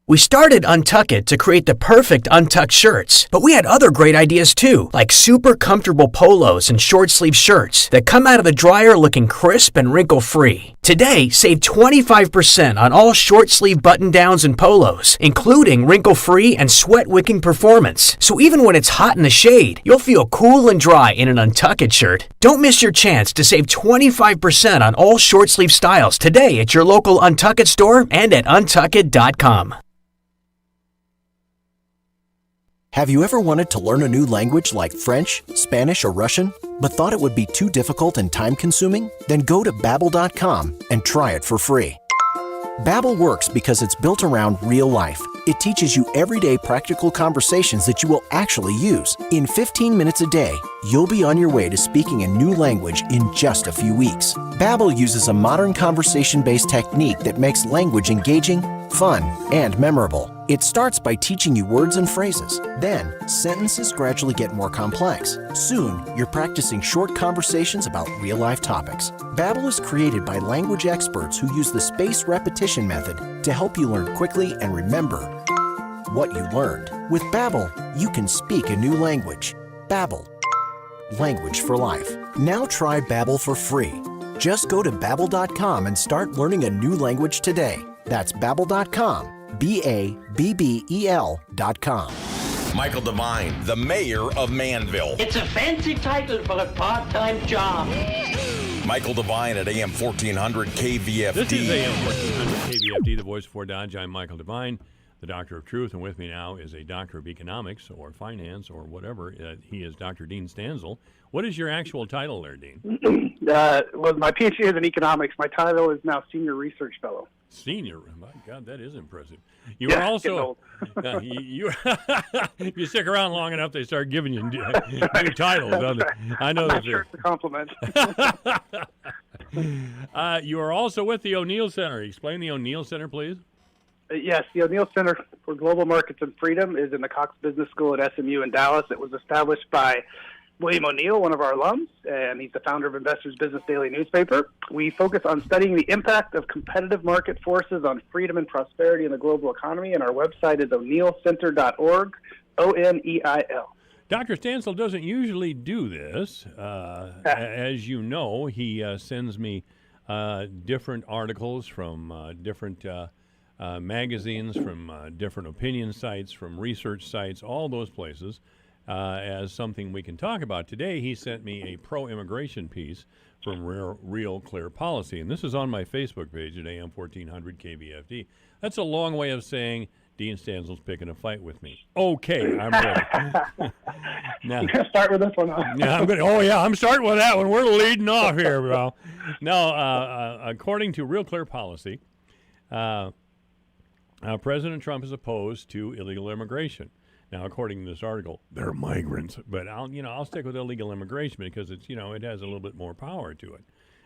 We started Untuck It to create the perfect untucked shirts, but we had other great ideas too, like super comfortable polos and short sleeve shirts that come out of the dryer looking crisp and wrinkle-free. Today, save 25% on all short sleeve button downs and polos, including wrinkle-free and sweat-wicking performance. So even when it's hot in the shade, you'll feel cool and dry in an Untuck It shirt. Don't miss your chance to save 25% on all short sleeve styles today at your local Untuck It store and at untuckit.com. Have you ever wanted to learn a new language like French, Spanish, or Russian, but thought it would be too difficult and time-consuming? Then go to Babbel.com and try it for free. Babbel works because it's built around real life. It teaches you everyday practical conversations that you will actually use. In 15 minutes a day, you'll be on your way to speaking a new language in just a few weeks. Babbel uses a modern conversation-based technique that makes language engaging, fun, and memorable. It starts by teaching you words and phrases. Then, sentences gradually get more complex. Soon, you're practicing short conversations about real-life topics. Babbel is created by language experts who use the spaced repetition method to help you learn quickly and remember what you learned. With Babbel, you can speak a new language. Babbel, language for life. Now try Babbel for free. Just go to Babbel.com and start learning a new language today. That's Babbel.com. Babbel.com. Michael Devine, the mayor of Manville. It's a fancy title for a part-time job. Michael Devine at AM 1400 KVFD. This is AM 1400 KVFD, the voice for Dodge. I'm Michael Devine, the Doctor of Truth, and with me now is a Doctor of Economics or Finance or whatever. He is Dr. Dean Stanzel. What is your actual title there, Dean? Well, my PhD is in economics. My title is now Senior Research Fellow. Senior, my God, that is impressive. You are also you stick around long enough, they start giving you new titles. Don't they? I know I'm sure it's a compliment. You are also with the O'Neill Center. Explain the O'Neill Center, please. Yes, the O'Neill Center for Global Markets and Freedom is in the Cox Business School at SMU in Dallas. It was established by William O'Neill, one of our alums, and he's the founder of Investors Business Daily newspaper. We focus on studying the impact of competitive market forces on freedom and prosperity in the global economy, and our website is o'neillcenter.org, O-N-E-I-L. Dr. Stansel doesn't usually do this. As you know, he sends me different articles from different magazines, from different opinion sites, from research sites, all those places. As something we can talk about. Today, he sent me a pro-immigration piece from Real Clear Policy, and this is on my Facebook page at AM 1400 KVFD. That's a long way of saying Dean Stanzel's picking a fight with me. Okay, I'm ready. Now, you gotta start with this one. Yeah, I'm starting with that one. We're leading off here, bro. Now, according to Real Clear Policy, President Trump is opposed to illegal immigration. Now, according to this article, they're migrants, but I'll stick with illegal immigration because it's it has a little bit more power to it,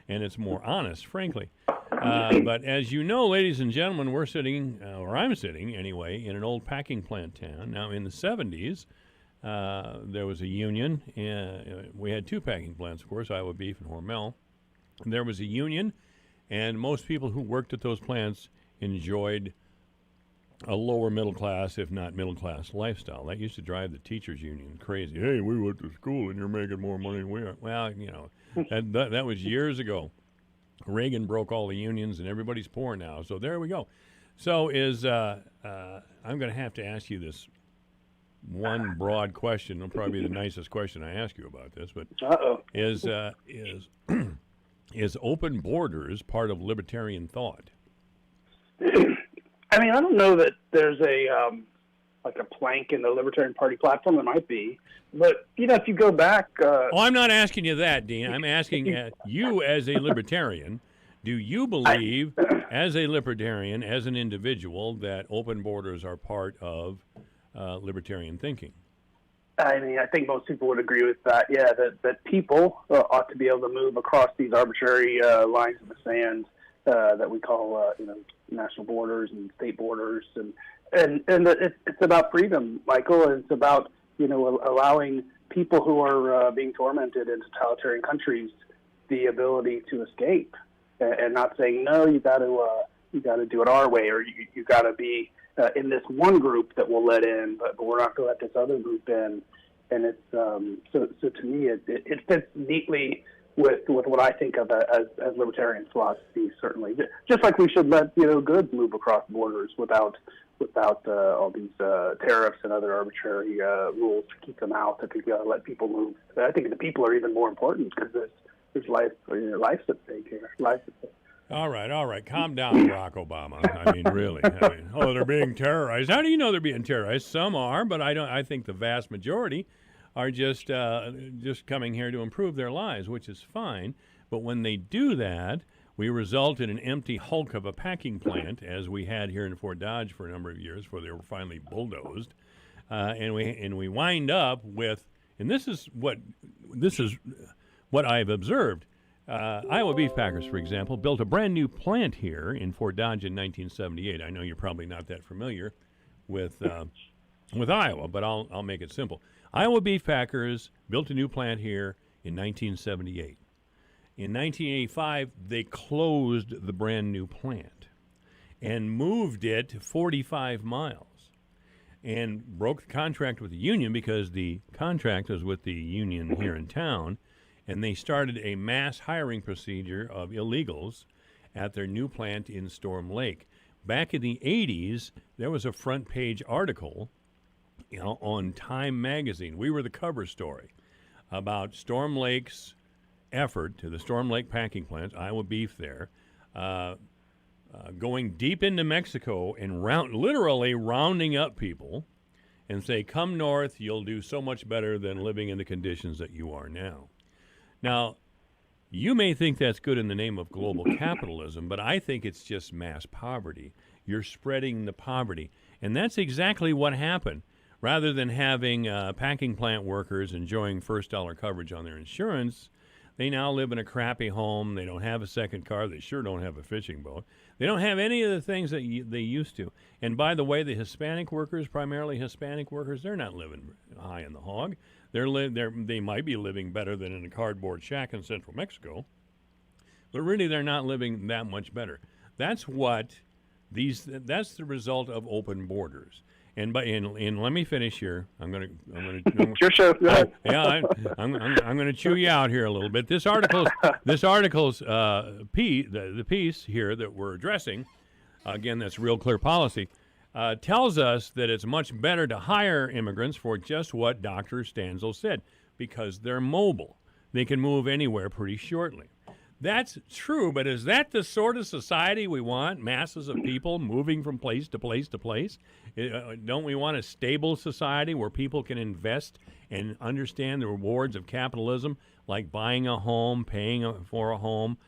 and it's more honest, frankly. But as you know, ladies and gentlemen, we're sitting, or I'm sitting anyway, in an old packing plant town. Now, in the 70s, there was a union. We had two packing plants, of course, Iowa Beef and Hormel. There was a union, and most people who worked at those plants enjoyed a lower middle class, if not middle class, lifestyle. That used to drive the teachers union crazy. Hey, we went to school and you're making more money than we are. Well, that was years ago. Reagan broke all the unions and everybody's poor now. So there we go. So I'm going to have to ask you this one broad question. It'll probably be the nicest question I ask you about this, but is open borders part of libertarian thought? I mean, I don't know that there's a plank in the Libertarian Party platform. There might be, but if you go back. I'm not asking you that, Dean. I'm asking you as a libertarian. Do you believe, as a libertarian, as an individual, that open borders are part of libertarian thinking? I mean, I think most people would agree with that. Yeah, that people ought to be able to move across these arbitrary lines in the sand that we call, national borders and state borders, and it's about freedom, Michael, and it's about allowing people who are being tormented in totalitarian countries the ability to escape, and not saying no, you got to do it our way, or you got to be in this one group that we'll let in, but we're not going to let this other group in, and it's so to me it fits neatly with what I think of as libertarian philosophy, certainly. Just like we should let goods move across borders without all these tariffs and other arbitrary rules to keep them out. I think we got to let people move. I think the people are even more important because there's life at stake here. All right. Calm down, Barack Obama. I mean, really. They're being terrorized. How do you know they're being terrorized? Some are, but I think the vast majority are just coming here to improve their lives, which is fine. But when they do that, we result in an empty hulk of a packing plant, as we had here in Fort Dodge for a number of years, before they were finally bulldozed, and we wind up with, and this is what I've observed. Iowa Beef Packers, for example, built a brand new plant here in Fort Dodge in 1978. I know you're probably not that familiar with Iowa, but I'll make it simple. Iowa Beef Packers built a new plant here in 1978. In 1985, they closed the brand new plant and moved it 45 miles and broke the contract with the union, because the contract was with the union here in town, and they started a mass hiring procedure of illegals at their new plant in Storm Lake. Back in the 80s, there was a front page article, on Time magazine. We were the cover story about Storm Lake's effort to the Storm Lake packing plant, Iowa Beef there, going deep into Mexico and literally rounding up people and say, come north, you'll do so much better than living in the conditions that you are now. Now, you may think that's good in the name of global capitalism, but I think it's just mass poverty. You're spreading the poverty. And that's exactly what happened. Rather than having packing plant workers enjoying first dollar coverage on their insurance, they now live in a crappy home. They don't have a second car. They sure don't have a fishing boat. They don't have any of the things that they used to. And by the way, the Hispanic workers, primarily Hispanic workers, they're not living high in the hog. They might be living better than in a cardboard shack in central Mexico, but really they're not living that much better. That's the result of open borders. And let me finish here. I'm going to Sure. Go ahead. I'm going to chew you out here a little bit. This article's the piece here that we're addressing, again, that's Real Clear Policy, tells us that it's much better to hire immigrants for just what Dr. Stanzel said, because they're mobile. They can move anywhere pretty shortly. That's true, but is that the sort of society we want? Masses of people moving from place to place to place? Don't we want a stable society where people can invest and understand the rewards of capitalism, like buying a home, paying for a home,